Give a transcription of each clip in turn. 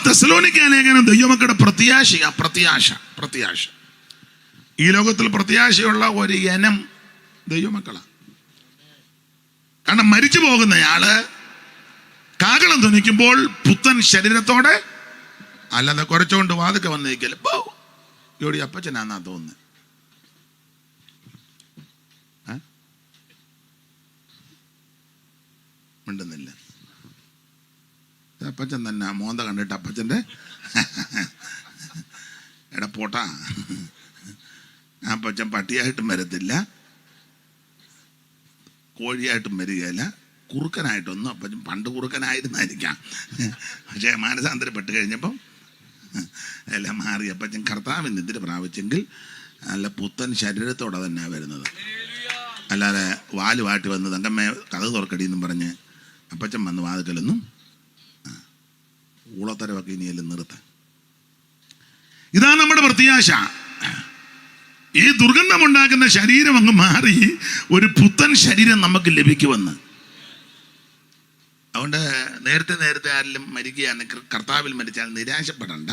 തെസ്സലോനിക്ക ലേഖനം ദൈവമക്കളുടെ പ്രത്യാശ. ഈ ലോകത്തിൽ പ്രത്യാശയുള്ള ഒരു ഇനം ദൈവമക്കളാണ്. കാരണം മരിച്ചു പോകുന്നയാള് കാഹളം ധ്വനിക്കുമ്പോൾ പുത്തൻ ശരീരത്തോടെ അല്ലാതെ കുറച്ചുകൊണ്ട് വാതൊക്കെ വന്നിരിക്കല് ജോഡി അപ്പച്ചനാന്നാ തോന്നുന്നത്. മിണ്ടുന്നില്ല. അപ്പച്ചൻ തന്നെ മോന്ത കണ്ടിട്ട് അപ്പച്ചൻ്റെ എടപ്പോട്ടാ. അപ്പച്ചൻ പട്ടിയായിട്ടും വരത്തില്ല, കോഴിയായിട്ടും വരികയില്ല, കുറുക്കനായിട്ടൊന്നും അപ്പച്ചൻ പണ്ട് കുറുക്കനായിരുന്നായിരിക്കാം. പക്ഷേ മാനസാന്തരപ്പെട്ട് കഴിഞ്ഞപ്പം എല്ലാം മാറി. അപ്പച്ചൻ കർത്താവിന് നിദ്ര പ്രാപിച്ചെങ്കിൽ നല്ല പുത്തൻ ശരീരത്തോടെ തന്നെ വരുന്നത്. അല്ലാതെ വാലുവാട്ടി വന്ന് തങ്കമ്മ കഥ തുറക്കടിയെന്നും പറഞ്ഞ് അപ്പച്ചൻ വന്ന് വാതുക്കലൊന്നും ഊളത്തരവൊക്കെ ഇനിയെല്ലാം നിർത്താൻ. ഇതാണ് നമ്മുടെ പ്രത്യാശ. ഈ ദുർഗന്ധമുണ്ടാക്കുന്ന ശരീരം അങ്ങ് മാറി ഒരു പുത്തൻ ശരീരം നമുക്ക് ലഭിക്കുമെന്ന്. അതുകൊണ്ട് നേരത്തെ ആരെങ്കിലും മരിക്കുകയാണെങ്കിൽ കർത്താവിൽ മരിച്ചാൽ നിരാശപ്പെടണ്ട.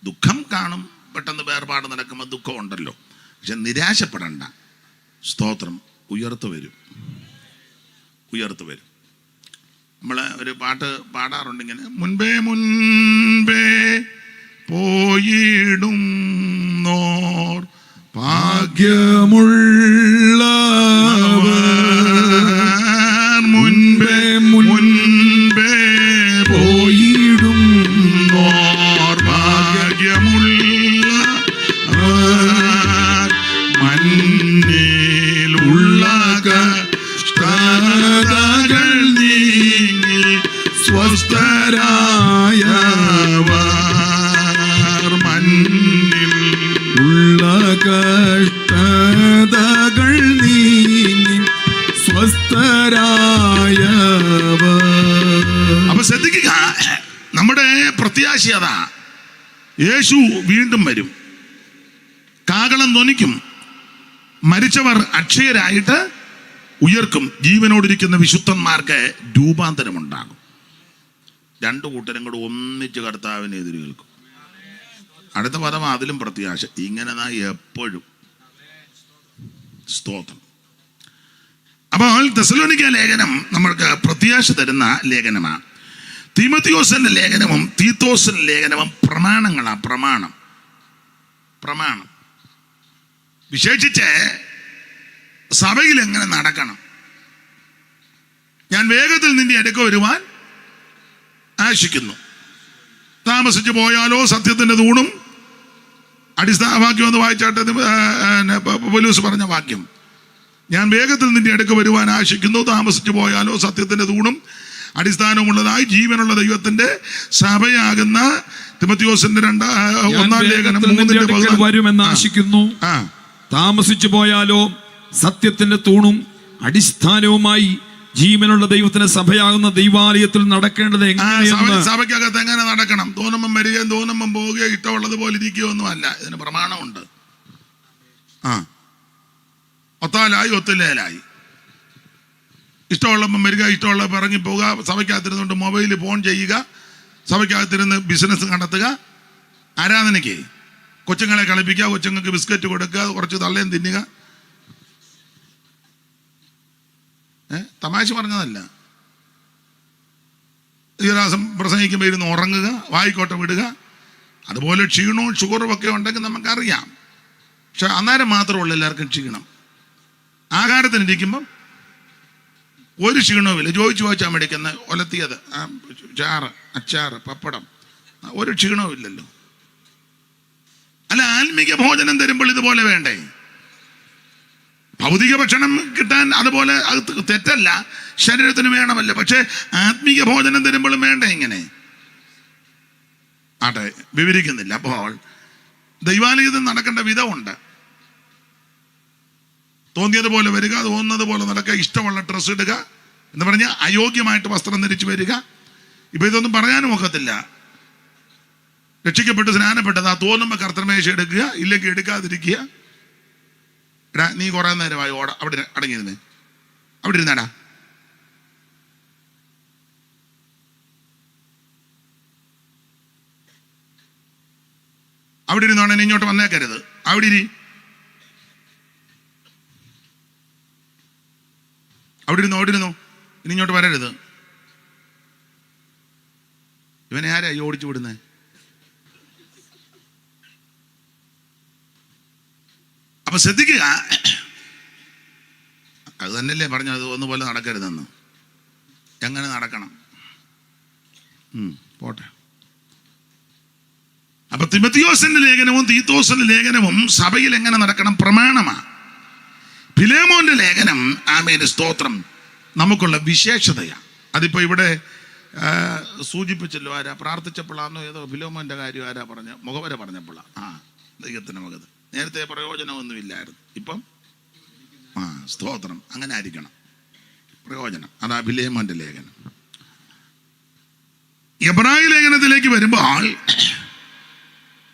ദുഃഖം കാണും, പെട്ടെന്ന് വേർപാട് നടക്കുമ്പോൾ ദുഃഖം ഉണ്ടല്ലോ. പക്ഷെ നിരാശപ്പെടണ്ട. സ്തോത്രം. ഉയർത്തു വരും. നമ്മൾ ഒരു പാട്ട് പാടാറുണ്ട് ഇങ്ങനെ: മുൻപേ പോയിടും നോർ ഭാഗ്യമുള്ളവർ, മുൻപേ പോയിടും നോർ ഭാഗ്യമുള്ളവർ, മണ്ണിലുള്ള കഷ്ടതകൾ നീങ്ങി സ്വസ്ഥരായവർ, മണ്ണിൽ ഉള്ള കഷ്ടതകൾ നീങ്ങി സ്വസ്ഥരായവർ. അപ്പൊ ശ്രദ്ധിക്കുക, നമ്മുടെ പ്രത്യാശ അതാ. യേശു വീണ്ടും വരും, കാഹളം ധ്വനിക്കും, മരിച്ചവർ അക്ഷയരായിട്ട് ഉയർക്കും, ജീവനോടിരിക്കുന്ന വിശുദ്ധന്മാർക്ക് രൂപാന്തരമുണ്ടാകും. രണ്ടു കൂട്ടരും കൂടെ ഒന്നിച്ച് കർത്താവിനെ എതിര് കേൾക്കും. അടുത്ത പദം അതിലും പ്രത്യാശ. ഇങ്ങനെ എപ്പോഴും. സ്തോത്രം. അപ്പോൾ തെസ്സലോനിക്ക ലേഖനം നമ്മൾക്ക് പ്രത്യാശ തരുന്ന ലേഖനമാണ്. തീമോഥെയോസിന്റെ ലേഖനവും തീത്തോസിന്റെ ലേഖനവും പ്രമാണങ്ങളാണ്. പ്രമാണം വിശേഷിച്ച് സഭയിൽ എങ്ങനെ നടക്കണം. ഞാൻ വേഗത്തിൽ നിന്റെ അടുക്ക വരുവാൻ ആശിക്കുന്നു. താമസിച്ചു പോയാലോ സത്യത്തിന്റെ തൂണും. അടിസ്ഥാന വാക്യം ഒന്ന് വായിച്ചാട്ടെ. പൗലോസ് പറഞ്ഞ വാക്യം: ഞാൻ വേഗത്തിൽ നിന്റെ അടുക്ക വരുവാൻ ആശിക്കുന്നു, താമസിച്ചു പോയാലോ സത്യത്തിന്റെ തൂണും അടിസ്ഥാനമുള്ളതായി ജീവനുള്ള ദൈവത്തിന്റെ സഭയാകുന്ന തീമോഥെയോസിന്റെ 1-ാം ലേഖനം 3:14 വരുമെന്ന് ആശിക്കുന്നു, താമസിച്ചു പോയാലോ സത്യത്തിന്റെ തൂണും അടിസ്ഥാനവുമായി ജീവനുള്ള ദൈവത്തിന്റെ സഭയാകുന്ന ദൈവാലയത്തിൽ നടക്കേണ്ടത് എങ്ങനെയാണ്? സഭയ്ക്കകത്ത് എങ്ങനെ നടക്കണം? തോന്നുമ്പം വരികയും തോന്നുമ്പം പോവുകയും ഇഷ്ടമുള്ളത് പോലെ ഇരിക്കുകയൊന്നും അല്ല. ഇതിന് പ്രമാണമുണ്ട്. ഒത്താലായി ഒത്തില്ലേലായി. ഇഷ്ടമുള്ളപ്പം വരിക, ഇഷ്ടമുള്ളപ്പോൾ ഇറങ്ങിപ്പോവുക, സഭയ്ക്കകത്തിരുന്നുകൊണ്ട് മൊബൈലിൽ ഫോൺ ചെയ്യുക, സഭയ്ക്കകത്തിരുന്ന് ബിസിനസ് നടത്തുക, ആരാധനയ്ക്ക് കൊച്ചുങ്ങളെ കളിപ്പിക്കുക, കൊച്ചുങ്ങൾക്ക് ബിസ്ക്കറ്റ് കൊടുക്കുക, കുറച്ച് തള്ളയും തിന്നുക. തമാശ പറഞ്ഞതല്ല. ദിവസം പ്രസംഗിക്കുമ്പോൾ ഇരുന്ന് ഉറങ്ങുക, വായിക്കോട്ടെ വിടുക. അതുപോലെ ക്ഷീണവും ഷുഗറും ഒക്കെ ഉണ്ടെങ്കിൽ നമുക്കറിയാം. പക്ഷെ അന്നേരം മാത്രമുള്ള എല്ലാവർക്കും ക്ഷീണം. ആഹാരത്തിനിരിക്കുമ്പം ഒരു ക്ഷീണവുമില്ല. ചോദിച്ചാൽ മേടിക്കുന്ന ഒലത്തിയത്, ചാറ്, അച്ചാറ്, പപ്പടം, ഒരു ക്ഷീണവും ഇല്ലല്ലോ. അല്ല, ആത്മീക ഭോജനം തരുമ്പോൾ ഇതുപോലെ വേണ്ടേ? ഭൗതിക ഭക്ഷണം കിട്ടാൻ അതുപോലെ അത് തെറ്റല്ല, ശരീരത്തിന് വേണമല്ലോ. പക്ഷെ ആത്മീക ഭോജനം തരുമ്പോഴും വേണ്ടേ ഇങ്ങനെ? ആട്ടെ, വിവരിക്കുന്നില്ല. അപ്പോൾ ദൈവാലയത്തിൽ നടക്കേണ്ട വിധമുണ്ട്. തോന്നിയതുപോലെ വരിക, തോന്നുന്നത് പോലെ നടക്കുക, ഇഷ്ടമുള്ള ഡ്രസ്സ് ഇടുക എന്ന് പറഞ്ഞാൽ അയോഗ്യമായിട്ട് വസ്ത്രം ധരിച്ച് വരിക. ഇപ്പൊ ഇതൊന്നും പറയാനും ഒക്കത്തില്ല. രക്ഷിക്കപ്പെട്ട് സ്നാനപ്പെട്ടത് ആ തോന്നുമ്പോൾ കർത്തൃമേശ എടുക്കുക, ഇല്ലെങ്കിൽ എടുക്കാതിരിക്കുക. എടാ, നീ കുറെ നേരമായി അവിടെ അടങ്ങിയിരുന്നേ, അവിടെ ഇരുന്നാടാ. അവിടെ ഇരുന്നോണെ, ഇങ്ങോട്ട് വന്നേക്കരുത്. അവിടെ ഇരി. അവിടെ ഇരുന്നു. ഇനി ഇങ്ങോട്ട് വരരുത്. ഇവനെ ആരാ ഈ ഓടിച്ചു വിടുന്നേ? അപ്പൊ ശ്രദ്ധിക്കുക. അത് തന്നെയല്ലേ പറഞ്ഞത്, ഒന്നുപോലെ നടക്കരുതെന്ന്. എങ്ങനെ നടക്കണം? പോട്ടെ. അപ്പൊ തിമത്തിയോസിന്റെ ലേഖനവും തീത്തോസിന്റെ ലേഖനവും സഭയിൽ എങ്ങനെ നടക്കണം പ്രമാണമാണ്. ഫിലേമോന്റെ ലേഖനം, ആമേൻ സ്തോത്രം, നമുക്കുള്ള വിശേഷതയാണ്. അതിപ്പോ ഇവിടെ സൂചിപ്പിച്ചല്ലോ. ആരാ പ്രാർത്ഥിച്ചപ്പോഴാണോ ഏതോ ഫിലേമോന്റെ കാര്യം ആരാ പറഞ്ഞ മുഖവര പറഞ്ഞപ്പോഴാ ദൈവത്തിന്റെ മകത്. നേരത്തെ പ്രയോജനമൊന്നുമില്ലായിരുന്നു, ഇപ്പം സ്തോത്രം, അങ്ങനെ ആയിരിക്കണം പ്രയോജനം. അതാ ഫിലേമോന്റെ ലേഖനം. എബ്രായ ലേഖനത്തിലേക്ക് വരുമ്പോൾ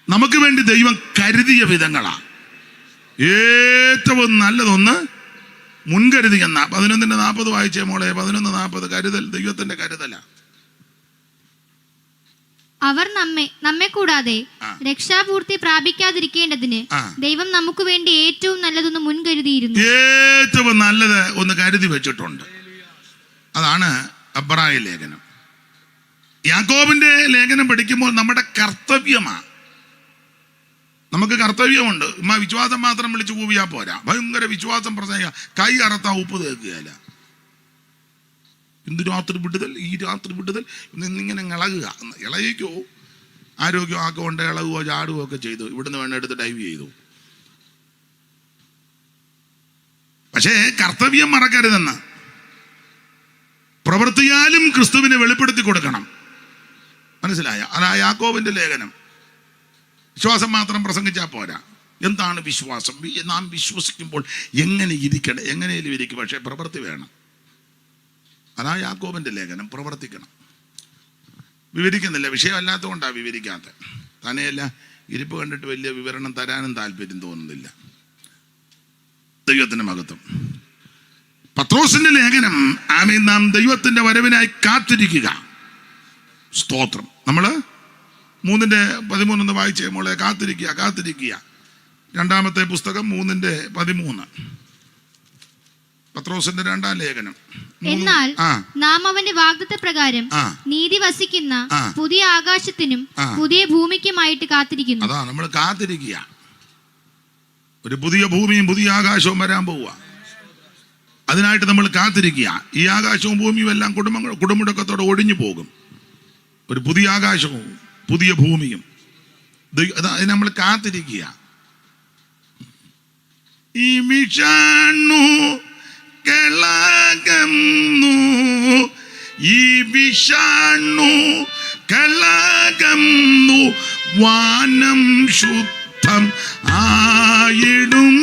നമുക്ക് വേണ്ടി ദൈവം കരുതിയ വിധങ്ങളാണ്. ഏറ്റവും നല്ലതൊന്ന് മുൻകരുതി എന്ന 11:40 വായിച്ചേ മോളെ. 11:40 കരുതൽ, ദൈവത്തിന്റെ കരുതല. അവർ നമ്മെ കൂടാതെ രക്ഷാപൂർത്തി പ്രാപിക്കാതിരിക്കേണ്ടതിന് ദൈവം നമുക്ക് വേണ്ടി ഏറ്റവും നല്ലതൊന്ന് മുൻകരുതിയിരുന്നു. ഏറ്റവും നല്ലത് ഒന്ന് കരുതി വെച്ചിട്ടുണ്ട്. അതാണ് എബ്രായ ലേഖനം. യാക്കോബിന്റെ ലേഖനം പഠിക്കുമ്പോൾ നമ്മുടെ കർത്തവ്യമാണ്. നമുക്ക് കർത്തവ്യമുണ്ട്. വിശ്വാസം മാത്രം വിളിച്ചു കൂവിയാ പോരാ. ഭയങ്കര വിശ്വാസം പറഞ്ഞ കൈ അറത്താ ഉപ്പ് തേക്കുകയല്ല. എന്ത് രാത്രി വിടുതൽ, ഈ രാത്രി വിടുതൽ എന്നിങ്ങനെ ഇളകുക. ഇളകിക്കോ, ആരോഗ്യം ആക്കൊണ്ട് ഇളകുകയോ ചാടുകയോ ഒക്കെ ചെയ്തു. ഇവിടുന്ന് വേണ്ട എടുത്ത് ഡൈവ് ചെയ്തു. പക്ഷേ കർത്തവ്യം മറക്കരുതെന്ന്. പ്രവൃത്തിയാലും ക്രിസ്തുവിനെ വെളിപ്പെടുത്തി കൊടുക്കണം. മനസ്സിലായ? അതാ യാക്കോബിന്റെ ലേഖനം. വിശ്വാസം മാത്രം പ്രസംഗിച്ചാൽ പോരാ. എന്താണ് വിശ്വാസം? നാം വിശ്വസിക്കുമ്പോൾ എങ്ങനെ ഇരിക്കണം? എങ്ങനെയും ഇരിക്കും, പക്ഷെ പ്രവൃത്തി വേണം. അതാ യാക്കോബിന്റെ ലേഖനം. പ്രവർത്തിക്കണം. വിവരിക്കുന്നില്ല, വിഷയമല്ലാത്തതുകൊണ്ടാണ് വിവരിക്കാത്ത. തന്നെയല്ല, ഇരിപ്പ് കണ്ടിട്ട് വലിയ വിവരണം തരാനും താല്പര്യം തോന്നുന്നില്ല. ദൈവത്തിന്റെ മഹത്വം. പത്രോസിന്റെ ലേഖനം, ആമേൻ, നാം ദൈവത്തിന്റെ വരവിനായി കാത്തിരിക്കുക. സ്തോത്രം. നമ്മള് 3:13 വായിച്ചേ മോളെ. കാത്തിരിക്കുക. രണ്ടാമത്തെ പുസ്തകം 3:13, പത്രോസിന്റെ 2-ാം ലേഖനം. എന്നാൽ നാം അവന്റെ വാഗ്ദത്ത പ്രകാരം നീതി വസിക്കുന്ന പുതിയ ആകാശത്തിനും പുതിയ ഭൂമിക്കുമായിട്ട് കാത്തിരിക്കുന്നു. അതാ നമ്മൾ കാത്തിരിക്കുക. ഒരു പുതിയ ഭൂമിയും പുതിയ ആകാശവും വരാൻ പോവുക. അതിനായിട്ട് നമ്മൾ കാത്തിരിക്കുക. ഈ ആകാശവും ഭൂമിയും എല്ലാം കുടുംബമുടക്കത്തോടെ ഒഴിഞ്ഞു പോകും. ഒരു പുതിയ ആകാശവും പുതിയ ഭൂമിയും അതിന് നമ്മൾ കാത്തിരിക്കുക. ഈ വിഷാണു കളകന്നു, ഈ വിഷാണു കളകന്നു, വാനം ശുദ്ധം ആയിടും,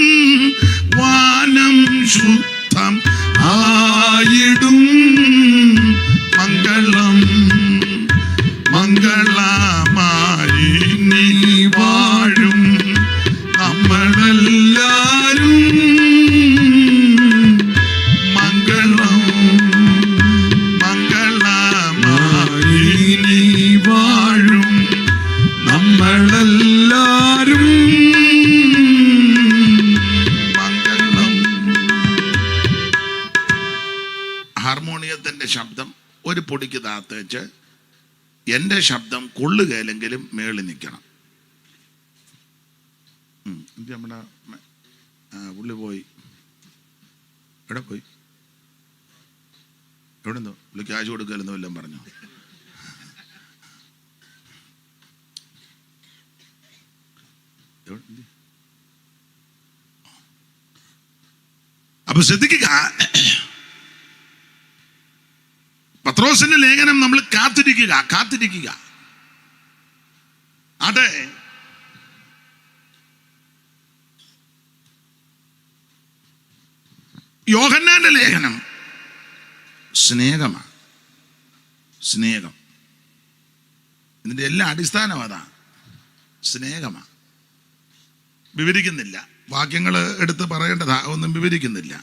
വാനം ശുദ്ധം ആയിടും. മംഗളം മംഗളമായി നീ വാഴും നമ്മളെല്ലാരും. മംഗളം മംഗളമായി നീ വാഴും നമ്മളെല്ലാരും. മംഗളം. ഹാർമോണിയത്തിന്റെ ശബ്ദം ഒരു പൊടിക്ക് താത്തേച്ച് എൻ്റെ ശബ്ദം കൊള്ളുകയില്ലെങ്കിലും മേളിൽ നിൽക്കണം. നമ്മുടെ പുള്ളി പോയി. എവിടെ പോയി? എവിടെ നിന്നോ? പുള്ളി ക്യാഷ് കൊടുക്കലെന്നോ എല്ലാം പറഞ്ഞു. അപ്പൊ ശ്രദ്ധിക്കുക. പത്രോസിന്റെ ലേഖനം നമ്മൾ കാത്തിരിക്കുക. അതെ, യോഹന്നാന്റെ ലേഖനം സ്നേഹമാണ്. സ്നേഹം. ഇതിന്റെ എല്ലാ അടിസ്ഥാനം അതാണ്. സ്നേഹമാണ്. വിവരിക്കുന്നില്ല, വാക്യങ്ങൾ എടുത്ത് പറയേണ്ടതാ, ഒന്നും വിവരിക്കുന്നില്ല.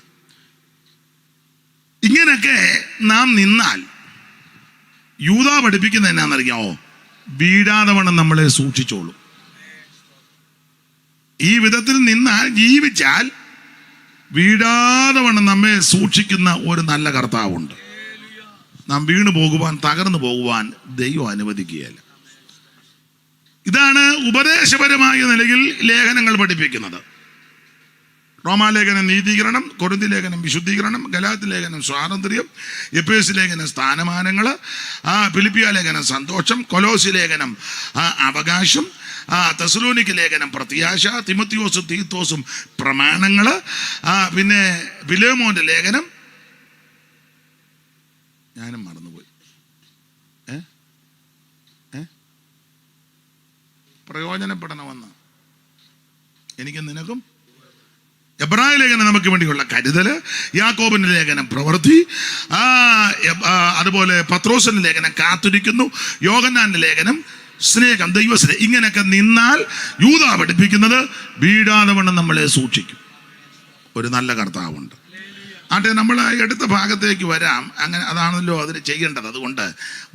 ഇങ്ങനെയൊക്കെ നാം നിന്നാൽ യൂദാ പഠിപ്പിക്കുന്ന എന്നാന്നറിയാമോ? വീഴാതെ വണ്ണം നമ്മളെ സൂക്ഷിച്ചോളൂ. ഈ വിധത്തിൽ നിന്നാൽ ജീവിച്ചാൽ വീഴാതെ വണ്ണം നമ്മെ സൂക്ഷിക്കുന്ന ഒരു നല്ല കർത്താവുണ്ട്. നാം വീണു പോകുവാൻ, തകർന്നു പോകുവാൻ ദൈവം അനുവദിക്കുകയില്ല. ഇതാണ് ഉപദേശപരമായ നിലയിൽ ലേഖനങ്ങൾ പഠിപ്പിക്കുന്നത്. റോമാലേഖനം നീതീകരണം, കൊരിന്തി ലേഖനം വിശുദ്ധീകരണം, ഗലാത്യ ലേഖനം സ്വാതന്ത്ര്യം, എഫേസ്യ ലേഖനം സ്ഥാനമാനങ്ങൾ, ഫിലിപ്പിയ ലേഖനം സന്തോഷം, കൊലോസി ലേഖനം അവകാശം, തെസലോനിക്ക ലേഖനം പ്രത്യാശ, തിമോത്തിയോസും തീത്തോസും പ്രമാണങ്ങൾ, പിന്നെ ഫിലേമോന്റെ ലേഖനം ഞാനും മറന്നുപോയി. പ്രയോജനപ്പെടണമെന്ന് എനിക്ക് നിനക്കും. എബ്രായ ലേഖനം നമുക്ക് വേണ്ടിയുള്ള കരുതല്, യാക്കോബിന്റെ ലേഖനം പ്രവൃത്തി, അതുപോലെ പത്രോസിന്റെ ലേഖനം കാത്തിരിക്കുന്നു, യോഹന്നാന്റെ ലേഖനം സ്നേഹം, ദൈവസ്നേഹം. ഇങ്ങനെയൊക്കെ നിന്നാൽ യൂദാ പഠിപ്പിക്കുന്നത് വീഴാതെ വണ്ണം നമ്മളെ സൂക്ഷിക്കും ഒരു നല്ല കർത്താവുണ്ട്. ആട്ടെ, നമ്മൾ എടുത്ത ഭാഗത്തേക്ക് വരാം. അങ്ങനെ അതാണല്ലോ അതിന് ചെയ്യേണ്ടത്. അതുകൊണ്ട്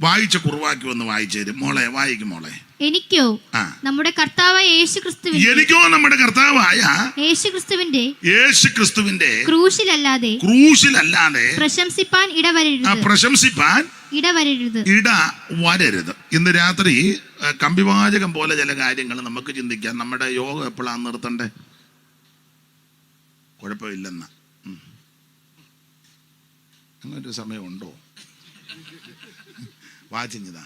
വായിച്ച കുറുവാക്കി ഒന്ന് വായിച്ചു തരും. മോളെ വായിക്കും. മോളെ എനിക്കോ നമ്മുടെ കർത്താവായ നമ്മുടെ കർത്താവായ യേശുക്രിസ്തുവിന്റെ ക്രൂശിലല്ലാതെ പ്രശംസിപ്പാൻ ഇടവരരുത്. ഇന്ന് രാത്രി കമ്പിവാചകം പോലെ ചില കാര്യങ്ങൾ നമുക്ക് ചിന്തിക്കാം. നമ്മുടെ യോഗം എപ്പോഴാണ് നിർത്തണ്ടേ? കുഴപ്പമില്ലെന്ന അങ്ങനൊരു സമയമുണ്ടോ? വാച്ചിഞ്ഞതാ,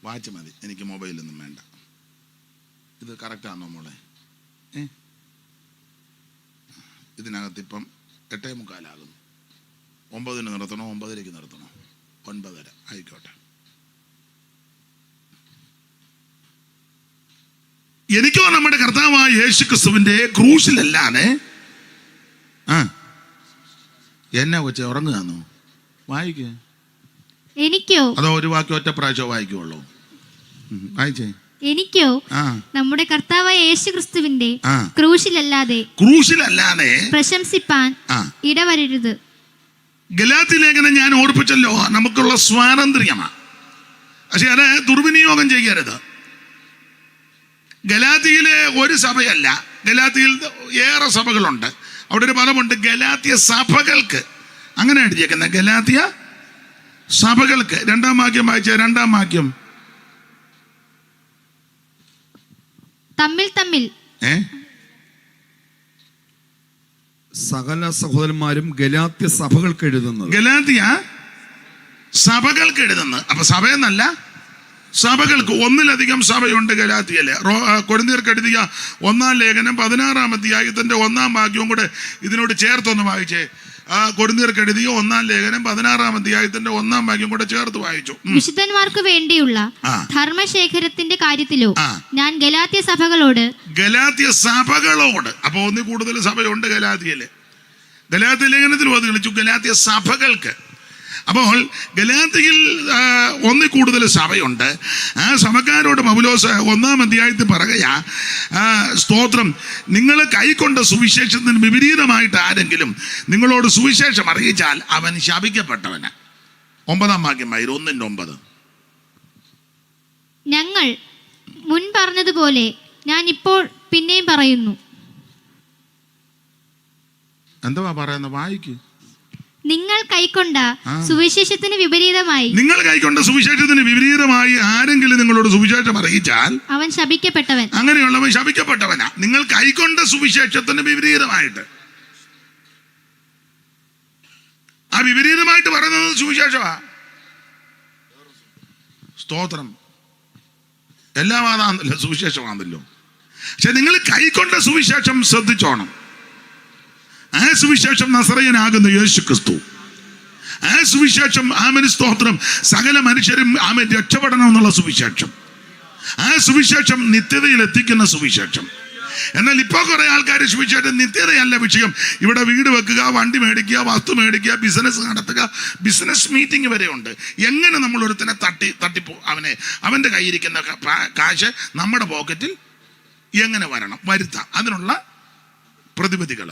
വാച്ച് മതി, എനിക്ക് മൊബൈലൊന്നും വേണ്ട. ഇത് കറക്റ്റാണോ മോളെ? ഇതിനകത്തിപ്പം 8:45 9-ന് നിർത്തണോ 9:30 നിർത്തണോ? 9:30 ആയിക്കോട്ടെ. എനിക്കോ നമ്മുടെ കർത്താവായ യേശുക്രിസ്തുവിന്റെ ക്രൂശിലല്ലാതെ എന്നെ വെച്ച് ഉറങ്ങുകയാണോ? വായിക്കേ. എനിക്കോ അതോ ഒരു വാക്ക് ഒറ്റ പ്രാവശ്യം വായിക്കുള്ളൂ? വായിച്ചേ. എനിക്കോ നമ്മുടെ കർത്താവായ യേശുക്രിസ്തുവിന്റെ ക്രൂശിലല്ലാതെ പ്രശംസിപ്പാൻ ഇടവരരുത്. ഗലാത്യ ലേഖനം ഞാൻ ഓർപ്പിച്ചല്ലോ, നമുക്കുള്ള സ്വാതന്ത്ര്യമാണ്. പക്ഷെ അത് ദുർവിനിയോഗം ചെയ്യരുത്. ഗലാത്യയിലെ ഒരു സഭയല്ല, ഗലാത്യയിൽ ഏറെ സഭകളുണ്ട്. അവിടെ ഒരു പദമുണ്ട്, ഗലാത്യ സഭകൾക്ക്. അങ്ങനെ എഴുതിയേക്കുന്നത്, ഗലാത്യ സഭകൾക്ക്. 2-ാം വാക്യം വായിച്ച 2-ാം വാക്യം. തമ്മിൽ സകല സഹോദരന്മാരും ഗലാത്യ സഭകൾക്ക് എഴുതുന്നത്. ഗലാത്യ സഭകൾക്ക് എഴുതുന്നത്. അപ്പൊ സഭയെന്നല്ല, സഭകൾക്ക്. ഒന്നിലധികം സഭയുണ്ട് ഗലാത്യയില്. കൊരിന്ത്യർക്ക് എഴുതിയ 1-ാം ലേഖനം 16-ാം അധ്യായത്തിന്റെ 1-ാം വാക്യവും കൂടെ ഇതിനോട് ചേർത്തൊന്ന് വായിച്ചേ. കൊരിന്ത്യർക്ക് എഴുതിയ 1-ാം ലേഖനം 16-ാം അധ്യായത്തിന്റെ 1-ാം വാക്യം കൂടെ ചേർത്ത് വായിച്ചു. വിശുദ്ധന്മാർക്ക് വേണ്ടിയുള്ള ധർമ്മശേഖരത്തിന്റെ കാര്യത്തിലോ ഞാൻ ഗലാത്യ സഭകളോട്. അപ്പൊ ഒന്നിൽ കൂടുതൽ സഭയുണ്ട് ഗലാത്യയില്. ഗലാത്യ ലേഖനത്തിൽ വിളിച്ചു ഗലാത്യ സഭകൾക്ക്. അപ്പോൾ ഗലാത്യയിൽ 1-ൽ കൂടുതൽ സഭയുണ്ട്. ആ സഭക്കാരോട് പൗലോസ് 1-ാം അധ്യായത്തിൽ പറയുക, സ്തോത്രം, നിങ്ങൾ കൈക്കൊണ്ട സുവിശേഷത്തിന് വിപരീതമായിട്ട് ആരെങ്കിലും നിങ്ങളോട് സുവിശേഷം അറിയിച്ചാൽ അവൻ ശപിക്കപ്പെട്ടവന്. 9-ാം വാക്യം 1:9. ഞങ്ങൾ മുൻ പറഞ്ഞതുപോലെ ഞാൻ ഇപ്പോൾ പിന്നെയും പറയുന്നു. എന്തുവാ പറയുന്നത്? വായിക്ക്. നിങ്ങൾ കൈക്കൊണ്ട സുവിശേഷത്തിന് വിപരീതമായി ആരെങ്കിലും നിങ്ങളോട് സുവിശേഷം അറിയിച്ചാൽ അവൻ ശപിക്കപ്പെട്ടവൻ. അങ്ങനെയുള്ളവൻ ശപിക്കപ്പെട്ടവനാ. നിങ്ങൾ കൈക്കൊണ്ട സുവിശേഷത്തിന് വിപരീതമായിട്ട്. ആ വിപരീതമായിട്ട് പറയുന്നത് സുവിശേഷമാ. സ്തോത്രം. എല്ലാ വാദാന്നല്ലോ, സുവിശേഷമാണല്ലോ. പക്ഷെ നിങ്ങൾ കൈക്കൊണ്ട സുവിശേഷം ശ്രദ്ധിച്ചോണം. ആ സുവിശേഷം നസറയനാകുന്ന യേശുക്രിസ്തു. ആ സുവിശേഷം, ആമേൻ സ്തോത്രം, സകല മനുഷ്യരും ആമേൻ രക്ഷപ്പെടണം എന്നുള്ള സുവിശേഷം. ആ സുവിശേഷം നിത്യതയിൽ എത്തിക്കുന്ന സുവിശേഷം. എന്നാൽ ഇപ്പോൾ കുറെ ആൾക്കാർ സുവിശേഷം നിത്യതയല്ല വിഷയം. ഇവിടെ വീട് വെക്കുക, വണ്ടി മേടിക്കുക, വസ്തു മേടിക്കുക, ബിസിനസ് നടത്തുക, ബിസിനസ് മീറ്റിംഗ് വരെ ഉണ്ട്. എങ്ങനെ നമ്മൾ ഒരുത്തനെ തട്ടിപ്പോ അവന്റെ കയ്യിരിക്കുന്ന കാശ് നമ്മുടെ പോക്കറ്റിൽ എങ്ങനെ വരുത്താം, അതിനുള്ള പ്രതിവിധികൾ.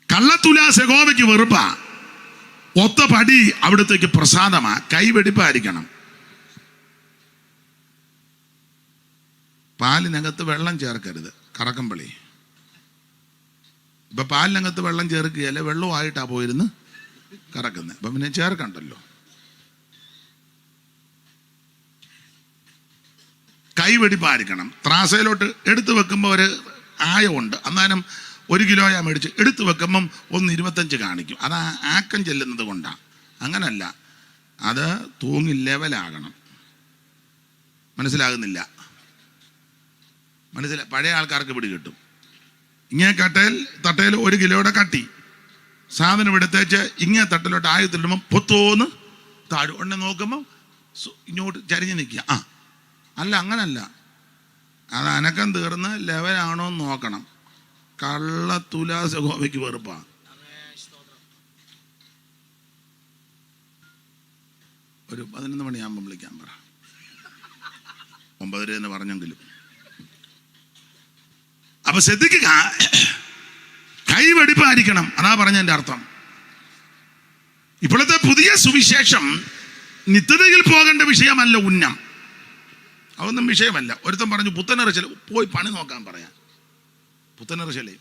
കള്ളത്തുലാസ് യഹോവയ്ക്ക് വെറുപ്പാ, ഒത്ത പടി അവിടത്തേക്ക് പ്രസാദമാ. കൈവെടിപ്പായിരിക്കണം. പാലിനകത്ത് വെള്ളം ചേർക്കരുത്, കറക്കമ്പളി. ഇപ്പം പാലിനകത്ത് വെള്ളം ചേർക്കുകയല്ല, വെള്ളമായിട്ടാണ് പോയിരുന്ന് കറക്കുന്നത്. അപ്പം പിന്നെ ചേർക്കണ്ടല്ലോ. കൈവെടിപ്പായിരിക്കണം. ത്രാസയിലോട്ട് എടുത്തു വെക്കുമ്പോൾ ഒരു ആയമുണ്ട്. അന്നാലും 1 കിലോയാ മേടിച്ച് എടുത്തു വെക്കുമ്പം 1.25 കാണിക്കും. അത് ആക്കം ചെല്ലുന്നത് കൊണ്ടാണ്. അങ്ങനല്ല, അത് തൂങ്ങി ലെവലാകണം. മനസ്സിലാകുന്നില്ല? പഴയ ആൾക്കാർക്ക് പിടി കിട്ടും. ഇങ്ങേ തട്ടയിൽ 1 കിലോയുടെ കട്ടി സാധനം എടുത്തേച്ച് ഇങ്ങേ തട്ടിലോട്ട് ആയത്തിലിടുമ്പം പൊത്തോന്ന് താഴും. ഉടനെ നോക്കുമ്പം ഇങ്ങോട്ട് ചരിഞ്ഞ് നിൽക്കുക. അല്ല, അങ്ങനല്ല. അത് അനക്കം തീർന്ന് ലെവലാണോ എന്ന് നോക്കണം. കള്ള തുലാസ ഗോവയ്ക്ക് വെറുപ്പാ. ഒരു 11 മണിയാകുമ്പം വിളിക്കാൻ പറ. 9:30 എന്ന് പറഞ്ഞെങ്കിലും. അപ്പൊ ശ്രദ്ധിക്കുക, കൈവെടിപ്പായിരിക്കണം. അതാ പറഞ്ഞതിൻ്റെ അർത്ഥം. ഇപ്പോഴത്തെ പുതിയ സുവിശേഷം നിത്യതയിൽ പോകേണ്ട വിഷയമല്ല ഉന്നം. അതൊന്നും വിഷയമല്ല. ഒരുത്തൻ പറഞ്ഞു പുത്തനറിശൽ പോയി പണി നോക്കാൻ പറയാം. പുത്തനറിശലേ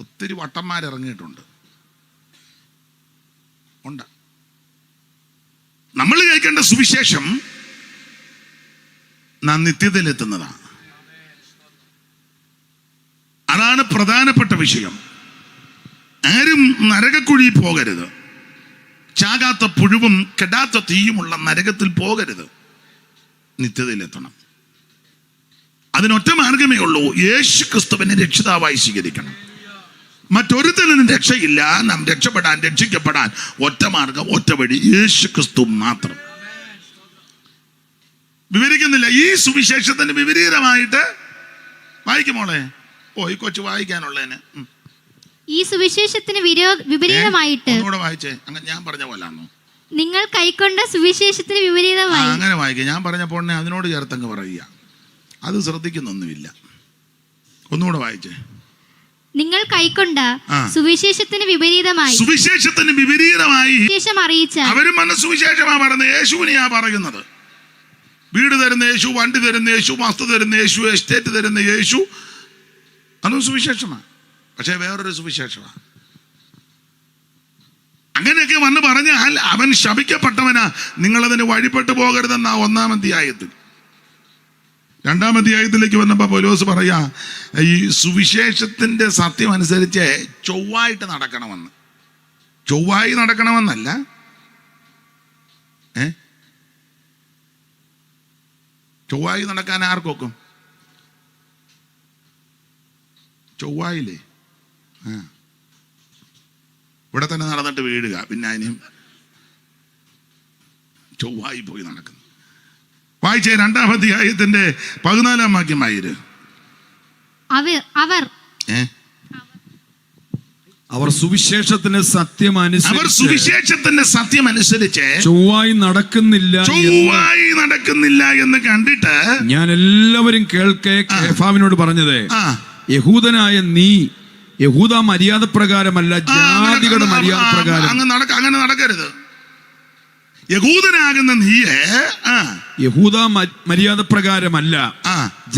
ഒത്തിരി വട്ടന്മാരിറങ്ങിയിട്ടുണ്ട്. ഉണ്ട്. നമ്മൾ കേൾക്കേണ്ട സുവിശേഷം നാം നിത്യതയിലെത്തുന്നതാണ്. അതാണ് പ്രധാനപ്പെട്ട വിഷയം. ആരും നരകക്കുഴി പോകരുത്. ചാകാത്ത പുഴുവും കെടാത്ത തീയുമുള്ള നരകത്തിൽ പോകരുത്. നിത്യതയിലെത്തണം. അതിനൊറ്റ മാർഗമേ ഉള്ളൂ. യേശു ക്രിസ്തുവിനെ രക്ഷിതാവായി സ്വീകരിക്കണം. മറ്റൊരുത്തനും രക്ഷയില്ല. നാം രക്ഷപ്പെടാൻ, രക്ഷിക്കപ്പെടാൻ ഒറ്റ മാർഗം, ഒറ്റ വഴി, യേശു ക്രിസ്തു മാത്രം. വിവരിക്കുന്നില്ല. ഈ സുവിശേഷത്തിന് വിപരീതമായിട്ട് വായിക്കുമോളെ. ഈ കൊച്ചു വായിക്കാനുള്ളതിന് ഈ സുവിശേഷത്തിന് വിപരീതമായിട്ട് ഒന്നുകൂടെ വായിച്ചേ. അങ്ങനെ ഞാൻ പറഞ്ഞ പോലാണോ? നിങ്ങൾ കൈക്കൊണ്ട സുവിശേഷത്തിന് വിപരീതമായി. അങ്ങനെ വായിക്കുക. ഞാൻ പറഞ്ഞപ്പോൾ അതിനോട് ചേർത്തങ്ങ് പറയുക. അത് ശ്രദ്ധിക്കുന്നൊന്നുമില്ല. ഒന്നുകൂടെ വായിച്ചേ. നിങ്ങൾ കൈക്കൊണ്ട സുവിശേഷത്തിന് വിപരീതമായി സുവിശേഷം അറിയിച്ച അവരും സുവിശേഷമാ പറയുന്നത്. യേശുവിനെയാ പറയുന്നത്. വീട് തരുന്ന യേശു, വണ്ടി തരുന്ന യേശു, വസ്തു തരുന്ന യേശു, എസ്റ്റേറ്റ് തരുന്ന യേശു, അതും സുവിശേഷമാണ്. പക്ഷെ വേറൊരു സുവിശേഷമാണ്. അങ്ങനെയൊക്കെ വന്ന് പറഞ്ഞാൽ അവൻ ശപിക്കപ്പെട്ടവനാ. നിങ്ങളതിന് വഴിപ്പെട്ടു പോകരുതെന്നാ 1-ാം അധ്യായത്തിൽ. 2-ാം അധ്യായത്തിലേക്ക് വന്നപ്പോൾ പൗലോസ് പറയാ, ഈ സുവിശേഷത്തിന്റെ സത്യം അനുസരിച്ച് ചൊവ്വായിട്ട് നടക്കണമെന്ന്. ചൊവ്വായി നടക്കണമെന്നല്ല, ചൊവ്വായി നടക്കാൻ ആർക്കൊക്കും? ചൊവ്വായില്ലേ? ഇവിടെ തന്നെ നടന്നിട്ട് വീഴുക, പിന്നെ അതിനും ചൊവ്വായി പോയി നടക്കുന്നു. വായിച്ചേ 2-ാം അധ്യായത്തിന്റെ 14-ാം വാക്യമായിര്. അവർ സുവിശേഷത്തിന്റെ സത്യം അനുസരിച്ച് ചൊവ്വായി നടക്കുന്നില്ല എന്ന് കണ്ടിട്ട് ഞാൻ എല്ലാവരും കേൾക്കെ കേഫാവിനോട് പറഞ്ഞത്, യഹൂദനായ നീ യഹൂദ മര്യാദ പ്രകാരമല്ല, ജാതികളുടെ മര്യാദ പ്രകാരം അങ്ങനെ നടക്കരുത്. യഹൂദനാകുന്ന നീയെ യഹൂദ മര്യാദ പ്രകാരമല്ല,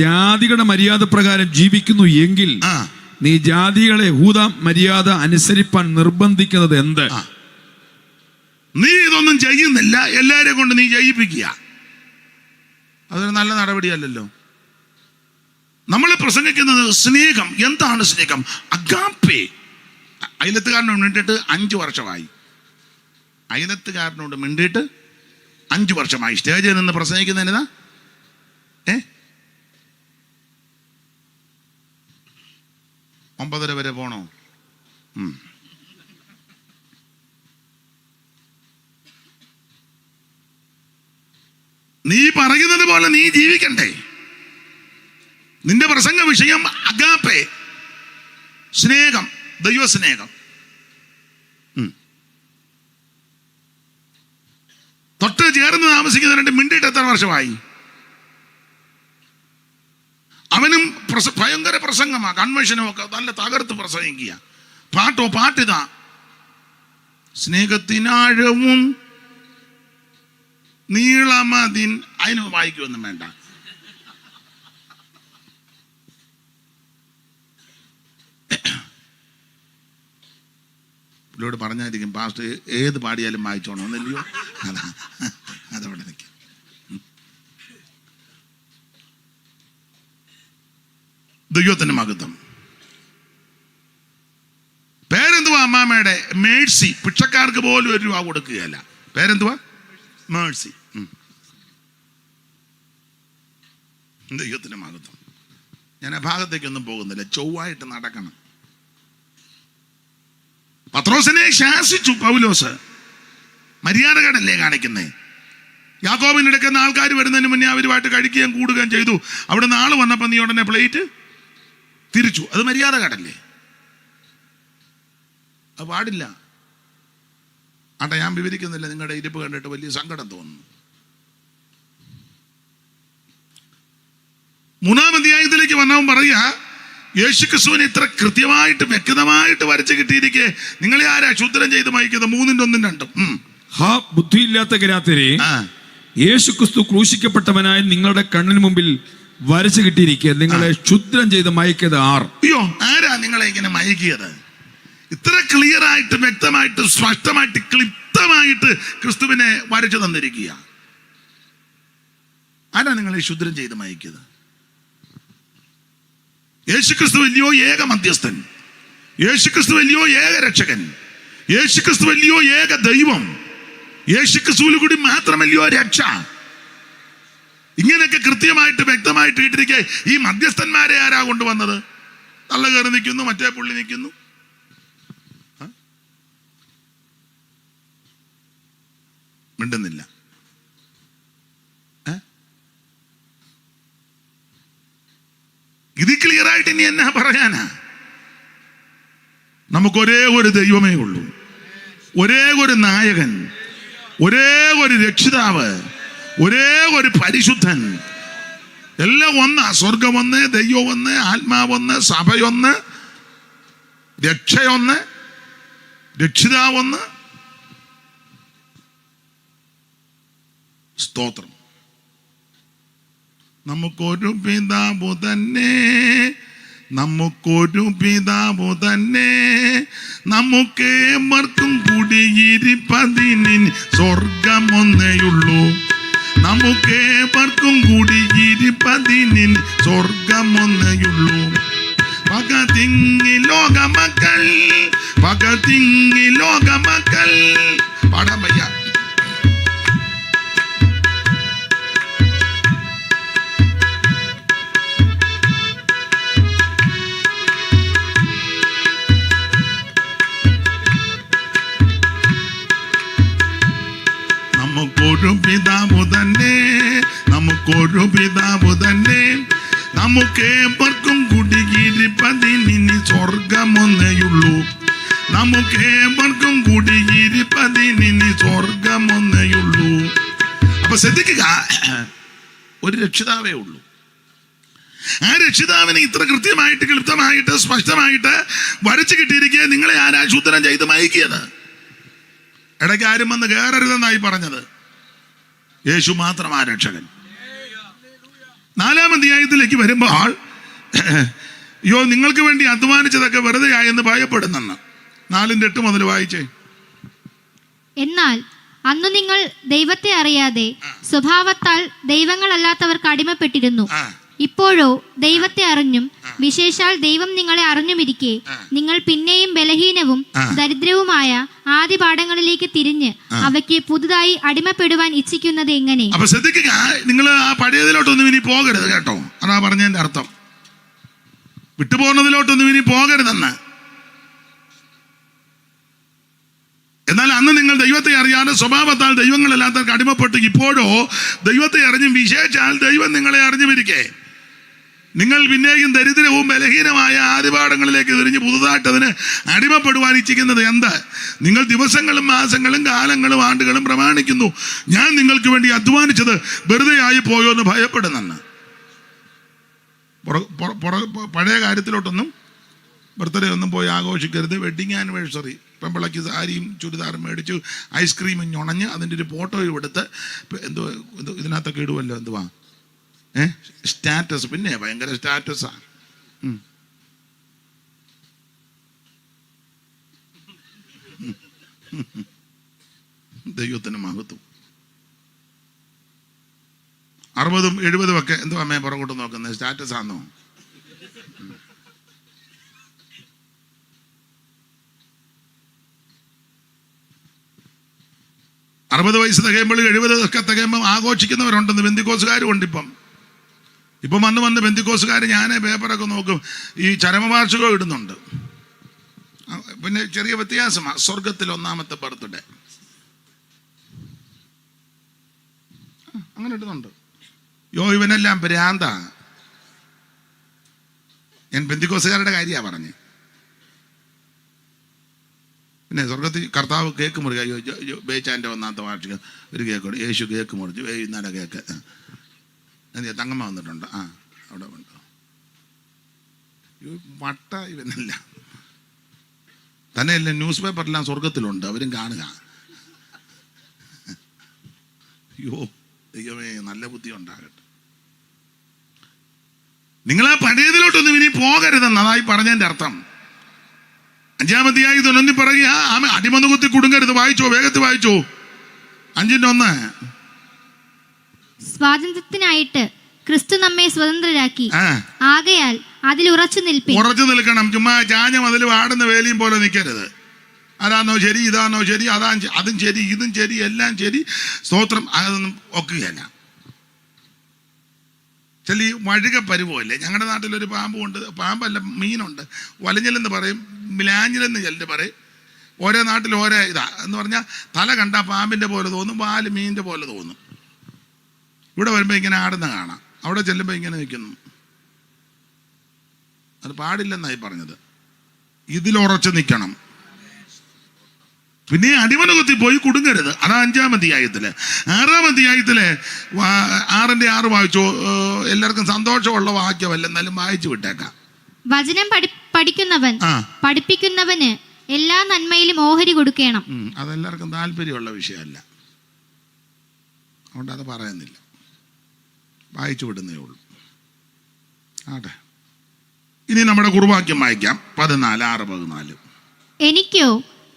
ജാതികളുടെ മര്യാദ പ്രകാരം ജീവിക്കുന്നു എങ്കിൽ നീ ജാതികളെ യഹൂദ മര്യാദ അനുസരിപ്പാൻ നിർബന്ധിക്കുന്നത് എന്ത്? നീ ഇതൊന്നും ചെയ്യുന്നില്ല, എല്ലാരെയും കൊണ്ട് നീ ചെയ്യിപ്പിക്കുക. അതൊരു നല്ല നടപടിയല്ലല്ലോ. നമ്മൾ പ്രസംഗിക്കുന്നത് സ്നേഹം. എന്താണ് സ്നേഹം? അഗാപ്പേ. അയലത്തുകാരനോട് മിണ്ടിയിട്ട് 5 വർഷമായി. അയലത്തുകാരനോട് മിണ്ടിയിട്ട് 5 വർഷമായി. സ്റ്റേജിൽ നിന്ന് പ്രസംഗിക്കുന്നതിനാ 9:30 വരെ പോണോ? നീ പറയുന്നത് പോലെ നീ ജീവിക്കണ്ടേ? നിന്റെ പ്രസംഗ വിഷയം അഗാപ്പേ, സ്നേഹം, ദൈവസ്നേഹം. തൊട്ട് ചേർന്ന് താമസിക്കുന്നവരുടെ മിണ്ടിയിട്ട് എത്ര വർഷമായി? അവനും ഭയങ്കര പ്രസംഗമാ, കൺവെൻഷനും ഒക്കെ നല്ല തകർത്ത് പ്രസംഗിക്കുക. പാട്ടിതാ, സ്നേഹത്തിനാഴവും നീളമതിൻ. അതിന് വായിക്കൊന്നും വേണ്ട. പുള്ളിയോട് പറഞ്ഞായിരിക്കും പാസ്റ്റ് ഏത് പാടിയാലും വായിച്ചോണമെന്നില്ലയോ. അതവിടെ നിൽക്കും. ദൈവത്തിന്റെ മഹത്വം. പേരെന്തുവാ അമ്മാമ്മയുടെ? മേഴ്സി. ഭിക്ഷക്കാർക്ക് പോലും 1 രൂപ കൊടുക്കുകയല്ല. പേരെന്തുവാ? മേഴ്സി. ദൈവത്തിന്റെ മഹത്വം. ഞാൻ ആ ഭാഗത്തേക്കൊന്നും പോകുന്നില്ല. ചൊവ്വായിട്ട് നടക്കണം. പത്രോസിനെ ശാസിച്ചു പൗലോസ്. മര്യാദകേടല്ലേ കാണിക്കുന്നേ? യാക്കോബിന്റെ അടുക്കുന്ന ആൾക്കാർ വരുന്നതിന് മുന്നേ അവരുമായിട്ട് കഴിക്കുകയും കൂടുകയും ചെയ്തു. അവിടെ നിന്ന് ആള് വന്നപ്പോൾ നീ ഉടനെ പ്ലേറ്റ് തിരിച്ചു. അത് മര്യാദകേടല്ലേ? അത് പാടില്ല. ആട്ടെ, ഞാൻ വിവരിക്കുന്നില്ല. നിങ്ങളുടെ ഇരിപ്പ് കണ്ടിട്ട് വലിയ സങ്കടം തോന്നുന്നു. 3-ാം അധ്യായത്തിലേക്ക് വന്നവൻ പറയുക, യേശുക്രിസ്തുവിനെ ഇത്ര കൃത്യമായിട്ട് വ്യക്തമായിട്ട് വരച്ച് കിട്ടിയിരിക്കെ നിങ്ങളെ ആരാ ക്ഷുദ്രം ചെയ്ത് മയക്കുന്നത്? 3-ന്റെ 1-ന്റെ 2. ഹാ ബുദ്ധിയില്ലാത്ത ഗലാത്യരെ, യേശുക്രിസ്തു ക്രൂശിക്കപ്പെട്ടവനായി നിങ്ങളുടെ കണ്ണിന് മുമ്പിൽ വരച്ചു കിട്ടിയിരിക്കുക നിങ്ങളെ ക്ഷുദ്രം ചെയ്ത് മയക്കിയത് ആർ? അയ്യോ, ആരാ നിങ്ങളെ ഇങ്ങനെ മയക്കിയത്? ഇത്ര ക്ലിയർ ആയിട്ട് വ്യക്തമായിട്ട് സ്പഷ്ടമായിട്ട് ക്ലിപ്തമായിട്ട് ക്രിസ്തുവിനെ വരച്ചു തന്നിരിക്കുക. ആരാ നിങ്ങളെ ക്ഷുദ്രം ചെയ്ത് മയക്കിയത്? യേശുക്രിസ്തു വലിയോ ഏക മധ്യസ്ഥൻ, യേശുക്രിസ്തു വലിയോ ഏക രക്ഷകൻ, യേശുക്രിസ്തു വലിയോ ഏക ദൈവം, യേശുക്രിസ്തുവിൽ കൂടി മാത്രമല്ലയോ രക്ഷ. ഇങ്ങനെയൊക്കെ കൃത്യമായിട്ട് വ്യക്തമായിട്ട് ഇട്ടിരിക്കെ ഈ മധ്യസ്ഥന്മാരെ ആരാ കൊണ്ടുവന്നത്? തള്ള കയറി നിൽക്കുന്നു, മറ്റേ പുള്ളി നിൽക്കുന്നു. മിണ്ടുന്നില്ല. ഇത് ക്ലിയർ ആയിട്ട് ഇനി എന്നാ പറയാനാ? നമുക്കൊരേ ഒരു ദൈവമേ ഉള്ളൂ, ഒരേ ഒരു നായകൻ, ഒരേ ഒരു രക്ഷിതാവ്, ഒരേ ഒരു പരിശുദ്ധൻ. എല്ലാം ഒന്നാ. സ്വർഗം ഒന്ന്, ദൈവം ഒന്ന്, ആത്മാവൊന്ന്, സഭയൊന്ന്, രക്ഷയൊന്ന്, രക്ഷിതാവൊന്ന്. സ്തോത്രം. നമുക്കൊരു പിതാവു തന്നെ, നമുക്കൊരു പിതാവു തന്നെ, നമുക്കേവർക്കും കുടിയിരിപ്പതിന് സ്വർഗമൊന്നേയുള്ളൂ. നമുക്കേവർക്കും കുടിയിരിപ്പതിന് സ്വർഗമൊന്നേയുള്ളൂ. പകതിങ്ങി ലോകമക്കൾ, പകതിങ്ങി ലോകമക്കൾ. പാടാൻ വയ്യ. നമുക്കൊരു പിതാവു തന്നെ, നമുക്കൊരു പിതാവു തന്നെ, നമുക്കേവർക്കും കുടിയിരിപ്പതിന് സ്വർഗമൊന്നേയുള്ളൂ. നമുക്കേവർക്കും കുടിയിരിപ്പതിന് സ്വർഗമൊന്നേയുള്ളൂ. അപ്പൊ ശ്രദ്ധിക്കുക, ഒരു രക്ഷിതാവേ ഉള്ളൂ. ആ രക്ഷിതാവിനെ ഇത്ര കൃത്യമായിട്ട് ക്ലിപ്തമായിട്ട് സ്പഷ്ടമായിട്ട് വരച്ചു കിട്ടിയിരിക്കുക നിങ്ങളെ ആരാ ക്ഷുദ്രം ചെയ്ത് മയക്കിയത്? ഇടയ്ക്ക് ആരും വന്ന് കയറരുതെന്നായി പറഞ്ഞത്. യേശു മാത്രമാ രക്ഷകൻ. 4-ാം അധ്യായത്തിലേക്ക് വരുമ്പോൾ അയ്യോ നിങ്ങൾക്ക് വേണ്ടി അധ്വാനിച്ചതൊക്കെ വെറുതെ ആയെന്ന് ഭയപ്പെടുന്നെന്ന്. 4-8 മുതൽ വായിച്ചേ. എന്നാൽ അന്ന് നിങ്ങൾ ദൈവത്തെ അറിയാതെ സ്വഭാവത്താൽ ദൈവങ്ങളല്ലാത്തവർക്ക് അടിമപ്പെട്ടിരുന്നു. ഇപ്പോഴോ ദൈവത്തെ അറിഞ്ഞും വിശേഷാൽ ദൈവം നിങ്ങളെ അറിഞ്ഞുമിരിക്കെ നിങ്ങൾ പിന്നെയും ബലഹീനവും ദരിദ്രവുമായ ആദ്യ പാഠങ്ങളിലേക്ക് തിരിഞ്ഞ് അവയ്ക്ക് പുതുതായി അടിമപ്പെടുവാൻ ഇച്ഛിക്കുന്നത് എങ്ങനെ? അപ്പൊ ശ്രദ്ധിക്കുക, നിങ്ങൾ ആ പഴയതിലോട്ടൊന്നും ഇനി പോകരുത് കേട്ടോ. അതാ പറഞ്ഞതിന്റെ അർത്ഥം. വിട്ടുപോകുന്നതിലോട്ടൊന്നും ഇനി പോകരുതെന്ന്. എന്നാൽ അന്ന് നിങ്ങൾ ദൈവത്തെ അറിയാതെ സ്വഭാവത്താൽ ദൈവങ്ങളല്ലാത്തവർക്ക് അടിമപ്പെട്ട് ഇപ്പോഴോ ദൈവത്തെ അറിഞ്ഞും വിശേഷാൽ ദൈവം നിങ്ങളെ അറിഞ്ഞുമിരിക്കെ നിങ്ങൾ പിന്നെയും ദരിദ്രവും ബലഹീനമായ ആദിപാഠങ്ങളിലേക്ക് തിരിഞ്ഞ് പുതുതായിട്ട് അതിന് അടിമപ്പെടുവാൻ ഇച്ഛിക്കുന്നത് എന്ത്? നിങ്ങൾ ദിവസങ്ങളും മാസങ്ങളും കാലങ്ങളും ആണ്ടുകളും പ്രമാണിക്കുന്നു. ഞാൻ നിങ്ങൾക്ക് വേണ്ടി അധ്വാനിച്ചത് വെറുതെ ആയി പോയോ എന്ന് ഭയപ്പെടുന്നെന്ന്. പഴയ കാര്യത്തിലോട്ടൊന്നും ബർത്ത്ഡേ ഒന്നും പോയി ആഘോഷിക്കരുത്. വെഡിങ് ആനിവേഴ്സറി പെമ്പിളയ്ക്ക് സാരിയും ചുരിദാറും മേടിച്ചു ഐസ്ക്രീമും ഞുണഞ്ഞ് അതിൻ്റെ ഒരു ഫോട്ടോയും എടുത്ത് എന്തോ ഇതിനകത്തൊക്കെ ഇടുമല്ലോ. എന്തുവാ സ്റ്റാറ്റസ്. പിന്നെ ഭയങ്കര സ്റ്റാറ്റസാണ്. ദൈവത്തിന് മഹത്വം. 60, 70 ഒക്കെ എന്തോ അമ്മയെ പുറകോട്ട് നോക്കുന്നത്, സ്റ്റാറ്റസ് ആണോ? അറുപത് വയസ്സ് തികയുമ്പോൾ 70 ഒക്കെ തികയുമ്പോൾ ആഘോഷിക്കുന്നവരുണ്ടെന്ന് ബെന്തിക്കോസുകാരും ഉണ്ട്. ഇപ്പം വന്ന് ബെന്തിക്കോസുകാർ, ഞാൻ പേപ്പറൊക്കെ നോക്കും, ഈ ചരമവാർഷികം ഇടുന്നുണ്ട്. പിന്നെ ചെറിയ വ്യത്യാസമാണ്, സ്വർഗത്തിൽ 1ാമത്തെ ബർത്ത്ഡേ അങ്ങനെ ഇടുന്നുണ്ട്. ഇവനെല്ലാം ഭ്രാന്താ. ഞാൻ ബെന്തിക്കോസുകാരുടെ കാര്യമാണ് പറഞ്ഞ്. പിന്നെ സ്വർഗത്തിൽ കർത്താവ് കേക്ക് മുറിക്കുക, ബേച്ചാൻ്റെ 1ാമത്തെ വാർഷികം ഒരു കേക്ക്, യേശു കേക്ക് മുറിച്ച്, ഇന്നലെ കേക്ക് തങ്ങമ്മ വന്നിട്ടുണ്ട്, അവിടെ ഉണ്ട്. വട്ട ഇവനല്ല തന്നെയല്ല, ന്യൂസ് പേപ്പറെല്ലാം സ്വർഗത്തിലുണ്ട്, അവരും കാണുക. അയ്യോ ദൈവമേ, നല്ല ബുദ്ധി ഉണ്ടാകട്ടെ. നിങ്ങളാ പഴയതിലോട്ടൊന്നും ഇനി പോകരുതെന്ന് അതായി പറഞ്ഞതിൻ്റെ അർത്ഥം. 5-ാം അധ്യായത്തിൽ പറയുക, അടിമന്ന് കുത്തി കുടുങ്ങരുത്. വായിച്ചോ, വേഗത്തിൽ വായിച്ചോ. 5:1. സ്വാതന്ത്ര്യത്തിനായിട്ട് ക്രിസ്തു നമ്മെ സ്വതന്ത്രരാക്കി, ആകയാൽ അതിൽ ഉറച്ചു നിൽക്കണം. ചുമ്മാ ചാഞ്ഞ മതിൽ വാടുന്ന വേലിയും പോലെ നിൽക്കരുത്. അതാണോ ശരി, ഇതാണോ ശരി, അതും ശരി, ഇതും ശരി, എല്ലാം ശരി, സ്തോത്രം, അതൊന്നും ഒക്കുകയല്ല. ഈ വഴുക പരുവല്ലേ. ഞങ്ങളുടെ നാട്ടിലൊരു പാമ്പുണ്ട്, പാമ്പല്ല മീനുണ്ട്, വലഞ്ഞലെന്ന് പറയും, മിലാഞ്ഞലെന്ന് ചിലർ പറയും. ഓരോ നാട്ടിൽ ഓരോ ഇതാ എന്ന് പറഞ്ഞാൽ, തല കണ്ടാൽ പാമ്പിൻ്റെ പോലെ തോന്നും, വാല് മീനിൻ്റെ പോലെ തോന്നും. ഇവിടെ വരുമ്പോൾ ഇങ്ങനെ ആടുന്ന കാണാം, അവിടെ ചെല്ലുമ്പോൾ ഇങ്ങനെ നിൽക്കുന്നു. അത് പാടില്ലെന്നായി പറഞ്ഞത്. ഇതിലുറച്ച് നിൽക്കണം. പിന്നെ അടിമന കുത്തി പോയി കുടുങ്ങരുത്. അതാ 5-ാം അധ്യായത്തില്. 6-ാം അധ്യായത്തില് 6:6 വായിച്ചോ. എല്ലാവർക്കും സന്തോഷമുള്ള വാക്യമല്ല, എന്നാലും വായിച്ചു വിട്ടേക്കാം. വചനം പഠിക്കുന്നവൻ പഠിപ്പിക്കുന്നവന് എല്ലാ നന്മയിലും ഓഹരി കൊടുക്കണം. അതെല്ലാവർക്കും താല്പര്യമുള്ള വിഷയമല്ല, അതുകൊണ്ട് അത് പറയുന്നില്ല, വായിച്ചു വിടുന്നേ ഉള്ളൂ. ആട്ടെ, ഇനി നമ്മുടെ കുറുവാക്യം വായിക്കാം. 14:6-14. എനിക്കോ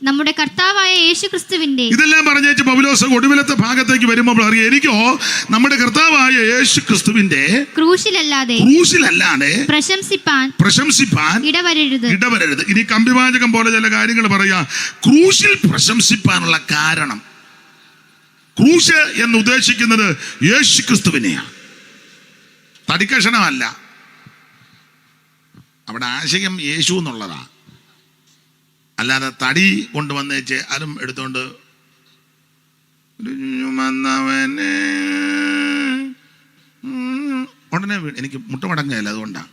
നമ്മുടെ കർത്താവായ യേശുക്രിസ്തുവിന്റെ, ഇതെല്ലാം പറഞ്ഞേച്ച് പൗലോസ് ഒടുവിലത്തെ ഭാഗത്തേക്ക് വരുമ്പോൾ അറിയാം, എനിക്കോ നമ്മുടെ കർത്താവായ യേശുക്രിസ്തുവിന്റെ ക്രൂശിലല്ലാതെ പ്രശംസിപ്പാൻ ഇടവരരുത്. ഇനി കമ്പിവാചകം പോലെ ചില കാര്യങ്ങൾ പറയാ. ക്രൂശിൽ പ്രശംസിപ്പാനുള്ള കാരണം, ക്രൂശ് എന്ന് ഉദ്ദേശിക്കുന്നത് യേശുക്രിസ്തുവിനെയാണ്, തടിക്കഷണമല്ല. അവിടെ ആശയം യേശു എന്നുള്ളതാ, അല്ലാതെ തടി കൊണ്ടുവന്നേച്ച് അതും എടുത്തോണ്ട് ഉടനെ എനിക്ക് മുട്ടമടങ്ങയല്ല, അതുകൊണ്ടാണ്.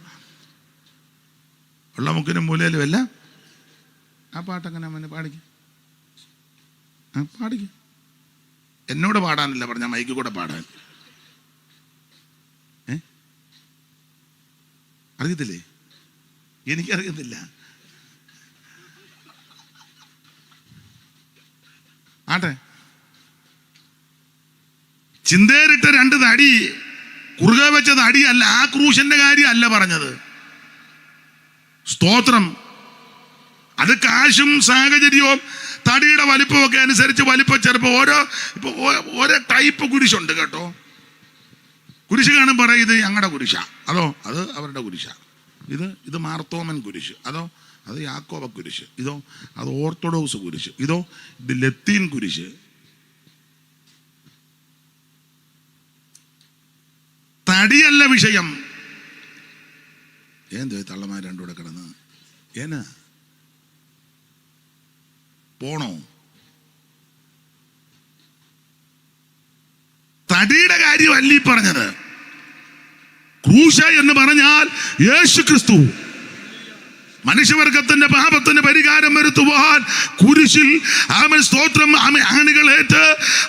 ഉള്ള മുക്കിനും മൂലയിലും അല്ല. ആ പാട്ടങ്ങനെ അവന് പാടിക്കും, പാടിക്കും. എന്നോട് പാടാനില്ല പറഞ്ഞ മൈക്ക് കൂടെ പാടാൻ. അറിയത്തില്ലേ? എനിക്കറിയത്തില്ല. ആട്ടെ, ചിന്തേറിട്ട 2 തടി കുറുകെ വെച്ചത് അടിയല്ല, ആ ക്രൂശന്റെ കാര്യം അല്ല പറഞ്ഞത്. സ്തോത്രം. അത് കാശും സാഹചര്യവും തടിയുടെ വലിപ്പമൊക്കെ അനുസരിച്ച് വലിപ്പം ചെറുപ്പം ഓരോ ടൈപ്പ് കുരിശുണ്ട് കേട്ടോ. കുരിശ് കാണും പറയും ഇത് ഞങ്ങളുടെ കുരിശാ, അതോ അത് അവരുടെ കുരിശാ. ഇത് മാർത്തോമൻ കുരിശ്, അതോ അത് യാക്കോബ കുരിശ്, ഇതോ അത് ഓർത്തഡോക്സ് കുരിശ്, ഇതോ ഇത് ലത്തീൻ കുരിശ്. തടിയല്ല വിഷയം. എന്തോ തള്ളമാർ രണ്ടുകൂടെ കിടന്ന് ഏനാ പോണോ? തടിയുടെ കാര്യമല്ല ഈ പറഞ്ഞത്. ക്രൂശ എന്ന് പറഞ്ഞാൽ യേശുക്രിസ്തു മനുഷ്യവർഗത്തിന്റെ പാപത്തിന് പരിഹാരം വരുത്തുവാൻ കുരിശിൽ ആമൻ സ്തോത്രം ആണികളേറ്റ്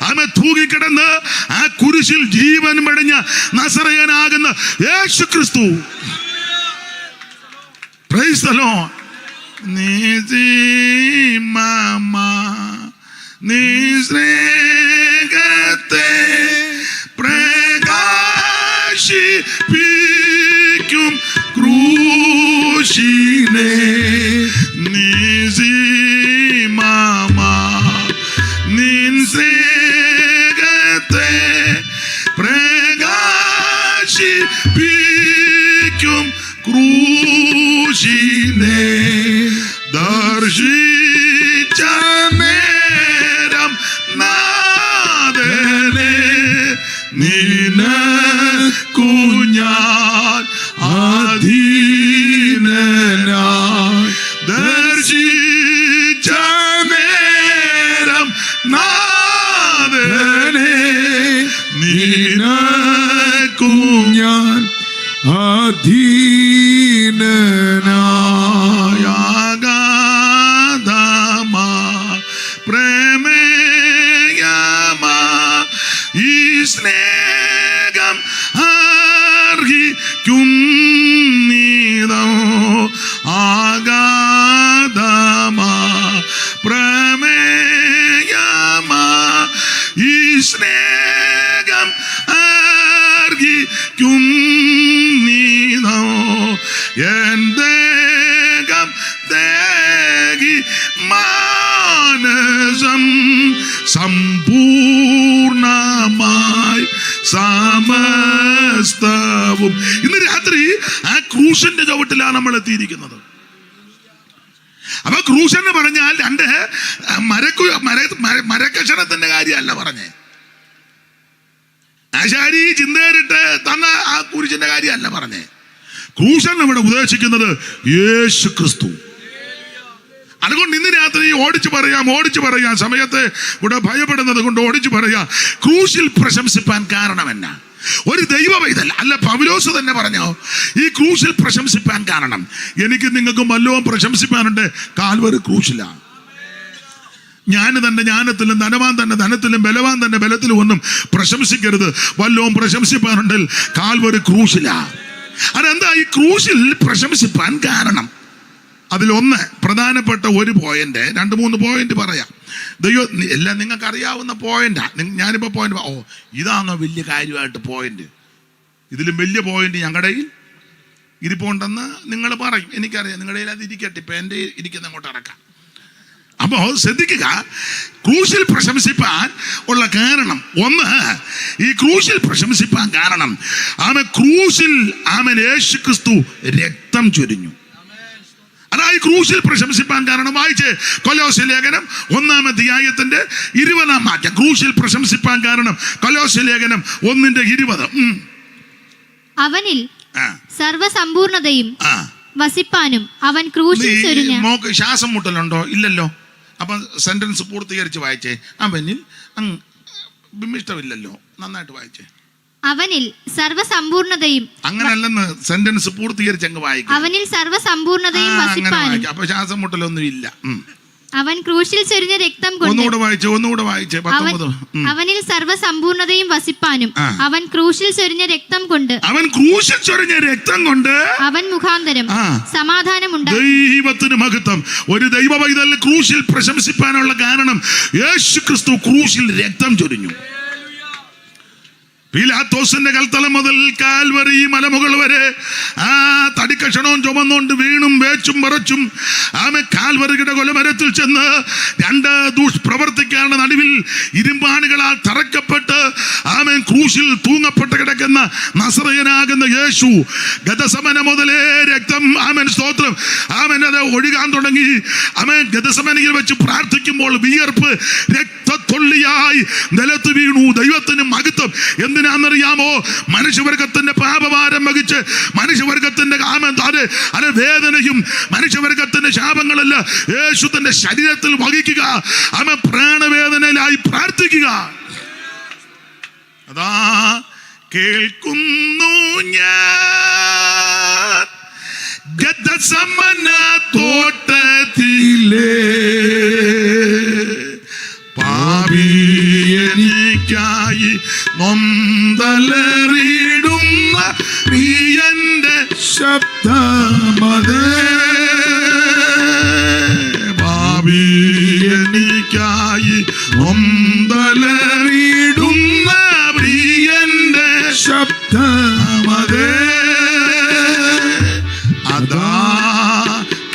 ആമൻ തൂങ്ങിക്കിടന്ന് ആ കുരിശിൽ ജീവൻ വെടിഞ്ഞ നസറയനാകുന്ന യേശുക്രിസ്തു. Praise the lord. നിസ്രേകത്തെ പ്രകാശിപ്പിക്കും ക്രൂശിനെ നിസിമാമാ ദർശിപ്പിക്കും ക്രൂശിനെ ദർശിച്ച നേരം നാഥനെ നിനക്കു ഞാൻ അധീനനായി ദർശിച്ച നേരം നാഥനെ നിനക്കു ഞാൻ അധീനനായാകാതമാ പ്രമേയമാ ഈ സ്നേഹം അർഹിക്കുന്നീതോ ആകാതമാ പ്രമേയമാ ഈ സ്നേഹം അർഹിക്കുന്നീതോ എന്തേകം തേകി മാനസം സമ്പൂർണമായി സമസ്തവും. ഇന്ന് രാത്രി ആ ക്രൂശിന്റെ ചവിട്ടിലാണ് നമ്മൾ എത്തിയിരിക്കുന്നത്. അപ്പൊ ക്രൂശ് എന്ന് പറഞ്ഞാൽ രണ്ട് മരക്കഷണത്തിന്റെ കാര്യമല്ല പറഞ്ഞേ. ആശാരി ചിന്തേറിട്ട് തന്ന ആ കുരിശിന്റെ കാര്യമല്ല പറഞ്ഞേ. ക്രൂശൻ ഇവിടെ ഉദ്ദേശിക്കുന്നത് യേശു ക്രിസ്തു. അതുകൊണ്ട് ഇന്ന് രാത്രി ഓടിച്ചു പറയാം, സമയത്തെ ഇവിടെ ഭയപ്പെടുന്നത് കൊണ്ട് ഓടിച്ചു പറയാം. ക്രൂശിൽ പ്രശംസിപ്പാൻ കാരണം എന്നാ? ഒരു ദൈവ പൈതൽ അല്ല, പൗലോസ് തന്നെ പറഞ്ഞോ, ഈ ക്രൂശിൽ പ്രശംസിപ്പാൻ കാരണം എനിക്ക് നിങ്ങൾക്കും വല്ലതും പ്രശംസിപ്പാനുണ്ട്. കാൽവരി ക്രൂശിലാണ്. ഞാൻ തന്നെ ജ്ഞാനത്തിലും ധനവാൻ തന്നെ ധനത്തിലും ബലവാൻ തന്നെ ബലത്തിലും ഒന്നും പ്രശംസിക്കരുത്. വല്ലവും പ്രശംസിപ്പാനുണ്ടെങ്കിൽ കാൽവരി ക്രൂശിലാണ്. അതെന്താ ഈ ക്രൂശിൽ പ്രശംസിപ്പാൻ കാരണം? അതിലൊന്ന് പ്രധാനപ്പെട്ട ഒരു പോയിന്റ്, 2-3 പോയിന്റ് പറയാം. ദൈവം എല്ലാം നിങ്ങൾക്ക് അറിയാവുന്ന പോയിന്റാ. ഞാനിപ്പോൾ പോയിന്റ് ഇതാണോ വലിയ കാര്യമായിട്ട് പോയിന്റ്? ഇതിലും വലിയ പോയിന്റ് ഞങ്ങളുടെ കയ്യിൽ ഇരിപ്പുണ്ടെന്ന് നിങ്ങൾ പറയും, എനിക്കറിയാം. നിങ്ങളുടെ കയ്യിൽ അത് ഇരിക്കട്ടെ, ഇപ്പം എൻ്റെ ഇരിക്കുന്ന അങ്ങോട്ട് ഇറക്കാം. അപ്പോൾ ശ്രദ്ധിക്കുക, ക്രൂശിൽ പ്രശംസിപ്പാൻ ഉള്ള കാരണം ഒന്ന്, ഈ ക്രൂശിൽ പ്രശംസിപ്പാൻ കാരണം ക്രൂശിൽ യേശു ക്രിസ്തു രക്തം ചൊരിഞ്ഞു. അതായത് ക്രൂശിൽ പ്രശംസിപ്പാൻ കാരണം. വായിച്ചേ കൊലോസ്യ ലേഖനം 1-ാം 20 ക്രൂശിൽ പ്രശംസിപ്പാൻ കാരണം കൊലോസ്യ ലേഖനം 1:20. അവനിൽ സർവസമ്പൂർണതയും വസിപ്പാനും അവൻ ക്രൂശിൽ ചൊരിഞ്ഞു. മോക്ക് ശ്വാസം മുട്ടലുണ്ടോ? ഇല്ലല്ലോ. അപ്പൊ സെന്റൻസ് പൂർത്തീകരിച്ച് വായിച്ചേ. അവനിൽ ഇഷ്ടമില്ലല്ലോ, നന്നായിട്ട് വായിച്ചേ. അവനിൽ സർവസമ്പൂർണതയും. അങ്ങനല്ലെന്ന് സെന്റൻസ് പൂർത്തീകരിച്ച് അങ്ങ് വായിക്കും. അവനിൽ സർവസമ്പൂർണതയും വസിപ്പാനും. അപ്പൊ ശ്വാസം മുട്ടലൊന്നും ഇല്ല. അവൻ ക്രൂശിൽ ചൊരിഞ്ഞ രക്തം കൊണ്ട്. ഒന്നുകൂടെ വായിച്ചേ 19. അവനിൽ സർവസമ്പൂർണതയും വസിപ്പാനും അവൻ ക്രൂശിൽ ചൊരിഞ്ഞ രക്തം കൊണ്ട്. അവൻ മുഖാന്തരം സമാധാനം ഉണ്ടായി. ദൈവത്തിന് മഹത്വം. ഒരു ദൈവ പൈതൽ ക്രൂശിൽ പ്രശംസിപ്പാനുള്ള കാരണം യേശു ക്രിസ്തു ക്രൂശിൽ രക്തം ചൊരിഞ്ഞു. പീലാത്തോസിന്റെ കൽത്തളം മുതൽ കാൽവരി മലമുകൾ വരെ ആ തടിക്കഷണവും ചുമന്നുകൊണ്ട് വീണും വേച്ചും വിറച്ചും കാൽവരിയുടെ കൊലമരത്തിൽ ചെന്ന് 2 ദുഷ്പ്രവർത്തിക്കാരുടെ നടുവിൽ ഇരുമ്പാണുകളാൽ തറക്കപ്പെട്ട് ക്രൂശിൽ തൂങ്ങപ്പെട്ട് കിടക്കുന്ന നസറയനാകുന്ന യേശു ഗതസമന മുതലേ രക്തം സ്തോത്രം അത് ഒഴുകാൻ തുടങ്ങി. ഗതസമനയിൽ വെച്ച് പ്രാർത്ഥിക്കുമ്പോൾ വിയർപ്പ് രക്തത്തൊള്ളിയായി നിലത്ത് വീണു. ദൈവത്തിന് മഹത്വം. എന്തിനാണെന്നറിയാമോ? മനുഷ്യവർഗത്തിന്റെ പാപഭാരം വഹിച്ച് മനുഷ്യവർഗത്തിന്റെ വേദനയും മനുഷ്യവർഗത്തിന്റെ ശാപങ്ങളല്ല യേശു തന്റെ ശരീരത്തിൽ വഹിക്കുക. പ്രാണവേദനയിലായി പ്രാർത്ഥിക്കുക. അതാ കേൾക്കുന്നു ഞാൻ ഗതസമന തോട്ടത്തിലെ പാപിയെനിക്കായി നൊന്തലറിടുന്ന പ്രിയന്റെ ശബ്ദമത്. പാപിയെനിക്കായി നൊന്തലറിടുന്ന പ്രിയന്റെ ശബ്ദമത്. അതാ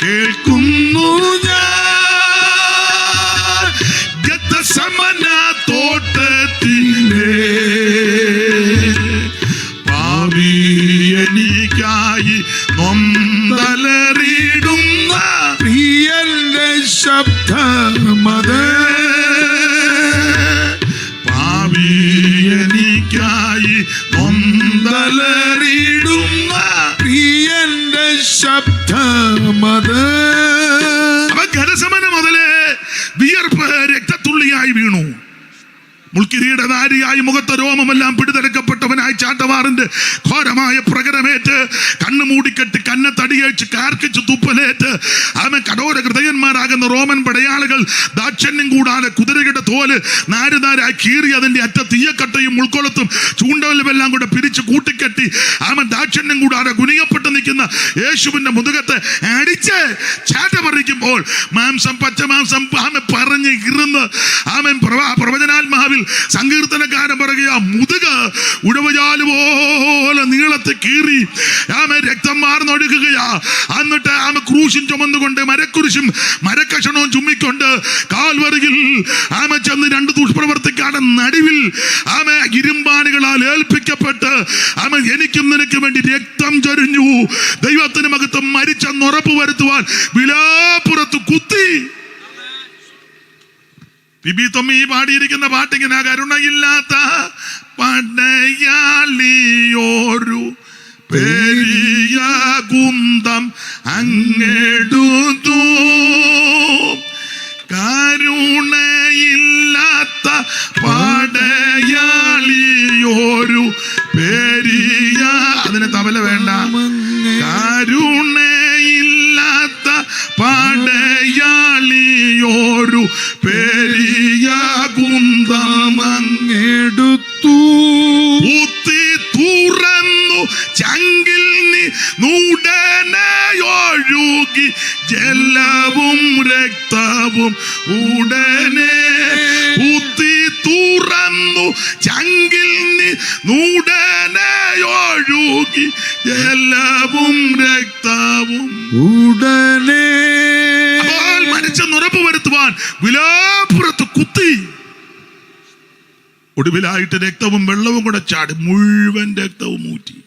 കേൾക്കുന്നു ഞാൻ ഗതസമന തോട്ടത്തിലെ പാപി എനിക്കായി നൊന്തലറിടുന്ന പ്രിയന്റെ ശബ്ദമത്. അവൻ ഗരസമന മുതലേ വിയർപ്പ് രക്തത്തുള്ളിയായി വീണു. മുൾക്കിരീടധാരിയായി മുഖത്തെ രോമമെല്ലാം പിടിതെടുക്കപ്പെട്ടവനായി ചാട്ടവാറിന്റെ ഘോരമായ പ്രകരമേറ്റ് കണ്ണു മൂടിക്കെട്ടി കന്നത്തടിയേച്ച് കാർക്കിച്ച് തുപ്പലേറ്റ് അവൻ കഠോര ഹൃദയന്മാരാകുന്ന റോമൻ പടയാളികൾ ദാക്ഷണ്യം കൂടാതെ കുതിരയുടെ തോല് നാരുനാരായി കീറി അതിന്റെ അറ്റ തീയക്കട്ടയും മുൾക്കൊളത്തും ചൂണ്ടലുമെല്ലാം കൂടെ പിരിച്ച് കൂട്ടിക്കെട്ടി അവൻ ദാക്ഷണ്യം കൂടാതെ ഗുണിയപ്പെട്ട് നിൽക്കുന്ന യേശുവിന്റെ മുതുകത്തെ അടിച്ച് ചാട്ട പറിക്കുമ്പോൾ മാംസം പച്ചമാംസം ആമൻ പറഞ്ഞ് ഇരുന്ന് ആമൻ പ്രവചനാത്മാവിൽ സങ്കീർത്തനക്കാരൻ പറയുക, മുതുക ഉഴവജാല് പോലെ നീളത്തെ കീറി ആമ രക്തം മാർന്നൊഴുകുകയാ. എന്നിട്ട് ആമ ക്രൂശും ചുമന്നുകൊണ്ട് മരക്കുരിശും മരക്കഷണവും ചുമ്മിക്കൊണ്ട് കാൽവരികിൽ ആമ ചെന്ന് രണ്ട് ദുഷ്പ്രവർത്തിക്കാരുടെ നടുവിൽ ആമ ഇരുമ്പാണികളാൽ ഏൽപ്പിക്കപ്പെട്ട് ആമ എനിക്കും നിനക്കും വേണ്ടി രക്തം ചൊരിഞ്ഞു, ദൈവത്തിന് മകത്വം മരിച്ചെന്ന് ഉറപ്പ് വരുത്തുവാൻ വിലാപ്പുറത്ത് കുത്തി. ബിബി തൊമ്മി പാടിയിരിക്കുന്ന പാട്ടിങ്ങനെ, കരുണയില്ലാത്ത പടയാളിയോരു പെരിയ കുന്തം അങ്ങെടുത്തു, കരുണയില്ലാത്ത പടയാളിയോരു പെരിയ, അതിന് തബല വേണ്ട, കരുണയില്ലാത്ത പടയാളിയോരു പെരിയ കുന്തം അങ്ങെടുത്തു, കുത്തി തുറന്നു ചങ്കിൽ നൂടനെയൊഴുകി ജലവും രക്തവും ഉടനെ. കുത്തി തുറന്നു ചങ്കിൽ നൂടനെയൊഴുകി ജലവും രക്തവും ഉടനെ. അപ്പോൾ മരിച്ചെന്ന് ഉറപ്പ് വരുത്തുവാൻ വിലാപ്പുറത്ത് കുത്തി. ഒടുവിലായിട്ട് രക്തവും വെള്ളവും കൂടെ ചാടി മുഴുവൻ രക്തവും ഊറ്റി.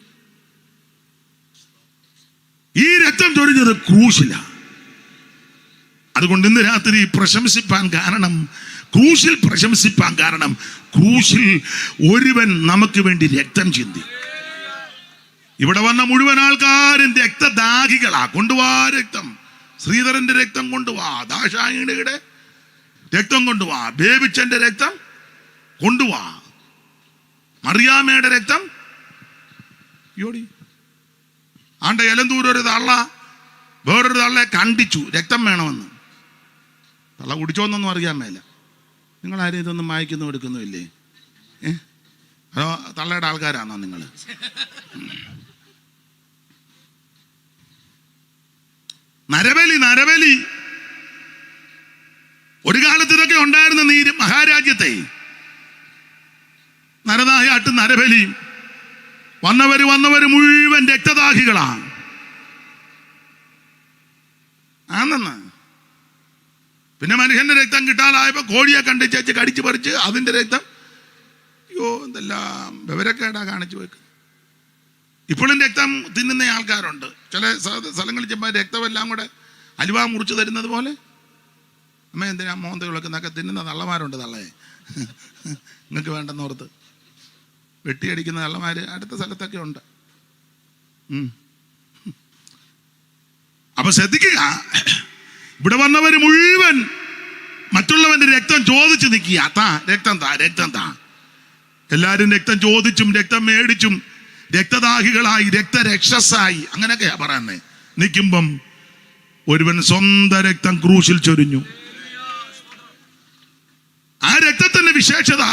ഈ രക്തം ചൊരിഞ്ഞത് ക്രൂശില. അതുകൊണ്ട് ഇന്ന് രാത്രി പ്രശംസിപ്പാൻ കാരണം, ക്രൂശിൽ പ്രശംസിപ്പാൻ കാരണം, ക്രൂശിൽ ഒരുവൻ നമുക്ക് വേണ്ടി രക്തം ചിന്തി. ഇവിടെ വന്ന മുഴുവൻ ആൾക്കാരും രക്തദാഹികളാ. കൊണ്ടുവാ രക്തം, ശ്രീധരന്റെ രക്തം കൊണ്ടുവാ, ദാശായിയുടെ രക്തം കൊണ്ടുവാ, ബേബിച്ചന്റെ രക്തം കൊണ്ടുവാ, മറിയാമ്മയുടെ രക്തം. യോടി ആണ്ട എലന്തൂര് ഒരു തള്ള വേറൊരു തള്ളെ കണ്ടിച്ചു രക്തം വേണമെന്ന്. തള്ള കുടിച്ചോന്നൊന്നും അറിയാൻ മേല. നിങ്ങളാരും ഇതൊന്നും വായിക്കുന്നു എടുക്കുന്നുമില്ലേ? അതോ തള്ളയുടെ ആൾക്കാരാണോ നിങ്ങൾ? നരബലി ഒരു കാലത്ത് ഇതൊക്കെ ഉണ്ടായിരുന്ന നീര് മഹാരാജ്യത്തെ നരനായാട്ട് നരബലി. വന്നവര് മുഴുവൻ രക്തദാഹികളാണ്. ആണെന്ന് പിന്നെ മനുഷ്യന്റെ രക്തം കിട്ടാതായപ്പോ കോഴിയെ കണ്ടിച്ചേച്ച് കടിച്ചു പറിച്ച് അതിന്റെ രക്തം. അയ്യോ, എന്തെല്ലാം വിവരക്കേടാ കാണിച്ചു വെക്ക്. ഇപ്പോഴും രക്തം തിന്നുന്ന ആൾക്കാരുണ്ട്. ചില സ്ഥലങ്ങളിൽ ചെന്നാൽ രക്തമെല്ലാം കൂടെ അലുവ മുറിച്ച് തരുന്നത് പോലെ. അമ്മ എന്തിനാ മോന്ത വിളക്കുന്നൊക്കെ തിന്നുന്ന തള്ളമാരുണ്ട്. തള്ളയെ നിങ്ങൾക്ക് വേണ്ടെന്നോർത്ത് വെട്ടിയടിക്കുന്ന തള്ളമാര് അടുത്ത സ്ഥലത്തൊക്കെ ഉണ്ട്. അപ്പൊ ശ്രദ്ധിക്കുക, ഇവിടെ വന്നവര് മുഴുവൻ മറ്റുള്ളവന്റെ രക്തം ചോദിച്ചു നിൽക്കുക. രക്തം താ. എല്ലാരും രക്തം ചോദിച്ചും രക്തം മേടിച്ചും രക്തദാഹികളായി രക്തരക്ഷസായി അങ്ങനെയൊക്കെയാ പറയുന്നേ. നിൽക്കുമ്പം ഒരുവൻ സ്വന്തം രക്തം ക്രൂശിൽ ചൊരിഞ്ഞു. ആ രക്തത്തിന്റെ വിശേഷത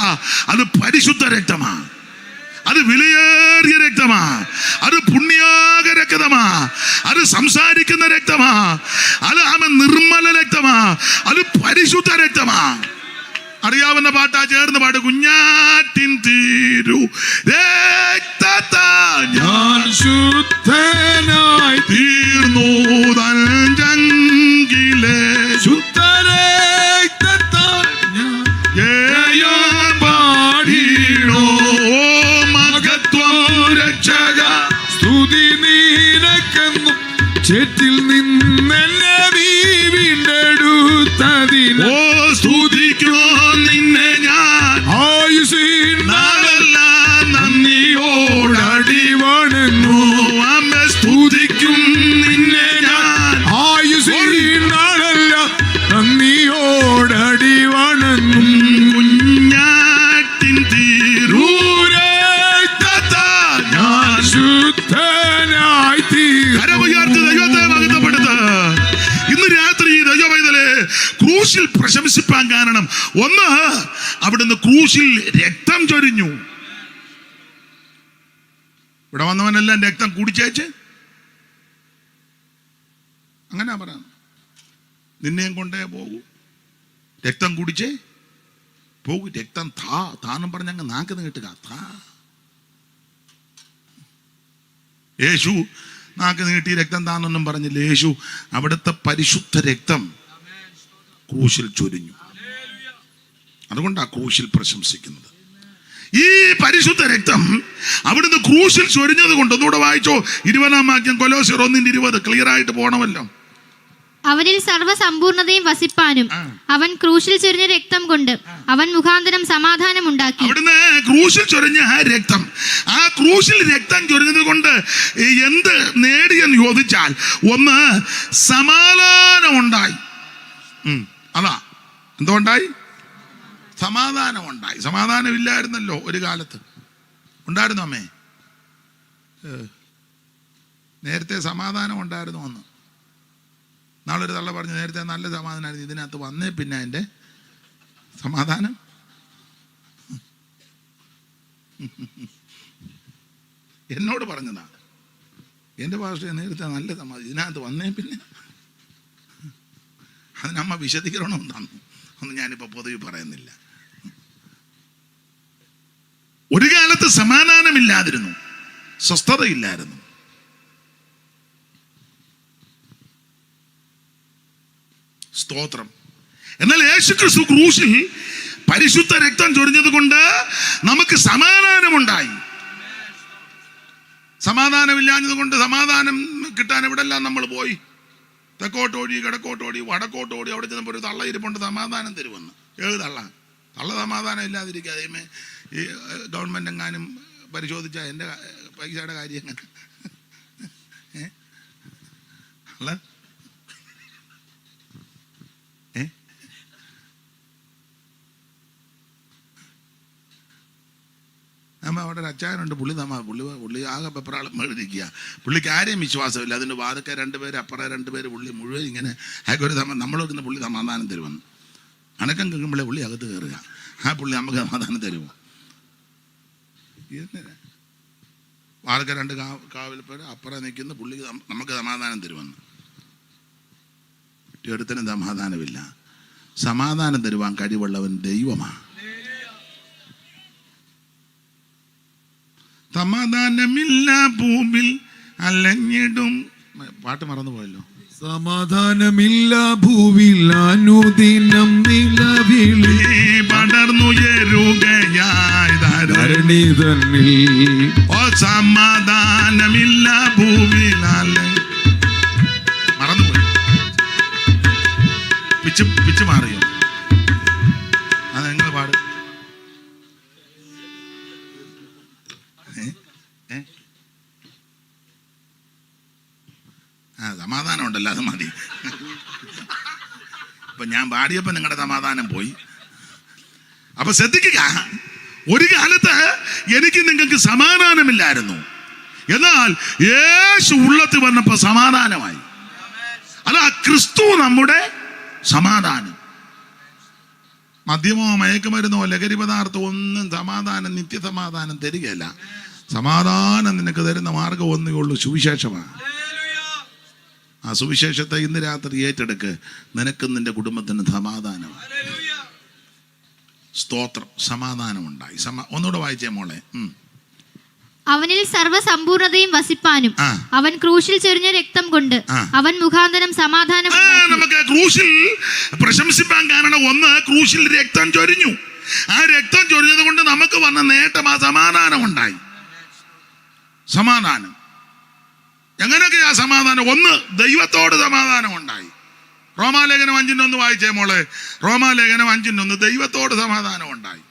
അത് പരിശുദ്ധ രക്തമാ, അത് വിലയേറിയ രക്തമാ, അത് പുണ്യാക രക്തമാ, അത് സംസാരിക്കുന്ന രക്തമാ, അത് നിർമ്മല രക്തമാ, അത് പരിശുദ്ധ രക്തമാ. അറിയാവുന്ന പാട്ടാ, ചേർന്ന് പാട്. കുഞ്ഞാറ്റിൻ തീരു രക്തത്താൽ ഞാൻ ശുദ്ധനായി തീർന്നു തഞ്ചങ്കിലെ ശുദ്ധരക്തത്താൽ ഞാൻ പാടിയോ മഹത്വം രക്ഷക സ്തുതി നീനക്കെന്നും ചേറ്റിൽ നിന്നെന്നെ നീ വീണ്ടെടുത്തതിന് സ്തുതിക്കോ നിന്നെ ഞാൻ ആയുസ്സിൻ നാളെല്ലാം പ്രശംസിപ്പാൻ കാരണം ഒന്ന്, അവിടുന്ന് ക്രൂശിൽ രക്തം ചൊരിഞ്ഞു. ഇവിടെ വന്നവനെല്ലാം രക്തം കുടിച്ചേച്ച് അങ്ങനെ പറയാം, നിന്നെയും കൊണ്ടേ പോകൂ, രക്തം കുടിച്ചേ പോകൂ, രക്തം താന്നും പറഞ്ഞങ്ങ് നാക്ക് നീട്ടുക. യേശു നാക്ക് നീട്ടി രക്തം താന്നൊന്നും പറഞ്ഞില്ല. യേശു അവിടുത്തെ പരിശുദ്ധ രക്തം ക്രൂശിൽ ചൊരിഞ്ഞു. അതുകൊണ്ടാണ് ക്രൂശിൽ പ്രശംസിക്കുന്നത്. ഈ പരിശുദ്ധ രക്തം അവിടുന്ന് ക്രൂശിൽ ചൊരിഞ്ഞത് കൊണ്ട്, ഒന്നുകൂടെ വായിച്ചോ 20-ാം വാക്യം, കൊലോസ്യർ 1:20, ക്ലിയർ ആയിട്ട് പോകണമല്ലോ. അവനിൽ സർവ്വസമ്പൂർണതയും വസിപ്പാനും അവൻ ക്രൂശിൽ ചൊരിഞ്ഞ രക്തം കൊണ്ട് അവൻ മുഖാന്തരം സമാധാനം ഉണ്ടാക്കി. അവിടുന്ന് ക്രൂശിൽ ചൊരിഞ്ഞ ആ രക്തം, ആ ക്രൂശിൽ രക്തം ചൊരിഞ്ഞത് കൊണ്ട് എന്ത് നേടിയെന്ന് ചോദിച്ചാൽ, ഒന്ന്, സമാധാനം ഉണ്ടായി. അതാ എന്തുകൊണ്ടായി? സമാധാനം ഉണ്ടായി. സമാധാനം ഇല്ലായിരുന്നല്ലോ ഒരു കാലത്ത്. ഉണ്ടായിരുന്നു അമ്മേ? നേരത്തെ സമാധാനം ഉണ്ടായിരുന്നു ഒന്ന്. നാളൊരു തള്ള പറഞ്ഞു, നേരത്തെ നല്ല സമാധാനമായിരുന്നു, ഇതിനകത്ത് വന്നേ പിന്നെ അതിൻ്റെ സമാധാനം. എന്നോട് പറഞ്ഞതാ, എൻ്റെ ഭാഷ നേരത്തെ നല്ല സമാധാനം, ഇതിനകത്ത് വന്നേ പിന്നെ. അതിനമ്മ വിശദീകരണം തന്നു, ഒന്നും ഞാനിപ്പോൾ പൊതുവെ പറയുന്നില്ല. ഒരു കാലത്ത് സമാധാനമില്ലാതിരുന്നു, സ്വസ്ഥതയില്ലായിരുന്നു. സ്തോത്രം. എന്നാൽ യേശുക്രിസ്തു ക്രൂശിൽ പരിശുദ്ധ രക്തം ചൊരിഞ്ഞത് കൊണ്ട് നമുക്ക് സമാധാനമുണ്ടായി. സമാധാനമില്ലാഞ്ഞത് കൊണ്ട് സമാധാനം കിട്ടാൻ എവിടെല്ലാം നമ്മൾ പോയി, തെക്കോട്ടോടി, കിഴക്കോട്ടോടി, വടക്കോട്ടോടി. അവിടെ ചെന്നപ്പോൾ ഒരു തള്ള ഇരിപ്പുണ്ട്, സമാധാനം തരുമെന്ന്. ഏത് തള്ള? തള്ള സമാധാനം ഇല്ലാതിരിക്കാതെ ഈ ഗവൺമെൻറ് എങ്ങാനും പരിശോധിച്ചാൽ എൻ്റെ പൈസയുടെ കാര്യം എങ്ങനെ? അല്ല നമ്മൾ അവിടെ ഒരു അച്ചായനുണ്ട്, പുള്ളി ആകെ പെപ്പറാളം മേടിക്കുക. പുള്ളിക്ക് ആരെയും വിശ്വാസമില്ല. അതിൻ്റെ വാതൊക്കെ 2 പേര്, അപ്പുറം 2 പേര്, പുള്ളി മുഴുവൻ ഇങ്ങനെ അയാൾക്കൊരു നമ്മളൊരുന്ന പുള്ളി സമാധാനം തരുമെന്ന്. അനക്കം കേൾക്കുമ്പോഴേ പുള്ളി അകത്ത് കയറുക. ആ പുള്ളി നമുക്ക് സമാധാനം തരുമോ? വാതൊക്കെ 2 കാവൽ പേര് അപ്പുറം നിൽക്കുന്ന പുള്ളി നമുക്ക് സമാധാനം തരുമെന്ന്. ഒരുത്തനും സമാധാനമില്ല. സമാധാനം തരുവാൻ കഴിവുള്ളവൻ ദൈവമാണ്. സമാധാനമില്ല ഭൂമിൽ അലഞ്ഞിടും. പാട്ട് മറന്നുപോയല്ലോ. സമാധാനമില്ല ഭൂവിൽ അനുദിനം നിലവിളി പടർന്നുയരുകയായി ധരണി തന്നിൽ. ഓ സമാധാനമില്ല ഭൂവിൽ മറന്നുപോയി. പിച്ച് മാറിയോ? അത് നിങ്ങൾ പാട്. സമാധാനം ഉണ്ടല്ലോ, അത് മതി. ഇപ്പൊ ഞാൻ പാടിയപ്പോ നിങ്ങളുടെ സമാധാനം പോയി. അപ്പൊ ശ്രദ്ധിക്കുക, ഒരു കാലത്ത് എനിക്ക് നിങ്ങൾക്ക് സമാധാനമില്ലായിരുന്നു. എന്നാൽ യേശു ഉള്ളത്തിൽ വന്നപ്പോ സമാധാനമായി. അതാ ക്രിസ്തു നമ്മുടെ സമാധാനം. മദ്യമോ മയക്കുമരുന്നോ ലഹരി പദാർത്ഥമോ ഒന്നും സമാധാനം, നിത്യസമാധാനം തരികയല്ല. സമാധാനം നിനക്ക് തരുന്ന മാർഗം ഒന്നേ ഉള്ളൂ, സുവിശേഷമാണ്. ആ സുവിശേഷത്തെ ഇന്ന് രാത്രി ഏറ്റെടുക്ക്. നിനക്കും നിന്റെ കുടുംബത്തിന് സമാധാനമാണ്. സ്തോത്രം. സമാധാനമുണ്ടായി. ഒന്നുകൂടെ വായിച്ചേ മോളെ. അവനിൽ സർവ്വസമ്പൂർണതയും വസിപ്പാനും അവൻ ക്രൂശിൽ ചൊരിഞ്ഞ രക്തം കൊണ്ട് അവൻ മുഖാന്തരം സമാധാനം. നമുക്ക് ക്രൂശിൽ പ്രശംസിപ്പാൻ കാരണം ഒന്ന്, ക്രൂശിൽ രക്തം ചൊരിഞ്ഞു. ആ രക്തം ചൊരിഞ്ഞത് കൊണ്ട് നമുക്ക് വന്ന നേട്ടം ആ സമാധാനം ഉണ്ടായി. സമാധാനം എങ്ങനെയൊക്കെയാ സമാധാനം? ഒന്ന്, ദൈവത്തോട് സമാധാനം ഉണ്ടായി. റോമാലേഖനം 5:1 വായിച്ചേ മോളെ. റോമാലേഖനം 5:1. ദൈവത്തോട് സമാധാനം ഉണ്ടായി.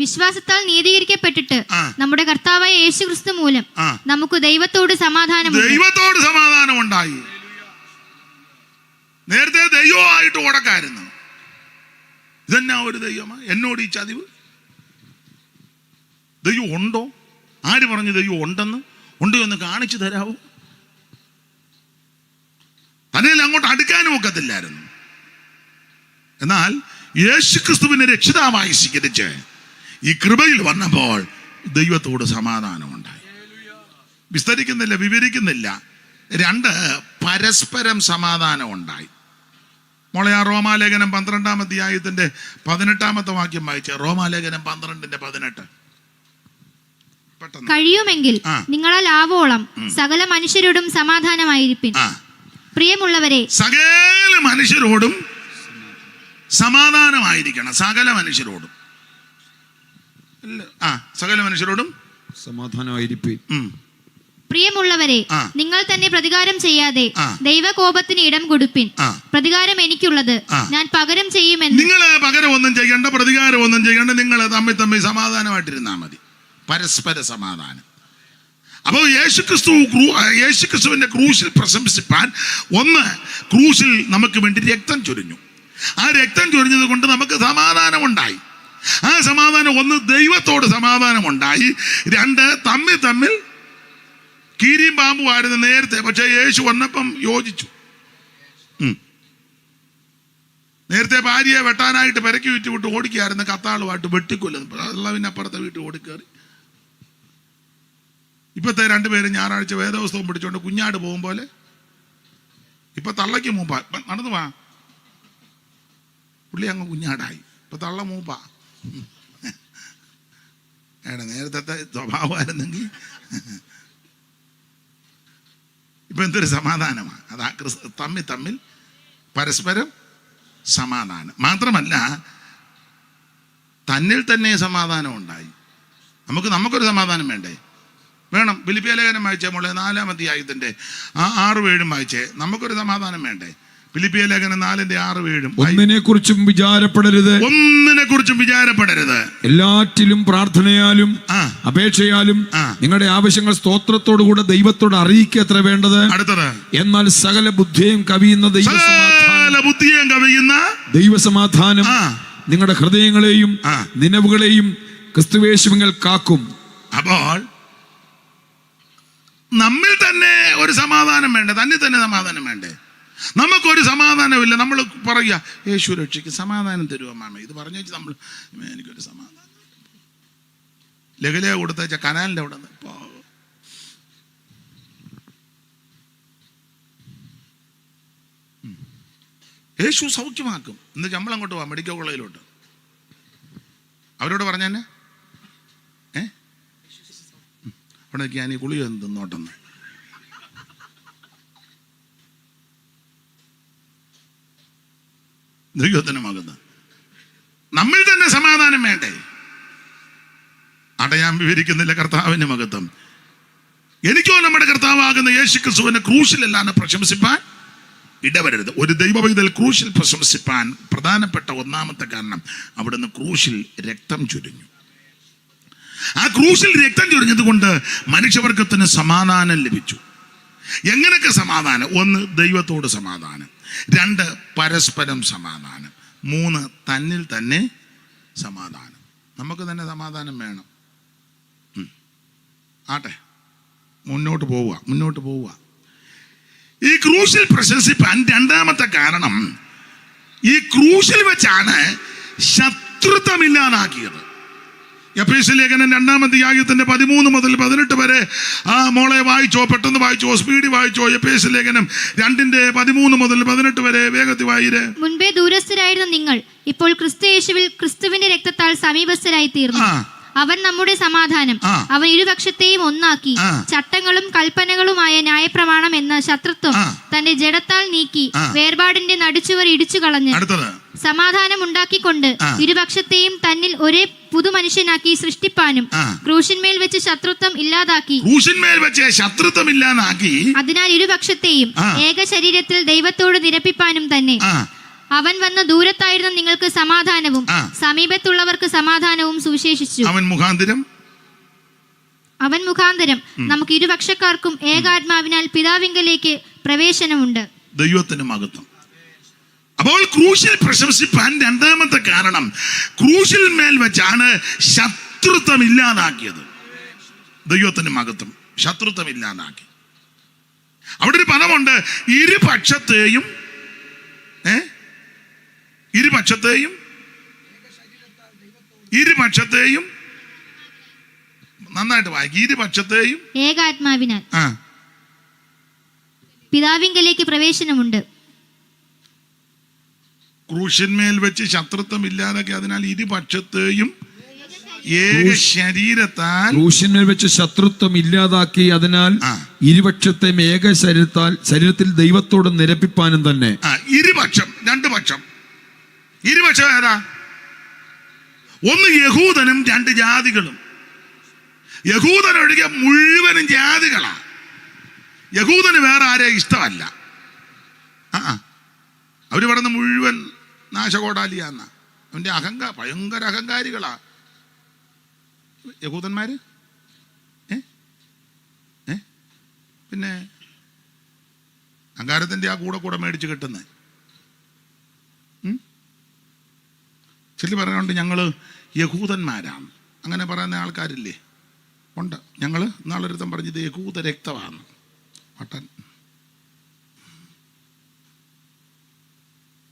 വിശ്വാസത്താൽ നീതീകരിക്കപ്പെട്ടിട്ട് നമ്മുടെ കർത്താവായ യേശുക്രിസ്തു മൂലം നമുക്ക് ദൈവത്തോട് സമാധാനം ഉണ്ടായി. നേരത്തെ ദൈവമായിട്ട് ഉടക്കായിരുന്നു. ഇതെന്നാ ഒരു ദൈവമാ എന്നോട് ഈ ചതിവ്? ദൈവം ഉണ്ടോ? ആര് പറഞ്ഞു ദൈവം ഉണ്ടെന്ന്? ഉണ്ടോ എന്ന് കാണിച്ചു തരാവോ? തന്നെയല്ല അങ്ങോട്ട് അടുക്കാനും ഒക്കത്തില്ലായിരുന്നു. എന്നാൽ യേശുക്രിസ്തുവിനെ രക്ഷിതാവായി സ്വീകരിച്ച് ഈ കൃപയിൽ വന്നപ്പോൾ ദൈവത്തോട് സമാധാനമുണ്ടായി. വിസ്തരിക്കുന്നില്ല, വിവരിക്കുന്നില്ല. 2, പരസ്പരം സമാധാനം ഉണ്ടായി. മോളെ ആ റോമാലേഖനം 12-ാം അധ്യായത്തിന്റെ 18-ാമത്തെ വാക്യം വായിച്ച. റോമാലേഖനം 12:18. കഴിയുമെങ്കിൽ നിങ്ങളാൽ ആവോളം സകല മനുഷ്യരോടും സമാധാനമായിരിപ്പിൻ. പ്രിയമുള്ളവരെ, സകല മനുഷ്യരോടും സമാധാനമായിരിക്കണം. സകല മനുഷ്യരോടും, സകല മനുഷ്യരോടും സമാധാനമായിരിപ്പിൻ. പ്രിയമുള്ളവരെ, നിങ്ങൾ തന്നെ പ്രതികാരം ചെയ്യാതെ ദൈവകോപത്തിന് ഇടം കൊടുപ്പിൻ. പ്രതികാരം എനിക്കുള്ളത്, ഞാൻ പകരം ചെയ്യുമെന്ന്. നിങ്ങൾ പകരം ഒന്നും ചെയ്യണ്ട, പ്രതികാരം ഒന്നും ചെയ്യണ്ട. നിങ്ങൾ തമ്മിൽ സമാധാനമായിട്ടിരുന്നാൽ മതി. പരസ്പര സമാധാനം. അപ്പോൾ യേശുക്രിസ്തുവിന്റെ ക്രൂശിൽ പ്രശംസിപ്പാൻ, ഒന്ന്, ക്രൂശിൽ നമുക്ക് വേണ്ടി രക്തം ചൊരിഞ്ഞു. ആ രക്തം ചൊരിഞ്ഞത് കൊണ്ട് നമുക്ക് സമാധാനമുണ്ടായി. ആ സമാധാനം, ഒന്ന്, ദൈവത്തോട് സമാധാനമുണ്ടായി. 2, തമ്മിൽ കീരിയും പാമ്പുമായിരുന്നു നേരത്തെ. പക്ഷെ യേശു വന്നപ്പം യോജിച്ചു. നേരത്തെ ഭാര്യയെ വെട്ടാനായിട്ട് പെരക്കി വിട്ട് ഓടിക്കായിരുന്നു. കത്താളുമായിട്ട് വെട്ടിക്കൊല്ലുന്നു. പിന്നെ അപ്പുറത്തെ വീട്ടിൽ ഓടിക്കേറി. ഇപ്പത്തെ 2 പേരും ഞായറാഴ്ച വേദപുസ്തകം പിടിച്ചോണ്ട് കുഞ്ഞാട് പോകും പോലെ. ഇപ്പൊ തള്ളയ്ക്ക് മൂപ്പ നടന്നു വാ, പുള്ളി അങ്ങ് കുഞ്ഞാടായി. ഇപ്പൊ തള്ള മൂപ്പ. നേരത്തെ സ്വഭാവമായിരുന്നെങ്കിൽ ഇപ്പൊ എന്തൊരു സമാധാനമാണ്. അതാ തമ്മിൽ പരസ്പരം സമാധാനം. മാത്രമല്ല, തന്നിൽ തന്നെ സമാധാനം ഉണ്ടായി. നമുക്കൊരു സമാധാനം വേണ്ടേ? വേണം. ഫിലിപ്പിയ ലേഖനം വായിച്ചേ മോളെ, 4-ാം അധ്യായത്തിന്റെ 6-7 വായിച്ചേ. നമുക്കൊരു സമാധാനം വേണ്ടേ? ഫിലിപ്പിയ ലേഖനം 4:6-7. ഒന്നിനെക്കുറിച്ചും വിചാരപ്പെടരുത്. എല്ലാറ്റിലും പ്രാർത്ഥനയാലും അപേക്ഷയാലും നിങ്ങളുടെ ആവശ്യങ്ങൾ സ്തോത്രത്തോടുകൂടെ ദൈവത്തോട് അറിയിക്കുക അത്ര വേണ്ടത്. അടുത്തത്, എന്നാൽ സകല ബുദ്ധിയും കവിയുന്ന ദൈവസമാധാനം നിങ്ങളുടെ ഹൃദയങ്ങളെയും നിലവുകളെയും ക്രിസ്തുയേശുവിൽ കാക്കും. അപ്പോൾ നമ്മിൽ തന്നെ ഒരു സമാധാനം വേണ്ടേ? തന്നിൽ തന്നെ സമാധാനം വേണ്ടേ? നമുക്കൊരു സമാധാനമില്ല. നമ്മൾ പറയുക, യേശു രക്ഷിക്ക്, സമാധാനം തരുമോ മാമ? ഇത് പറഞ്ഞു വെച്ച് നമ്മൾ, എനിക്കൊരു സമാധാനം. ലഹലയെ കൊടുത്തയച്ച കനാലിൻ്റെ അവിടെ നിന്ന് യേശു സൗഖ്യമാക്കും. എന്നിട്ട് നമ്മളങ്ങോട്ട് പോവാം, മെഡിക്കൽ കോളേജിലോട്ട്. അവരോട് പറഞ്ഞെന്നെ അവിടെ ഞാൻ ഈ ഗുളിക തിന്നോട്ടെന്ന്. ദൈവത്തിന് മകത്ത് നമ്മിൽ തന്നെ സമാധാനം വേണ്ടേ? ഞാൻ വിവരിക്കുന്നില്ല. കർത്താവിന് മകത്വം. എനിക്കോ നമ്മുടെ കർത്താവാകുന്ന യേശുക്രിസ്തുവിനെ ക്രൂശിലല്ലാതെ പ്രശംസിപ്പാൻ ഇടവരരുത്. ഒരു ദൈവപൈതൽ ക്രൂശിൽ പ്രശംസിപ്പാൻ പ്രധാനപ്പെട്ട ഒന്നാമത്തെ കാരണം, അവിടുന്ന് ക്രൂശിൽ രക്തം ചൊരിഞ്ഞു. ആ ക്രൂശിൽ രക്തം ചൊരിഞ്ഞത് കൊണ്ട് മനുഷ്യവർഗത്തിന് സമാധാനം ലഭിച്ചു. എങ്ങനെയൊക്കെ സമാധാനം? 1, ദൈവത്തോട് സമാധാനം. 2, പരസ്പരം സമാധാനം. 3, തന്നിൽ തന്നെ സമാധാനം. നമുക്ക് തന്നെ സമാധാനം വേണം. ആട്ടെ, മുന്നോട്ട് പോവുക. ഈ ക്രൂശിൽ പ്രശംസിപ്പാൻ രണ്ടാമത്തെ കാരണം, ഈ ക്രൂശിൽ വെച്ചാണ് ശത്രുത്വമില്ലാതാക്കിയത്. എഫേസ്യ ലേഖനം 2-ാം അധ്യായത്തിന്റെ 13 മുതൽ 18 വരെ മോളെ വായിച്ചോ, പെട്ടെന്ന് വായിച്ചോ, സ്പീഡിൽ വായിച്ചോ. എഫേസ്യ ലേഖനം 2-ന്റെ 13 മുതൽ 18 വരെ വേഗത്തിൽ വായിരേ. മുൻപേ ദൂരസ്ഥരായിരുന്ന നിങ്ങൾ ഇപ്പോൾ ക്രിസ്തുയേശുവിൽ ക്രിസ്തുവിന്റെ രക്തത്താൽ സമീപസ്ഥരായി തീർന്നു. അവൻ നമ്മുടെ സമാധാനം. അവൻ ഇരുപക്ഷത്തെയും ഒന്നാക്കി ചട്ടങ്ങളും കൽപ്പനകളുമായ ന്യായപ്രമാണം എന്ന ശത്രുത്വം തന്റെ ജഡത്താൽ നീക്കി വേർപാടിന്റെ നടുച്ചുവർ ഇടിച്ചു കളഞ്ഞ് സമാധാനം ഉണ്ടാക്കിക്കൊണ്ട് ഇരുപക്ഷത്തെയും തന്നിൽ ഒരേ പുതുമനുഷ്യനാക്കി സൃഷ്ടിപ്പാനും ക്രൂശിന്മേൽ വെച്ച് ശത്രുത്വം ഇല്ലാതാക്കി അതിനാൽ ഇരുപക്ഷത്തെയും ഏക ശരീരത്തിൽ ദൈവത്തോട് നിരപ്പിപ്പാനും തന്നെ. അവൻ വന്ന ദൂരത്തായിരുന്ന നിങ്ങൾക്ക് സമാധാനവും സമീപത്തുള്ളവർക്ക് സമാധാനവും സുവിശേഷിച്ചു. അവൻ മുഖാന്തരം നമുക്ക് ഇരുപക്ഷക്കാർക്കും ഏകാത്മാവിനാൽ പിതാവിങ്കലേക്ക് പ്രവേശനമുണ്ട്. ദൈവത്തിന് മഹത്വം. അപ്പോൾ ക്രൂശിൽ പ്രശംസിപ്പാൻ രണ്ടാമത്തെ കാരണം, ക്രൂശിൽ മേൽ വെച്ചാണ് ശത്രുത്വം ഇല്ലാതാക്കിയത്. ദൈവത്തിന് മഹത്വം. ശത്രുത്വം ഇല്ലാതാക്കി. അവിടെ ഒരു പദമുണ്ട്, ഇരുപക്ഷത്തെയും ഇരുപക്ഷത്തെയും നന്നായിട്ട് വായിക്കും. ഇരുപക്ഷത്തെയും ഏകാത്മാവിനാൽ പിതാവിങ്കലേക്ക് പ്രവേശനമുണ്ട്. ക്രൂശന്മേൽ വെച്ച് ശത്രുത്വം ഇല്ലാതൊക്കെ, അതിനാൽ ഇരുപക്ഷത്തെയും ഏക ശരീരത്താൽ, ക്രൂശന്മേൽ വെച്ച് ശത്രുത്വം ഇല്ലാതാക്കി, അതിനാൽ ഇരുപക്ഷത്തെയും ഏക ശരീരത്തിൽ ദൈവത്തോട് നിരപ്പിപ്പാനും തന്നെ. ഇരുപക്ഷം, രണ്ട് പക്ഷം. ഇരുപക്ഷം ഏതാ? ഒന്ന് യഹൂദനും രണ്ട് ജാതികളും. യഹൂദനൊഴികെ മുഴുവനും ജാതികളാ. യഹൂദന് വേറെ ആരെ ഇഷ്ടമല്ല. അവര് പറയുന്ന മുഴുവൻ നാശകോടാലിയാന്ന. അവന്റെ ഭയങ്കര അഹങ്കാരികളാ യഹൂദന്മാര്. പിന്നെ അഹങ്കാരത്തിന്റെ ആ കൂടെ മേടിച്ച് കിട്ടുന്നത്. ചില പറയാനുണ്ട് ഞങ്ങള് യഹൂദന്മാരാണ്, അങ്ങനെ പറയുന്ന ആൾക്കാരില്ലേ? ഉണ്ട്. ഞങ്ങൾ നാളൊരുത്തം പറഞ്ഞത് യഹൂദ രക്തമാണ്. മട്ടൻ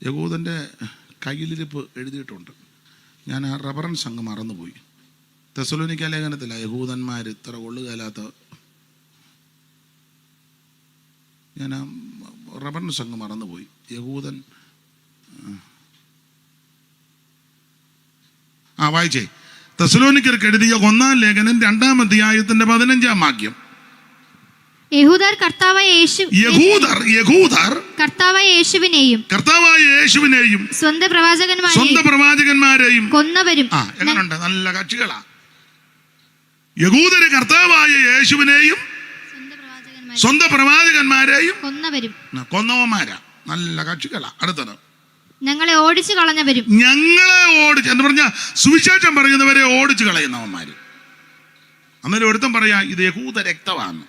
യഹൂദൻ്റെ കയ്യിലിരിപ്പ് എഴുതിയിട്ടുണ്ട്. ഞാൻ ആ റെഫറൻസ് അങ്ങ് മറന്നുപോയി. തെസ്സലോനിക്ക ലേഖനത്തില യഹൂദന്മാർ ഇത്ര കൊള്ളുകയില്ലാത്ത, ഞാൻ ആ റെഫറൻസ് അങ്ങ് മറന്നുപോയി. യഹൂദൻ വായിച്ചേ. തെസ്സലോനിക്കർക്ക് എഴുതിയ 1-ാം ലേഖനം 2-ാം അധ്യായത്തിന്റെ 15-ാം വാക്യം. യഹൂദർ കർത്താവായ യേശുവിനെയും സ്വന്തം പ്രവാചകന്മാരെയും കൊന്നവരും. എങ്ങനെയുണ്ട്? നല്ല കക്ഷികളാ. യഹൂദര് കർത്താവായ യേശുവിനെയും സ്വന്തം പ്രവാചകന്മാരെയും കൊന്നവന്മാരാ. നല്ല കക്ഷികളാ. അടുത്തത് ഞങ്ങളെ ഓടിച്ചു കളഞ്ഞവരും. എന്ന് പറഞ്ഞാൽ സുവിശേഷം പറയുന്നവരെ ഓടിച്ചു കളയുന്നവന്മാര്. അന്നേരം ഒരുത്തം പറയാ ഇത് യഹൂദ രക്തമാണ്.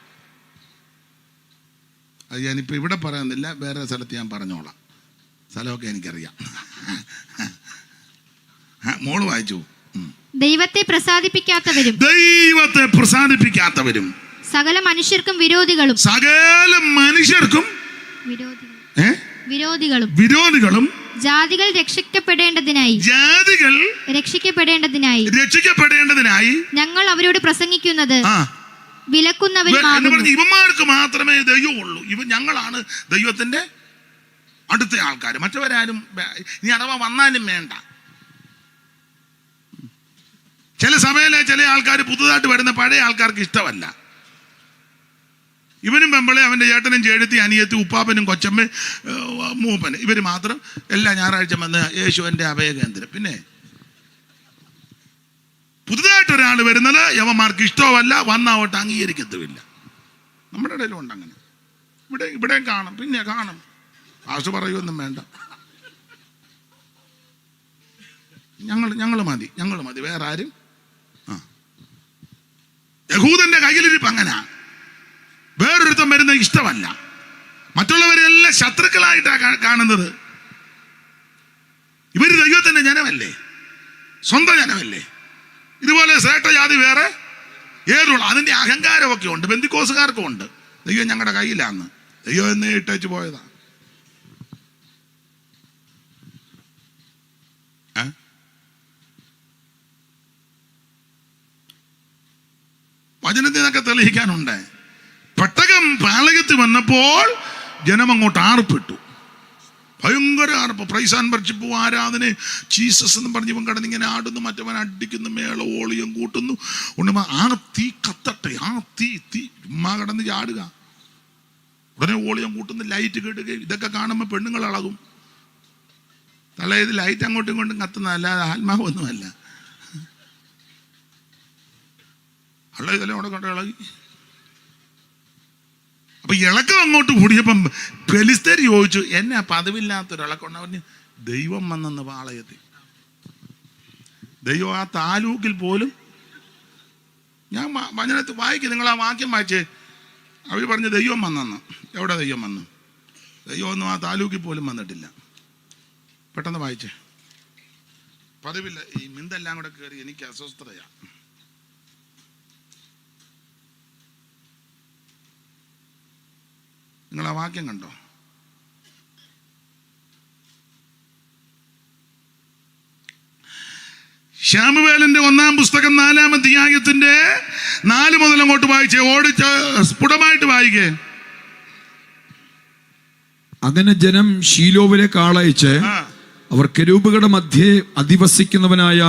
അത് ഞാനിപ്പോൾ ഇവിടെ പറയുന്നില്ല, വേറെ സ്ഥലത്ത് ഞാൻ പറഞ്ഞോളാം. സ്ഥലമൊക്കെ എനിക്കറിയാം. മോള് വായിച്ചു. ദൈവത്തെ പ്രസാദിപ്പിക്കാത്തവരും സകല മനുഷ്യർക്കും വിരോധികളും ജാതികൾ രക്ഷിക്കപ്പെടേണ്ടതിനായി ഞങ്ങൾ അവരോട് പ്രസംഗിക്കുന്നത് ഇവന്മാർക്ക് മാത്രമേ ദൈവമുള്ളൂ. ഞങ്ങളാണ് ദൈവത്തിന്റെ അടുത്ത ആൾക്കാർ. മറ്റവരാരും ഇനി അഥവാ വന്നാലും വേണ്ട. ചില സഭയിലെ ചില ആൾക്കാർ പുതുതായിട്ട് വരുന്ന പഴയ ആൾക്കാർക്ക് ഇഷ്ടമല്ല. ഇവനും പെമ്പളെ, അവന്റെ ചേട്ടനും ചേട്ടത്തി അനിയത്തി ഉപ്പാപ്പനും കൊച്ചമ്മ മൂപ്പന്, ഇവർ മാത്രം എല്ലാ ഞായറാഴ്ച വന്ന് യേശുവിന്റെ അഭയകേന്ദ്രം. പിന്നെ പുതുതായിട്ട് ഒരാൾ വരുന്നത് യവന്മാർക്ക് ഇഷ്ടമല്ല, വന്നാവട്ടെ അംഗീകരിക്കത്തുമില്ല. നമ്മുടെ ഇടയിലും ഉണ്ട് അങ്ങനെ. ഇവിടെയും കാണും. പിന്നെ കാണും. ആശു പറയുമൊന്നും വേണ്ട. ഞങ്ങൾ മതി വേറെ ആരും. യഹൂദന്റെ കയ്യിലിരിപ്പ് അങ്ങനെ. വേറൊരുത്തം വരുന്ന ഇഷ്ടമല്ല. മറ്റുള്ളവരെല്ലാം ശത്രുക്കളായിട്ടാണ് കാണുന്നത്. ഇവര് ദൈവത്തിന്റെ ജനമല്ലേ, സ്വന്തം ജനമല്ലേ. ഇതുപോലെ ശ്രേഷ്ഠജാതി വേറെ ഏതുള്ള അതിന്റെ അഹങ്കാരമൊക്കെ ഉണ്ട്. ബന്ധിക്കോസുകാർക്കും ഉണ്ട്. ദൈവം ഞങ്ങളുടെ കയ്യിലാന്ന്. ദൈവം എന്നേ ഇട്ടേച്ച് പോയതാ. വചനത്തിൽ നിന്നൊക്കെ തെളിയിക്കാനുണ്ട്. പെട്ടകം പാളയത്തിൽ വന്നപ്പോൾ ജനം അങ്ങോട്ട് ആർപ്പിട്ടു. ഭയങ്കര ആർപ്പ്. പ്രൈസ് ആൻഡ് വർഷിപ്പ്, ആരാധന, ജീസസ് എന്ന് പറഞ്ഞ് ഇവൻ കിടന്നിങ്ങനെ ആടുന്നു, മറ്റവൻ അടിക്കുന്നു, മേള ഓളിയും കൂട്ടുന്നു. ആ തീ കത്തട്ടെ, ആ തീ ഉമ്മ കിടന്ന് ചാടുക. ഉടനെ ഓളിയം കൂട്ടുന്നു, ലൈറ്റ് കേട്ടുകയും. ഇതൊക്കെ കാണുമ്പോൾ പെണ്ണുങ്ങൾ ഇളകും. തലയത് ലൈറ്റ് അങ്ങോട്ടും ഇങ്ങോട്ടും കത്തുന്ന, അല്ലാതെ ആത്മാവൊന്നുമല്ല. അള്ള ഇതെല്ലാം അവിടെ കൊണ്ട് ഇളകി. അപ്പൊ ഇളക്കം അങ്ങോട്ട് കൂടിയപ്പം ഫെലിസ്തർ ചോദിച്ചു, എന്നെ പതിവില്ലാത്തൊരിളക്കം. പറഞ്ഞു ദൈവം വന്നെന്ന് പാളയത്തിൽ. ദൈവം ആ താലൂക്കിൽ പോലും. ഞാൻ വചനത്തിൽ വായിക്കും, നിങ്ങൾ ആ വാക്യം വായിച്ചേ. അവർ പറഞ്ഞു ദൈവം വന്നെന്ന്. എവിടെ ദൈവം വന്നു? ദൈവമൊന്നും ആ താലൂക്കിൽ പോലും വന്നിട്ടില്ല. പെട്ടെന്ന് വായിച്ചേ. പതിവില്ല. ഈ മിന്തെല്ലാം കൂടെ കയറി എനിക്ക് അസ്വസ്ഥതയാണ്. നിങ്ങൾ ആ വാക്യം കണ്ടോ? ശാമുവേലിന്റെ 1-ാം പുസ്തകം 4-ാം അധ്യായത്തിന്റെ 4 മുതൽ അങ്ങോട്ട് വായിച്ചേ, ഓടിച്ച് സ്ഫുടമായിട്ട് വായിക്കേ. അങ്ങനെ ജനം ശീലോവിലേക്ക് ആളയച്ച് അവർ കെരൂബുകളുടെ മധ്യേ അധിവസിക്കുന്നവനായ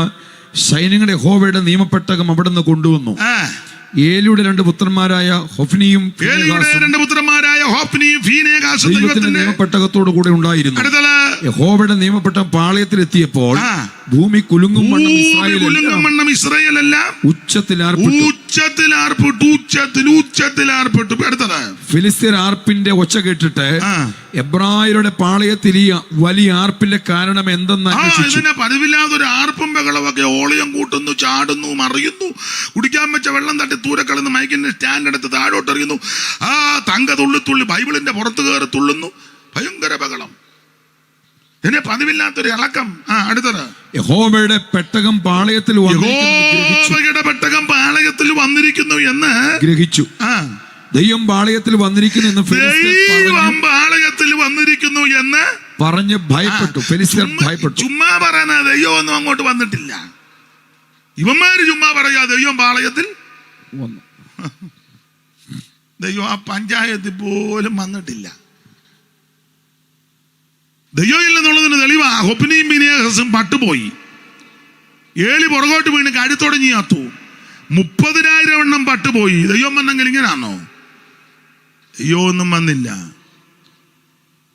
സൈന്യങ്ങളുടെ യഹോവയുടെ നിയമപ്പെട്ടകം അവിടുന്ന് കൊണ്ടുവന്നു. ഏലിയുടെ 2 പുത്രന്മാരായ ഹൊഫ്നിയും ദൈവത്തിന്റെ നിയമപ്പെട്ടകത്തോടു കൂടെ ഉണ്ടായിരുന്നു. യഹോവയുടെ നിയമപ്പെട്ടം പാളയത്തിലെത്തിയപ്പോൾ ഭൂമി കുലുങ്ങും വണ്ണം ഇസ്രായേലെല്ലാം ഉച്ചത്തിൽ ആർപ്പിട്ടു. ഫിലിസ്തീർ ആർപ്പിന്റെ ഒച്ച കേട്ടിട്ട് എബ്രായരുടെ പാളയത്തിൽ ഈ വലിയ ആർപ്പിന്റെ കാരണം എന്തെന്ന് പതിവില്ലാതെ ഒരു ആർപ്പും ബഹളമൊക്കെ, ഓളിയം കൂട്ടുന്നു, ചാടുന്നു, മറിയുന്നു, കുടിക്കാൻ വെച്ച വെള്ളം തട്ടി തൂരക്കളന്ന് മൈക്കിന്റെ സ്റ്റാൻഡ് എടുത്ത് താഴോട്ട് എറിയുന്നു. തങ്ക തുള്ളി ബൈബിളിന്റെ പുറത്ത് കയറി തുള്ളുന്നു. ഭയങ്കര ബഹളം, ഇതിനെ പതിവില്ലാത്തൊരു ഇളക്കം. അടുത്തത് യഹോവയുടെ പെട്ടകം പാളയത്തിൽ വന്നിരിക്കുന്നു എന്ന് ഗ്രഹിച്ചു. ദൈവം പാളയത്തിൽ വന്നിരിക്കുന്നു എന്ന് പറഞ്ഞ് ഭയപ്പെട്ടു. ഫെലിസ്തീർ ഭയപ്പെട്ടു. ചുമ്മാ പറയുന്ന ദൈവം ഒന്നും അങ്ങോട്ട് വന്നിട്ടില്ല. ഇവന്മാര് ചുമ്മാ പറയാ ദൈവം പാളയത്തിൽ വന്നു. ദൈവം ആ പഞ്ചായത്തിൽ പോലും വന്നിട്ടില്ല. ദൈവം ഇല്ലെന്നുള്ളതിന് തെളിവാ ഹൊപ്നിയും ഫിനെഹാസും പട്ടുപോയി. ഏലി പുറകോട്ട് വീണ് കഴുത്തൊടങ്ങി അത്തു. 30,000 എണ്ണം പട്ടുപോയി. ദൈവം വന്നെങ്കിൽ ഇങ്ങനാണോ? ദൈവം ഒന്നും വന്നില്ല.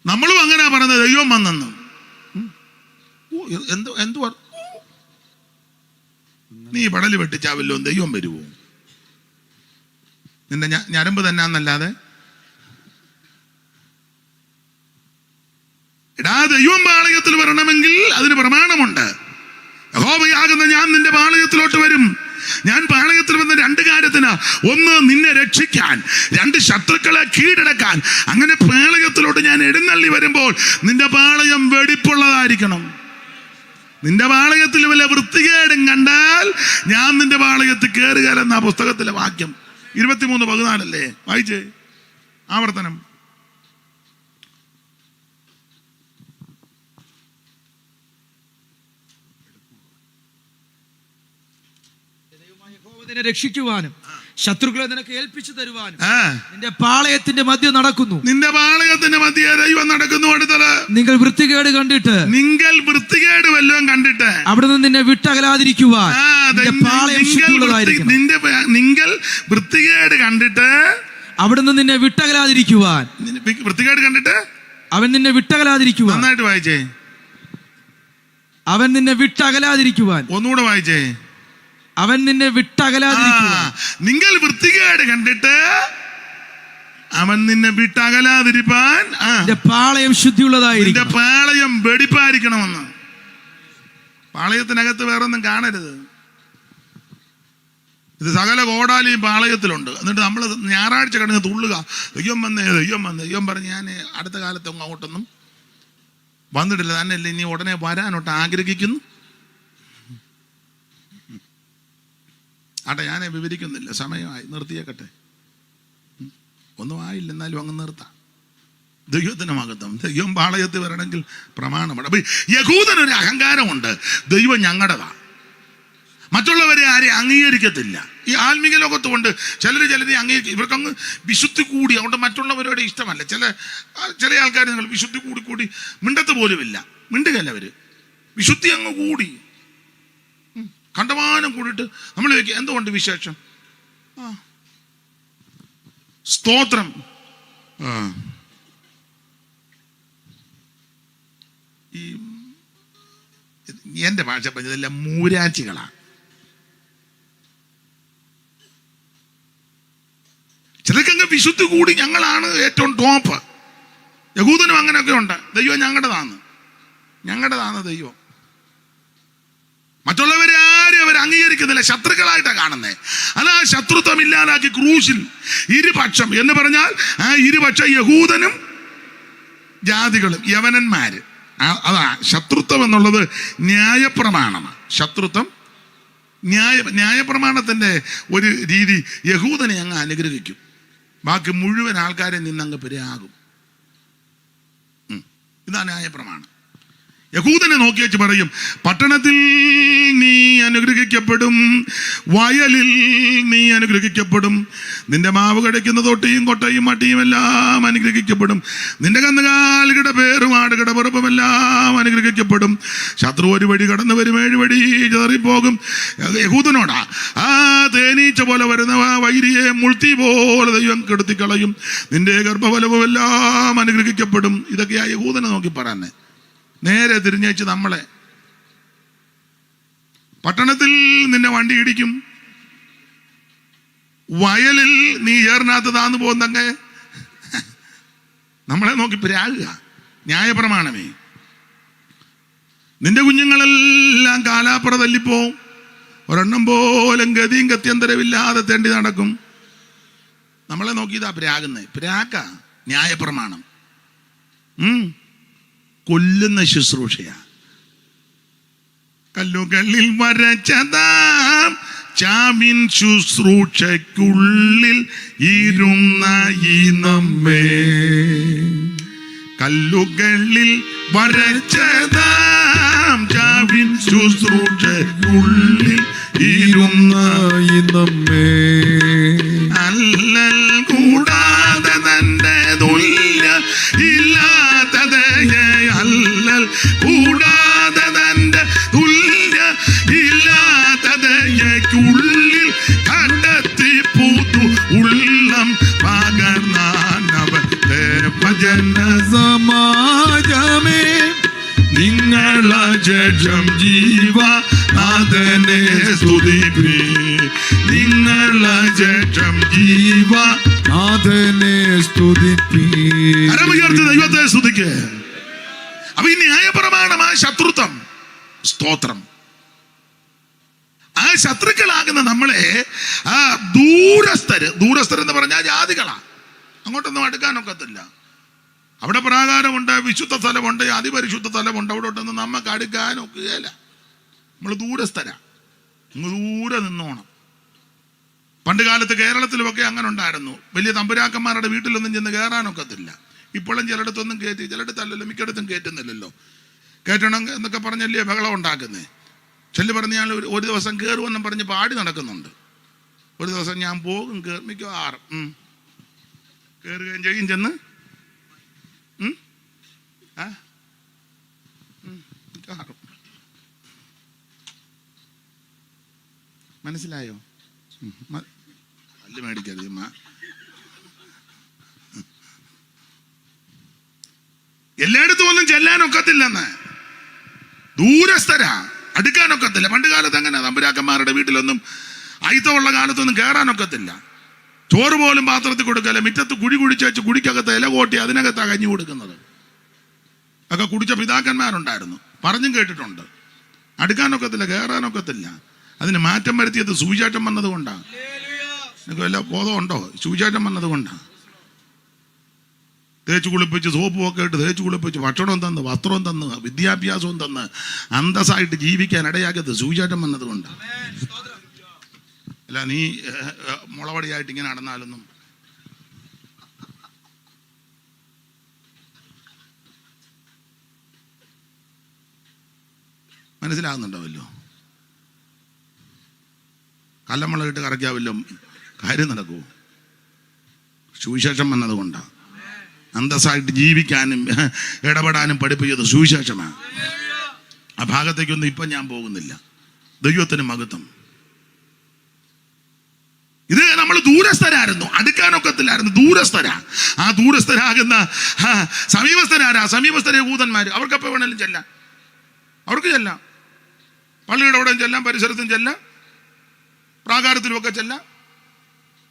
നമ്മളും അങ്ങനെ പറയുന്നത് ദൈവം വന്നെന്ന്. എന്തു നീ പടല് വെട്ടിച്ചാവല്ലോ, ദൈവം വരുവോ? നിന്റെ ഞരമ്പ് തന്നെന്നല്ലാതെ ദൈവം പാളയത്തിൽ വരണമെങ്കിൽ അതിന് പ്രമാണമുണ്ട്. യഹോവയാകുന്ന ഞാൻ നിന്റെ പാളയത്തിലോട്ട് വരും. ഞാൻ പാളയത്തിൽ വന്ന 2 കാര്യത്തിന്: ഒന്ന്, നിന്നെ രക്ഷിക്കാൻ; 2, ശത്രുക്കളെ കീഴടക്കാൻ. അങ്ങനെ പാളയത്തിലോട്ട് ഞാൻ എഴുന്നള്ളി വരുമ്പോൾ നിന്റെ പാളയം വെടിപ്പുള്ളതായിരിക്കണം. നിന്റെ പാളയത്തിൽ വല്ല വൃത്തികേടും കണ്ടാൽ ഞാൻ നിന്റെ പാളയത്തിൽ കയറുകയെന്ന പുസ്തകത്തിലെ വാക്യം 23:14 വായിച്ചേ. ആവർത്തനം. രക്ഷിക്കുവാനും ശത്രുക്കളെ നിനക്ക് ഏൽപ്പിച്ചു തരുവാനും നിന്റെ പാളയത്തിന്റെ മധ്യ നടക്കുന്നു. നിന്റെ പാളയത്തിന്റെ മധ്യ ദൈവം നടക്കുന്നു. അടുത്തത്, നിങ്ങൾ വൃത്തികേട് കണ്ടിട്ട് വല്ലതും കണ്ടിട്ട് അവിടുന്ന് നിന്നെ വിട്ടകലാതിരിക്കുവാൻ നിങ്ങൾ വൃത്തികേട് കണ്ടിട്ട് അവിടുന്ന് നിന്നെ വിട്ടകലാതിരിക്കുവാൻ വൃത്തികേട് കണ്ടിട്ട് അവൻ നിന്നെ വിട്ടകലാതിരിക്കുവാൻ. നന്നായിട്ട് വായിച്ചേ. അവൻ നിന്നെ വിട്ടകലാതിരിക്കുവാൻ. ഒന്നുകൂടെ വായിച്ചേ. അവൻ നിന്നെ വിട്ടകലാതിരിക്കുവാൻ. നിങ്ങൾ വൃത്തികേട് കണ്ടിട്ട് അവൻ നിന്നെ വിട്ടകലാതിരിപ്പാൻ. പാളയം ശുദ്ധിയുള്ളതായിരിക്കും. പാളയം വെടിപ്പായിരിക്കണമെന്ന്. പാളയത്തിനകത്ത് വേറെ ഒന്നും കാണരുത്. ഇത് സകല കോടാലിയും പാളയത്തിലുണ്ട്. എന്നിട്ട് നമ്മൾ ഞായറാഴ്ച കിടന്ന് തുള്ളുക, ദൈവം വന്നേ ദൈവം പറഞ്ഞ് ഞാൻ അടുത്ത കാലത്ത് അങ്ങോട്ടൊന്നും വന്നിട്ടില്ല, തന്നെയല്ലേ ഇനി ഉടനെ വരാനോട്ട് ആഗ്രഹിക്കുന്നു. ഞാൻ വിവരിക്കുന്നില്ല, സമയമായി, നിർത്തിയേക്കട്ടെ. ഒന്നും ആയില്ല, എന്നാലും അങ്ങ് നിർത്താം. ദൈവത്തിന് മഹത്വം. ദൈവം പാളയത്തിൽ വരണമെങ്കിൽ പ്രമാണമാണ്. അപ്പൊ യഹൂദനൊരു അഹങ്കാരമുണ്ട്, ദൈവം ഞങ്ങളുടേതാ, മറ്റുള്ളവരെ ആരെയും അംഗീകരിക്കത്തില്ല. ഈ ആത്മീക ലോകത്ത് കൊണ്ട് ചിലരെ അംഗീകരിക്കും. ഇവർക്കങ്ങ് വിശുദ്ധി കൂടി, അതുകൊണ്ട് മറ്റുള്ളവരോട് ഇഷ്ടമല്ല. ചില ആൾക്കാർ നിങ്ങൾ വിശുദ്ധി കൂടി മിണ്ടത്ത് പോലുമില്ല, മിണ്ടുകയല്ല അവര്. വിശുദ്ധി അങ്ങ് കൂടി, കണ്ടമാനം കൂടിയിട്ട് നമ്മൾ ചോദിക്കുക എന്തുകൊണ്ട് വിശേഷം? സ്തോത്രം. ഈ എൻ്റെ ഭാഷ പറഞ്ഞതെല്ലാം മൂരാച്ചികളാണ്. ചിലക്കങ്ങ് വിശുദ്ധി കൂടി ഞങ്ങളാണ് ഏറ്റവും ടോപ്പ്. യഹൂദനും അങ്ങനെയൊക്കെ ഉണ്ട്. ദൈവം ഞങ്ങളുടേതാണ് ദൈവം. മറ്റുള്ളവരെ ആരും അവർ അംഗീകരിക്കുന്നില്ല, ശത്രുക്കളായിട്ടാണ് കാണുന്നത്. അതാ ശത്രുത്വം ഇല്ലാതാക്കി ക്രൂശിൽ ഇരുപക്ഷം എന്ന് പറഞ്ഞാൽ ആ ഇരുപക്ഷം യഹൂദനും ജാതികളും യവനന്മാര്. അതാ ശത്രുത്വം എന്നുള്ളത് ന്യായപ്രമാണമാണ്. ശത്രുത്വം ന്യായപ്രമാണത്തിന്റെ ഒരു രീതി. യഹൂദനെ അങ്ങ് അനുഗ്രഹിക്കും, ബാക്കി മുഴുവൻ ആൾക്കാരെ നിന്നങ്ങ് പെരയാകും. ഇതാ ന്യായപ്രമാണം. യഹൂദനെ നോക്കി വെച്ച് പറയും, പട്ടണത്തിൽ നീ അനുഗ്രഹിക്കപ്പെടും, വയലിൽ നീ അനുഗ്രഹിക്കപ്പെടും, നിന്റെ മാവ് കടയ്ക്കുന്ന തൊട്ടിയും കൊട്ടയും മട്ടിയും എല്ലാം അനുഗ്രഹിക്കപ്പെടും, നിന്റെ കന്നുകാലികളുടെ പേരും ആടുകളുടെ പിറപ്പും എല്ലാം അനുഗ്രഹിക്കപ്പെടും, ശത്രു ഒരു വഴി കടന്നു വരും 7 വഴി ചെറിപ്പോകും. യഹൂദനോടാ, ആ തേനീച്ച പോലെ വരുന്ന വൈരിയെ മുൾത്തി പോലെ ദൈവം കെടുത്തിക്കളയും, നിന്റെ ഗർഭഫലവും എല്ലാം അനുഗ്രഹിക്കപ്പെടും. ഇതൊക്കെയാ യഹൂദനെ നോക്കി പറയാൻ. നേരെ തിരിഞ്ഞേച്ച് നമ്മളെ, പട്ടണത്തിൽ നിന്നെ വണ്ടി ഇടിക്കും, വയലിൽ നീ ഏറിനകത്ത് താന്നു പോകുന്നങ്ങ് നമ്മളെ നോക്കി പ്രാകുക. ന്യായപ്രമാണമേ, നിന്റെ കുഞ്ഞുങ്ങളെല്ലാം കാലാപ്പുറ തല്ലിപ്പോവും, ഒരെണ്ണം പോലും ഗതിയും ഗത്യന്തരമില്ലാതെ തെണ്ടി നടക്കും. നമ്മളെ നോക്കി ഇതാ പ്രാകുന്നേ. പ്രാക്ക ന്യായപ്രമാണം കൊല്ലുന്ന ശുശ്രൂഷയാ. കല്ലുകളിൽ വരച്ചതാം ചാവിൻ ശുശ്രൂഷയ്ക്കുള്ളിൽ ഇരുന്ന ഈ നമ്മെ, കല്ലുകളിൽ വരച്ചതാം ചാവിൻ ശുശ്രൂഷയ്ക്കുള്ളിൽ ഇരുന്ന ഈ നമ്മെ, അല്ലൽ കൂടാതെ തന്റെ തുല്യ ഇല്ലാത്തതയെ, അല്ലൽ കൂടാതെ തന്റെ തുല്യ ഇല്ലാത്തതയ്ക്കുള്ളിൽ കണ്ടെത്തി പൂത്തു ഉള്ളം പകർന്നവൻ ദേവജന സമാജമേ, നിങ്ങളജം ജീവനാഥനെ സ്തുതിപ്പി, നിങ്ങളജം ജീവനാഥനെ സ്തുതിപ്പി. ദൈവത്തെ സ്തുതിക്ക്. അപ്പൊ ഈ ന്യായപ്രമാണമായ ശത്രുത്വം, സ്തോത്രം, ആ ശത്രുക്കളാകുന്ന നമ്മളെ ആ ദൂരസ്ഥരെന്ന് പറഞ്ഞാൽ ജാതികളാ, അങ്ങോട്ടൊന്നും അടുക്കാനൊക്കത്തില്ല. അവിടെ പ്രാകാരമുണ്ട്, വിശുദ്ധ സ്ഥലമുണ്ട്, അതിപരിശുദ്ധ സ്ഥലമുണ്ട്, അവിടോട്ടൊന്നും നമുക്ക് അടുക്കാനൊക്കുകയില്ല. നമ്മൾ ദൂരസ്ഥരാ, ദൂരെ നിന്നോണം. പണ്ട് കാലത്ത് കേരളത്തിലുമൊക്കെ അങ്ങനെ ഉണ്ടായിരുന്നു. വലിയ തമ്പുരാക്കന്മാരുടെ വീട്ടിലൊന്നും ചെന്ന് കയറാനൊക്കത്തില്ല. ഇപ്പോഴും ചിലയിടത്തൊന്നും കയറ്റി, ചിലയിടത്തല്ലല്ലോ, മിക്കയിടത്തും കയറ്റുന്നില്ലല്ലോ. കയറ്റണം എന്നൊക്കെ പറഞ്ഞല്ലേ ബഹളം ഉണ്ടാക്കുന്നേ. ചെല്ലു പറഞ്ഞ് ഞാൻ ഒരു ദിവസം കയറുമെന്നും പറഞ്ഞ് പാടി നടക്കുന്നുണ്ട്. ഒരു ദിവസം ഞാൻ പോകും, മിക്കവാറും കയറുകയും ചെയ്യും. ചെന്ന് മനസ്സിലായോ? കല്ല് മേടിക്കരുത്. എല്ലായിടത്തും ഒന്നും ചെല്ലാനൊക്കത്തില്ലെന്ന്, ദൂരസ്ഥരാ, അടുക്കാനൊക്കത്തില്ല. പണ്ട് കാലത്ത് അങ്ങനെ തമ്പുരാക്കന്മാരുടെ വീട്ടിലൊന്നും അയിത്തമുള്ള കാലത്തൊന്നും കയറാനൊക്കത്തില്ല. ചോറ് പോലും പാത്രത്തിൽ കൊടുക്കല്ല, മുറ്റത്ത് കുഴി കുഴിച്ചു കുഴിക്കകത്ത് ഇല കോട്ടി അതിനകത്താണ് കഞ്ഞി കൊടുക്കുന്നത്. ഒക്കെ കുടിച്ച പിതാക്കന്മാരുണ്ടായിരുന്നു, പറഞ്ഞും കേട്ടിട്ടുണ്ട്. അടുക്കാനൊക്കത്തില്ല, കയറാനൊക്കത്തില്ല. അതിന് മാറ്റം വരുത്തിയത് സുവിശേഷം വന്നത് കൊണ്ടാണ്. നിങ്ങൾക്ക് വല്ല ബോധമുണ്ടോ? സുവിശേഷം വന്നത് കൊണ്ടാണ്. തേച്ച് കുളിപ്പിച്ച് സോപ്പും ഒക്കെ ഇട്ട് തേച്ച് കുളിപ്പിച്ച് ഭക്ഷണം തന്ന്, വസ്ത്രവും തന്ന്, വിദ്യാഭ്യാസവും തന്ന് അന്തസ്സായിട്ട് ജീവിക്കാൻ ഇടയാക്കിയത് സുവിശേഷം വന്നത് കൊണ്ടാണ്. അല്ല നീ മുളവടിയായിട്ട് ഇങ്ങനെ നടന്നാലൊന്നും. മനസ്സിലാകുന്നുണ്ടാവല്ലോ? കല്ലമുളകിട്ട് കറക്കാവല്ലോ കാര്യം നടക്കൂ. സുവിശേഷം വന്നത് കൊണ്ടാണ്. അന്തസ്സായിട്ട് ജീവിക്കാനും ഇടപെടാനും പഠിപ്പിച്ചത് സുവിശേഷമാണ്. ആ ഭാഗത്തേക്കൊന്നും ഇപ്പം ഞാൻ പോകുന്നില്ല. ദൈവത്തിന് മഹത്വം. ഇത് നമ്മൾ ദൂരസ്ഥരായിരുന്നു, അടുക്കാനൊക്കത്തില്ലായിരുന്നു, ദൂരസ്ഥരാ. ആ ദൂരസ്ഥരാകുന്ന സമീപസ്ഥരാരാ? സമീപസ്ഥരെ യഹൂദന്മാർ. അവർക്കപ്പോൾ വേണേലും ചെല്ലാം, അവർക്ക് ചെല്ലാം, പള്ളിയുടെ അവിടെയും ചെല്ലാം, പരിസരത്തും ചെല്ലാം, പ്രാകാരത്തിലുമൊക്കെ ചെല്ലാം.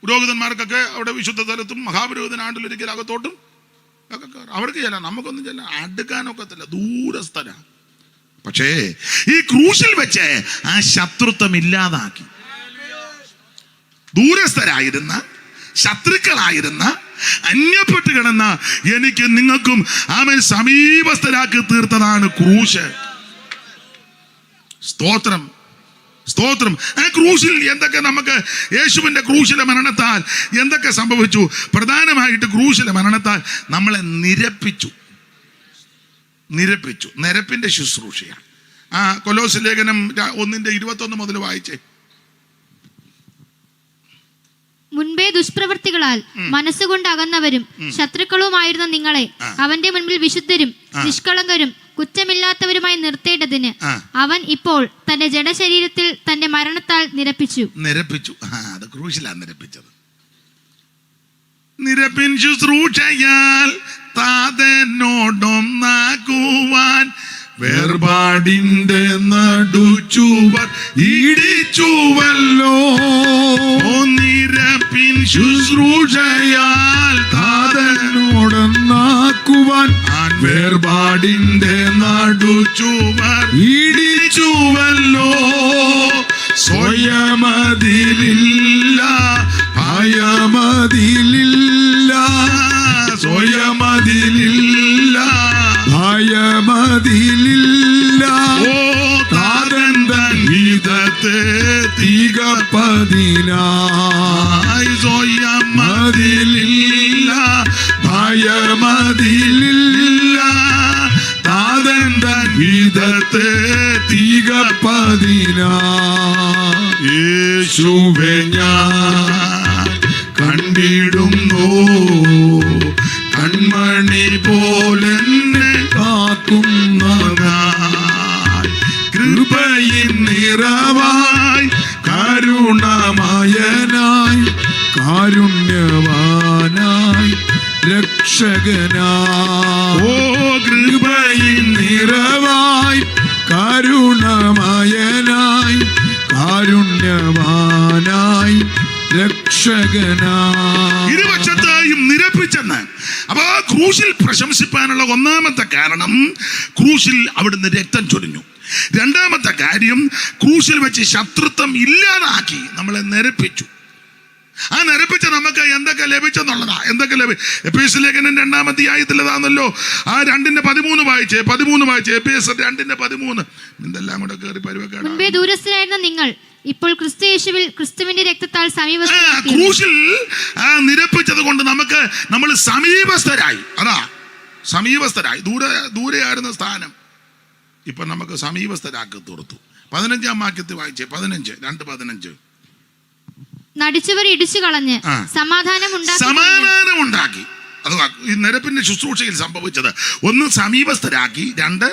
പുരോഹിതന്മാർക്കൊക്കെ അവിടെ വിശുദ്ധ സ്ഥലത്തും മഹാപുരോഹിതൻ ആണ്ടിലൊരിക്കൽ അകത്തോട്ടും ഒക്കെ അവർക്ക് ചെല്ലാം, നമുക്കൊന്നും ചെല്ലാം. അടുക്കാനൊക്കത്തില്ല, ദൂരസ്ഥരാ. പക്ഷേ ഈ ക്രൂശിൽ വെച്ച് ആ ശത്രുത്വം ഇല്ലാതാക്കി. ദൂരസ്ഥരായിരുന്ന, ശത്രുക്കളായിരുന്ന, അന്യപ്പെട്ട് കിടന്ന എനിക്ക് നിങ്ങൾക്കും അവൻ സമീപസ്ഥരാക്കി തീർത്തതാണ് ക്രൂശ്. സ്തോത്രം, സ്തോത്രം. ആ ക്രൂശിൽ എന്തൊക്കെ നമുക്ക്, യേശുവിന്റെ ക്രൂശിലെ മരണത്താൽ എന്തൊക്കെ സംഭവിച്ചു? പ്രധാനമായിട്ട് ക്രൂശിലെ മരണത്താൽ നമ്മളെ നിരപ്പിച്ചു. നിരപ്പിച്ചു. നിരപ്പിന്റെ ശുശ്രൂഷയാണ്. കൊലോസ് ലേഖനം 1:21 മുതൽ വായിച്ചേ. മുൻപേ ദുഷ്പ്രവൃത്തികളാൽ മനസ്സുകൊണ്ട് അകന്നവരും ശത്രുക്കളുമായിരുന്ന നിങ്ങളെ അവന്റെ മുൻപിൽ വിശുദ്ധരും നിഷ്കളങ്കരും കുറ്റമില്ലാത്തവരുമായി നിർത്തേണ്ടതിന് അവൻ ഇപ്പോൾ തന്റെ ജഡശരീരത്തിൽ തന്റെ മരണത്താൽ നിരപ്പിച്ചു. അത് ക്രൂശിലാണ് നിരപ്പിച്ചത്. നിരപ്പിൻ ശുശ്രൂഷയാൽ താതനോടൊന്നാക്കുവാൻ വേർപാടിന്റെ നടുച്ചുവർ ഇടിച്ചുവല്ലോ. നിരപ്പിൻ ശുശ്രൂഷയാൽ താതനോടൊന്നാക്കുവാൻ വേർപാടിന്റെ നടുച്ചുവർ ഇടിച്ചുവല്ലോ. സ്വയമതിലില്ല ഭയമതിലില്ല, സ്വയമതിലില്ല ഭയമതിലില്ല. ഓ താതൻ തൻ ഹിതത്തെ തികപ്പതിനായി സ്വയമതിലില്ല ഭയമതിലില്ല. താതൻ തൻ ഹിതത്തെ തികപ്പതിനായി യേശുവെ ഞാൻ കണ്ടിടുന്നു. കൺമണി പോലെന്നെ കാക്കുന്നതായി കൃപയിൻ നിറവായി കരുണാമയനായി കാരുണ്യവാനായി രക്ഷകനായി. ഓ കൃപയിൻ നിറവായി കരുണാമയനായി കാരുണ്യവാനായി രക്ഷകനായി. ഇരുപക്ഷത്തെയും നിരപ്പിച്ചെന്ന്. അപ്പൊ ക്രൂശിൽ പ്രശംസിപ്പാനുള്ള ഒന്നാമത്തെ കാരണം ക്രൂശിൽ അവിടുന്ന് രക്തം ചൊരിഞ്ഞു. രണ്ടാമത്തെ കാര്യം ക്രൂശിൽ വെച്ച് ശത്രുത്വം ഇല്ലാതാക്കി നമ്മളെ നിരപ്പിച്ചു. ആ നിരപ്പിച്ച നമുക്ക് എന്തൊക്കെ ലഭിച്ചെന്നുള്ളതാ. എന്തൊക്കെ എഫേസ്യ ലേഖനം 2-ാം അധ്യായത്തിലതാണല്ലോ. ആ 2:13 വായിച്ചേ. 13 വായിച്ചേ. എഫേസ്യർ 2:13. എന്തെല്ലാം കൂടെ കയറി പരിവക്കാണ്. മുൻപേ ദൂരസ്ഥരായിരുന്ന നിങ്ങൾ ഇപ്പോൾ ക്രിസ്തു യേശുവിൽ ക്രിസ്തുവിന്റെ രക്തത്താൽ ക്രൂശിൽ നിരപ്പിച്ചത് കൊണ്ട് നമ്മൾ സമീപസ്ഥരായി. അതാ സമീപസ്ഥരായി. ദൂരെയായിരുന്ന സ്ഥാനം ഇപ്പൊ നമുക്ക് സമീപസ്ഥരാക്കി തീർത്തു. 15-ാം വാക്യത്തിൽ വായിച്ചേ. 2:15. നടിച്ചവർ ഇടിച്ചു കളഞ്ഞ് സമാധാനം ഉണ്ടാക്കി. അത് ഈ നിരപ്പിന്റെ ശുശ്രൂഷയിൽ സംഭവിച്ചത്. 1 സമീപസ്ഥരാക്കി, 2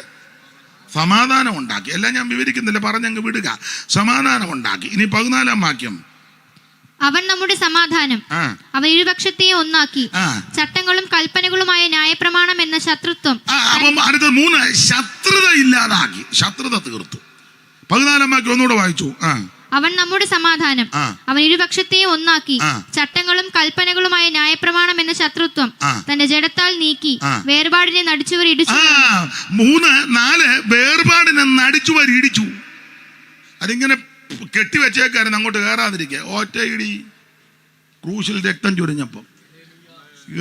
സമാധാനം ഉണ്ടാക്കി. എല്ലാം ഞാൻ വിവരിക്കുന്നില്ല, പറഞ്ഞങ്ങ് വിടുക. സമാധാനം ഉണ്ടാക്കി. ഇനി 14-ാം വാക്യം. അവൻ നമ്മുടെ സമാധാനം അവൻ ഇരുപക്ഷത്തെയും ഒന്നാക്കി ചട്ടങ്ങളും കൽപ്പനകളുമായ ന്യായപ്രമാണം എന്ന ശത്രുത്വം. അടുത്ത 3 ശത്രുത ഇല്ലാതാക്കി. ശത്രുത തീർത്തു. 14-ാം വാക്യം ഒന്നുകൂടെ വായിച്ചു. അവൻ നമ്മുടെ സമാധാനം അവൻ ഇരുപക്ഷത്തെയും ഒന്നാക്കി ചട്ടങ്ങളും കൽപ്പനകളുമായ ന്യായപ്രമാണം എന്ന ശത്രുത്വം തന്റെ ജഡത്താൽ നീക്കി വേർപാടിനെ നടിച്ചുവർ ഇടിച്ചു. 3, 4 വേർപാടിനെ നടിച്ചുവർ ഇടിച്ചു. അതിങ്ങനെ കെട്ടിവെച്ചേക്കാരൻ അങ്ങോട്ട് കയറാതിരിക്കുക. ഒറ്റ ഇടി. ക്രൂശിൽ രക്തം ചൊരിഞ്ഞപ്പം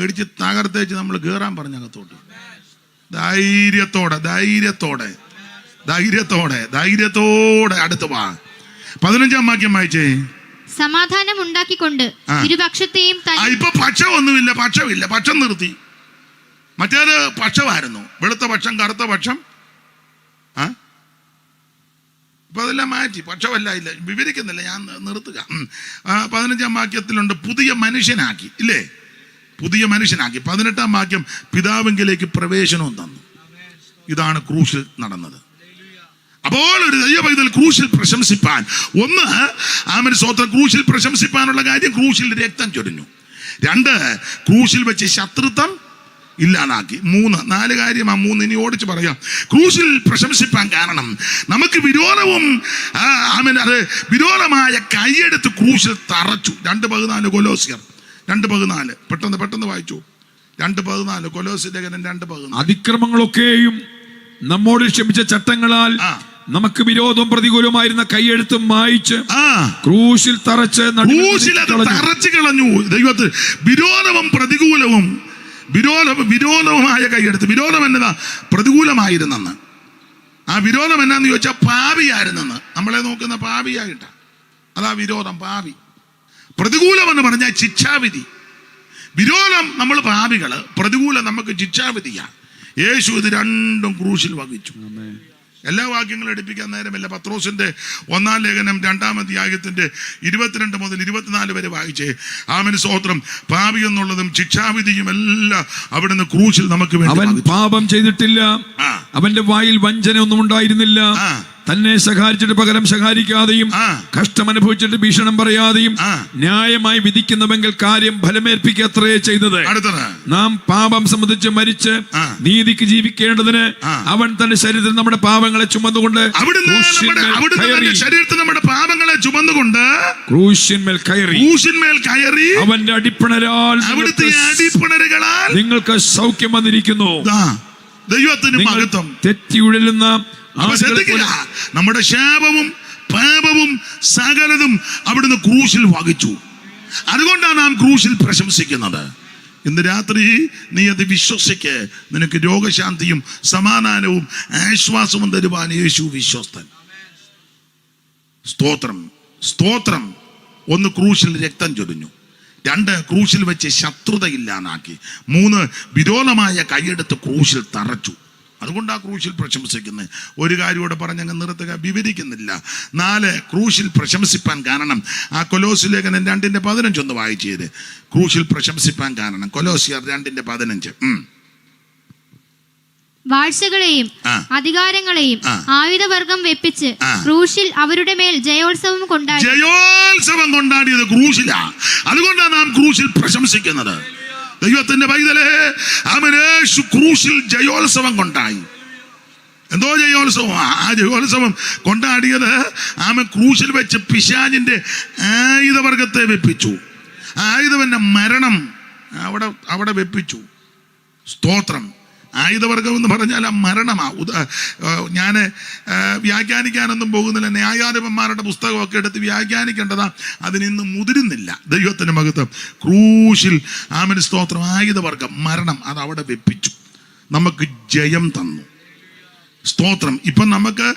ഇടിച്ച് തകർത്തേച്ച് നമ്മൾ കയറാൻ പറഞ്ഞകത്തോട്ട്. ധൈര്യത്തോടെ അടുത്ത് വാ. 15-ാം വാക്യം വായിച്ചേ. സമാധാനം ഉണ്ടാക്കിക്കൊണ്ട് ഇരുപക്ഷത്തെയും. ഇപ്പൊ പക്ഷമൊന്നുമില്ല, പക്ഷം നിർത്തി. മറ്റേത് പക്ഷമായിരുന്നു, വെളുത്ത പക്ഷം കറുത്ത പക്ഷം. ഇപ്പൊ അതെല്ലാം മാറ്റി, പക്ഷമല്ല. ഇല്ല, വിവരിക്കുന്നില്ല, ഞാൻ നിർത്തുക. 15-ാം വാക്യത്തിലുണ്ട് പുതിയ മനുഷ്യനാക്കി. ഇല്ലേ? പുതിയ മനുഷ്യനാക്കി. 18-ാം വാക്യം പിതാവിങ്കിലേക്ക് പ്രവേശനവും തന്നു. ഇതാണ് ക്രൂശിൽ നടന്നത്. അപ്പോൾ ഒരു ദൈവപൈതൽ ക്രൂശിൽ പ്രശംസിപ്പാൻ, ഒന്ന് ആമേൻ സ്തോത്രം, ക്രൂശിൽ പ്രശംസിപ്പാനുള്ള കാര്യം ക്രൂശിൽ രക്തം ചൊരിഞ്ഞു. 2 ക്രൂശിൽ വെച്ച് ശത്രുത്വം ഇല്ലാതാക്കി. 3, 4 കാര്യം. 3 ഇനി ഓടിച്ച് പറയാം. ക്രൂശിൽ പ്രശംസിപ്പാൻ കാരണം നമുക്ക് വിരോധവും അത് വിരോധമായ കൈയെടുത്ത് ക്രൂശിൽ തറച്ചു. 2:14 കൊലോസ്യർ 2:14. പെട്ടെന്ന് വായിച്ചു. 2:14 കൊലോസ്യ ലേഖനം 2:14. അതിക്രമങ്ങളൊക്കെയും നമ്മോട് ക്ഷമിച്ച ചട്ടങ്ങളാൽ നമുക്ക് വിരോധവും പ്രതികൂലമായിരുന്ന കൈയെഴുത്തും മായിച്ച് ക്രൂശിൽ തറച്ച് കളഞ്ഞു. ദൈവത്തിൽ വിരോധവും പ്രതികൂലവും വിരോധവുമായ കൈയെടുത്ത്. വിരോധം എന്നതാ? പ്രതികൂലമായിരുന്നെന്ന്. ആ വിരോധം എന്നാന്ന് ചോദിച്ചാൽ പാപിയായിരുന്നെന്ന്. നമ്മളെ നോക്കുന്ന പാപിയായിട്ട. അതാ വിരോധം, പാപി. പ്രതികൂലം എന്ന് പറഞ്ഞാൽ ശിക്ഷാവിധി. വിരോധം നമ്മൾ പാപികള്, പ്രതികൂലം നമുക്ക് ശിക്ഷാവിധിയാണ്. യേശു ഇത് രണ്ടും ക്രൂശിൽ വഹിച്ചു. എല്ലാ വാക്യങ്ങളും എടുപ്പിക്കാൻ നേരമില്ല. പത്രോസിന്റെ 1-ാം ലേഖനം 2-ാം അധ്യായത്തിന്റെ 22 മുതൽ 24 വരെ വായിച്ചേ. ആമേൻ, സ്തോത്രം. പാപി എന്നുള്ളതും ശിക്ഷാവിധിയും എല്ലാം അവിടുന്ന് ക്രൂശിൽ നമുക്ക് വേണ്ടി. അവൻ പാപം ചെയ്തിട്ടില്ല, അവന്റെ വായിൽ വഞ്ചന ഒന്നും ഉണ്ടായിരുന്നില്ല. തന്നെ ശകാരിച്ചിട്ട് പകരം ശകാരിക്കാതെയും കഷ്ടം അനുഭവിച്ചിട്ട് ഭീഷണം പറയാതെയും ന്യായമായി വിധിക്കുന്നവെങ്കിൽ കാര്യം ഫലമേൽപ്പിക്കത്രേ ചെയ്തത്. നാം പാപം സംബന്ധിച്ച് മരിച്ച് നീതിക്ക് ജീവിക്കേണ്ടതിന് അവൻ തന്റെ ശരീരത്തിൽ നമ്മുടെ പാപങ്ങളെ ചുമന്നുകൊണ്ട് ശരീരത്തിൽ നമ്മുടെ പാപങ്ങളെ ചുമന്നുകൊണ്ട് ക്രൂശിന്മേൽ കയറി അവന്റെ അടിപ്പിണരാൽ നിങ്ങൾക്ക് സൗഖ്യം വന്നിരിക്കുന്നു. ദൈവത്തിന് മഹത്വം. തെറ്റിയുഴലുന്ന നമ്മുടെ ശാപവും പാപവും സകലതും അവിടുന്ന് ക്രൂശിൽ വഹിച്ചു. അതുകൊണ്ടാണ് നാം ക്രൂശിൽ പ്രശംസിക്കുന്നത്. ഇന്ന് രാത്രി നീ അത് വിശ്വസിക്ക്. നിനക്ക് രോഗശാന്തിയും സമാധാനവും ആശ്വാസവും തരുവാൻ യേശു വിശ്വസ്തൻ. സ്തോത്രം, സ്തോത്രം. 1, ക്രൂശിൽ രക്തം ചൊരിഞ്ഞു. 2, ക്രൂശിൽ വെച്ച് ശത്രുതയില്ലാതാക്കി. 3, വിരോധമായ കൈയെടുത്ത് ക്രൂശിൽ തറച്ചു. അതുകൊണ്ട് ആ ക്രൂശിൽ പ്രശംസിക്കുന്നത്. ഒരു കാര്യം കൂടെ പറഞ്ഞങ്ങ് നിർത്തുക, വിവരിക്കുന്നില്ല. 4, ക്രൂശിൽ പ്രശംസിപ്പാൻ കാരണം. ആ കൊലോസ്യ ലേഖനം 2:15 ഒന്ന് വായിച്ചത്. ക്രൂശിൽ പ്രശംസിപ്പാൻ കാരണം കൊലോസ്യർ 2:15. വാഴ്ചകളെയും അധികാരങ്ങളെയും ആയുധവർഗം വെപ്പിച്ച് ക്രൂശിൽ അവരുടെ മേൽ ജയോത്സവം കൊണ്ടാടിയത് ക്രൂശിലാ. അതുകൊണ്ടാണ് നാം ക്രൂശിൽ പ്രശംസിക്കുന്നത്. ദൈവത്തിന്റെ പൈതലേ, യേശു ക്രൂശിൽ ജയോത്സവം കൊണ്ടായി. എന്തോ ജയോത്സവം. ആ ജയോത്സവം കൊണ്ടാടിയത് ക്രൂശിൽ വെച്ച് പിശാചിന്റെ ആയുധവർഗത്തെ വെപ്പിച്ചു. ആയുധവന്റെ മരണം അവിടെ വെപ്പിച്ചു. സ്തോത്രം. ആയുധവർഗം എന്ന് പറഞ്ഞാൽ ആ മരണമാണ്. ഞാൻ വ്യാഖ്യാനിക്കാനൊന്നും പോകുന്നില്ല. ന്യായാധിപന്മാരുടെ പുസ്തകമൊക്കെ എടുത്ത് വ്യാഖ്യാനിക്കേണ്ടതാ. അതിനിന്ന് മുതിരുന്നില്ല. ദൈവത്തിന് മഹത്വം. ക്രൂശിൽ ആമേൻ, സ്തോത്രം. ആയുധവർഗം മരണം അതവിടെ വെപ്പിച്ചു. നമുക്ക് ജയം തന്നു. സ്തോത്രം. ഇപ്പം നമുക്ക്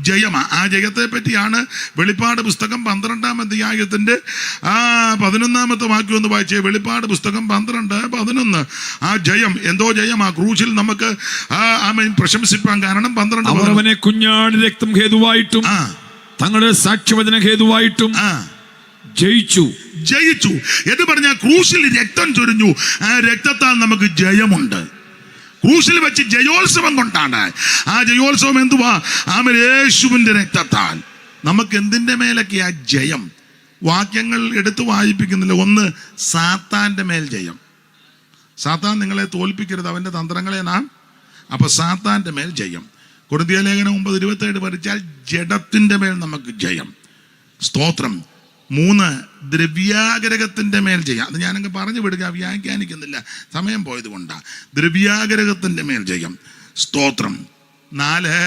ജയമാണ്. ആ ജയത്തെ പറ്റിയാണ് വെളിപ്പാട് പുസ്തകം 12-ാം അധ്യായത്തിന്റെ 11-ാമത്തെ വാക്യം ഒന്ന് വായിച്ചേ. വെളിപ്പാട് പുസ്തകം 12:11. ആ ജയം എന്തോ ജയമാ. ക്രൂശിൽ നമുക്ക് പ്രശംസിപ്പാൻ കാരണം 12. അവനെ കുഞ്ഞാട് രക്തം ഹേതുവായിട്ടും തങ്ങളുടെ സാക്ഷ്യവചന ഹേതുവായിട്ടും ജയിച്ചു എന്ന് പറഞ്ഞാൽ ക്രൂശിൽ രക്തം ചൊരിഞ്ഞു. ആ രക്തത്താൽ നമുക്ക് ജയമുണ്ട്. ക്രൂശിൽ വെച്ച് ജയോത്സവം കൊണ്ടാണ്. ആ ജയോത്സവം എന്തുവാ? യേശുവിന്റെ രക്തത്താൽ. നമുക്ക് എന്തിന്റെ മേലൊക്കെയാ ജയം? വാക്യങ്ങൾ എടുത്തു വായിപ്പിക്കുന്നില്ല. 1, സാത്താന്റെ മേൽ ജയം. സാത്താൻ നിങ്ങളെ തോൽപ്പിക്കരുത്, അവന്റെ തന്ത്രങ്ങളെ അപ്പൊ സാത്താന്റെ മേൽ ജയം. കൊരിന്ത്യർ ലേഖനം 9:27 പഠിച്ചാൽ ജഡത്തിന്റെ മേൽ നമുക്ക് ജയം. സ്തോത്രം. 3, ദ്രവ്യാഗ്രഹത്തിന്റെ മേൽ ജയം. അത് ഞാനങ്ങ് പറഞ്ഞു വിടുക, വ്യാഖ്യാനിക്കുന്നില്ല, സമയം പോയത് കൊണ്ടാ. ദ്രവ്യാഗ്രഹത്തിന്റെ മേൽ ജയം. സ്തോത്രം. 4,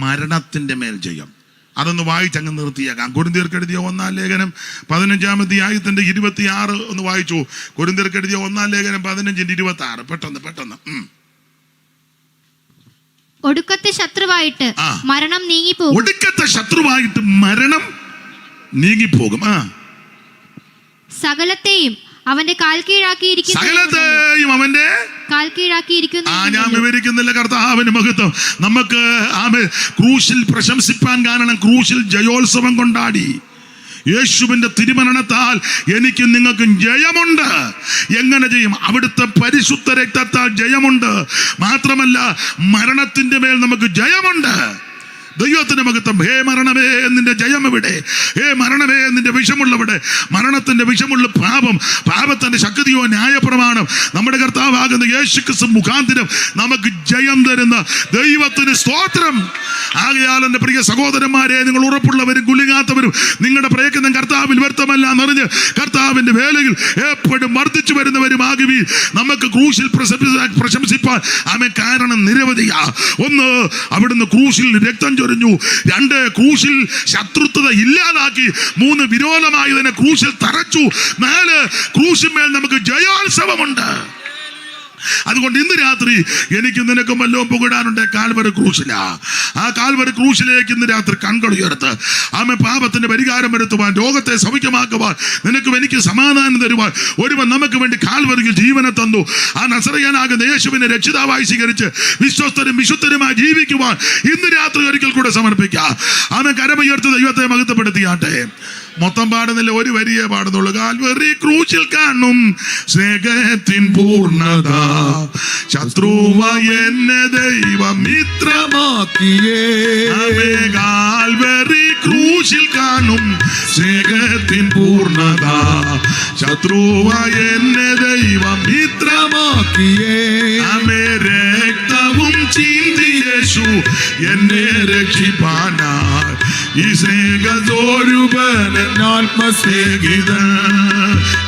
മരണത്തിന്റെ മേൽ ജയം. അതൊന്ന് വായിച്ചങ്ങ് നിർത്തിയേക്കാം. കൊരിന്ത്യർക്ക് എഴുതിയ 1-ാം ലേഖനം 15-ാം അധ്യായത്തിന്റെ 26 ഒന്ന് വായിച്ചു. കൊരിന്ത്യർക്ക് എഴുതിയ 1-ാം ലേഖനം 15:26. പെട്ടെന്ന്. ഒടുക്കത്തെ ശത്രുവായിട്ട് മരണം നീങ്ങിപ്പോകും. ഒടുക്കത്തെ ശത്രുവായിട്ട് മരണം നീങ്ങിപ്പോകും. സകലത്തെയും അവന്റെ കാൽ കീഴാക്കിയിരിക്കുന്നു. ഞാൻ വിവരിക്കുന്നില്ല. കർത്താവിന് മഹത്വം. നമുക്ക് ക്രൂശിൽ പ്രശംസിപ്പാൻ കാരണം ക്രൂശിൽ ജയോത്സവം കൊണ്ടാടി. യേശുവിന്റെ തിരുമരണത്താൽ എനിക്കും നിങ്ങൾക്കും ജയമുണ്ട്. എങ്ങനെ ജയം? അവിടുത്തെ പരിശുദ്ധ രക്തത്താൽ ജയമുണ്ട്. മാത്രമല്ല മരണത്തിന്റെ മേൽ നമുക്ക് ജയമുണ്ട്. ദൈവത്തിന്റെ മഹത്വം. ഹേ മരണമേ, നിന്റെ ജയം എവിടെ? ഹേ മരണമേ, നിന്റെ വിഷമുള്ളവിടെ? മരണത്തിന്റെ വിഷമുള്ള പാപത്തിന്റെ ശക്തിയോ ന്യായപ്രമാണം നമ്മുടെ കർത്താവാകുന്ന യേശുക്രിസ്തു മുഖാന്തരം നമുക്ക് ജയം തരുന്ന ദൈവത്തിന് സ്തോത്രം. ആകയാൽ എൻ്റെ പ്രിയ സഹോദരന്മാരെ, നിങ്ങൾ ഉറപ്പുള്ളവരും കുലുങ്ങാത്തവരും നിങ്ങളുടെ പ്രയത്നം കർത്താവിൽ വ്യർത്ഥമല്ല എന്നറിഞ്ഞ് കർത്താവിന്റെ വേലയിൽ എപ്പോഴും വർദ്ധിച്ചു വരുന്നവരുമാകുവി. നമുക്ക് ക്രൂശിൽ പ്രശംസിപ്പാൻ കാരണം നിരവധിയാ. 1, അവിടുന്ന് ക്രൂശിൽ രക്തം ചൊരിഞ്ഞു. 2, ക്രൂശിൽ ശത്രുത്വത ഇല്ലാതാക്കി. 3, വിരോധമായതിനെ ക്രൂശിൽ തറച്ചു. 4, ക്രൂശിന്മേൽ നമുക്ക് ജയോത്സവമുണ്ട്. അതുകൊണ്ട് ഇന്ന് രാത്രി എനിക്ക് നിനക്കും വല്ലതും പുകിടാനുണ്ട് കാൽവരി ക്രൂശിലാ. ആ കാൽവരി ക്രൂശിലേക്ക് ഇന്ന് രാത്രി കൺകൾ ഉയർത്ത് ആമേ. പാപത്തിന്റെ പരിഹാരം വരുത്തുവാൻ, രോഗത്തെ സൗഖ്യമാക്കുവാൻ, നിനക്കും എനിക്ക് സമാധാനം തരുവാൻ ഒരുവൻ നമുക്ക് വേണ്ടി കാൽവരിയിൽ ജീവനെ തന്നു. ആ നസറയനാകുന്ന യേശുവിനെ രക്ഷിതാവായി സ്വീകരിച്ച് വിശ്വസ്തരും വിശുദ്ധരുമായി ജീവിക്കുവാൻ ഇന്ന് രാത്രി ഒരിക്കൽ കൂടെ സമർപ്പിക്കാം. ആമേ. കരമുയർത്തി ദൈവത്തെ മഹത്വപ്പെടുത്തിയാട്ടെ. മൊത്തം പാടുന്നില്ല, ഒരു വരിയെ പാടുന്നുള്ളൂ. കാൽവരി ക്രൂശിൽ കാണും സ്നേഹത്തിൻ പൂർണ്ണത, ശത്രുവായ എന്നെ ദൈവം മിത്രമാക്കിയേ. കാൽവരി ക്രൂശിൽ കാണും സ്നേഹത്തിൻ പൂർണ്ണത, ശത്രുവായ എന്നെ ദൈവം മിത്രമാക്കിയേ. രക്തവും ചിന്തി യേശു എന്നെ രക്ഷിപ്പാനായി, ഈ സ്നേഹസ്വരൂപൻ ആത്മസ്നേഹിതൻ.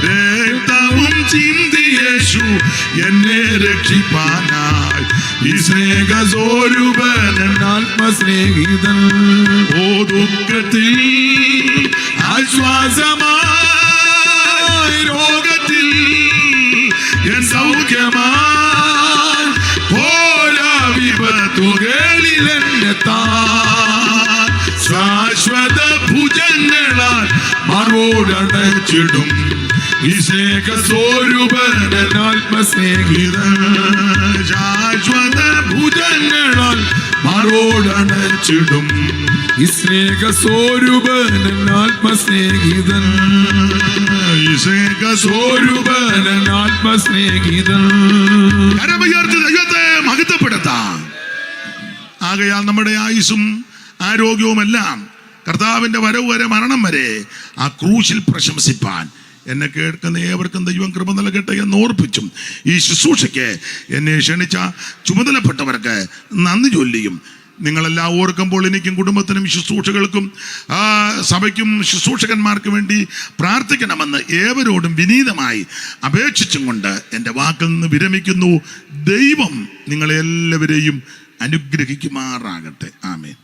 രക്തവും ചിന്തി യേശു എന്നെ രക്ഷിപ്പാനായി, ഈ സ്നേഹസ്വരൂപൻ ആത്മസ്നേഹിതൻ. ഓ ദുഃഖത്തിൽ ആശ്വാസമായി, രോഗത്തിൽ എൻ സൗഖ്യമായി, ഓരോ വിപത്തുകളിൽ എന്നെത്താൻ ശാശ്വത ഭുജങ്ങളാൽ മറുവോടണച്ചിടും, ഈ സ്നേഹസ്വരൂപൻ ആത്മസ്നേഹിതൻ. ശാശ്വത ഭുജങ്ങളാൽ മറുവോടണച്ചിടും, ഈ സ്നേഹസ്വരൂപൻ ആത്മസ്നേഹിതൻ. ഈ സ്നേഹസ്വരൂപൻ ആത്മസ്നേഹിതൻ. കരമുയർത്തി ദൈവത്തെ മഹത്വപ്പെടുത്താം. ആകയാൽ നമ്മുടെ ആയുസ്സും ആരോഗ്യവുമെല്ലാം കർത്താവിൻ്റെ വരവ് വരെ, മരണം വരെ ആ ക്രൂശിൽ പ്രശംസിപ്പാൻ എന്നെ കേൾക്കുന്ന ഏവർക്കും ദൈവം കൃപ നൽകട്ടെ എന്ന് ഓർപ്പിച്ചും ഈ ശുശ്രൂഷയ്ക്ക് എന്നെ ക്ഷണിച്ച ചുമതലപ്പെട്ടവർക്ക് നന്ദി ചൊല്ലിയും നിങ്ങളെല്ലാം ഓർക്കുമ്പോൾ എനിക്കും കുടുംബത്തിനും ശുശ്രൂഷകൾക്കും സഭയ്ക്കും ശുശ്രൂഷകന്മാർക്ക് വേണ്ടി പ്രാർത്ഥിക്കണമെന്ന് ഏവരോടും വിനീതമായി അപേക്ഷിച്ചും കൊണ്ട് എൻ്റെ വാക്കിൽ നിന്ന് വിരമിക്കുന്നു. ദൈവം നിങ്ങളെല്ലാവരെയും അനുഗ്രഹിക്കുമാറാകട്ടെ. ആമേൻ.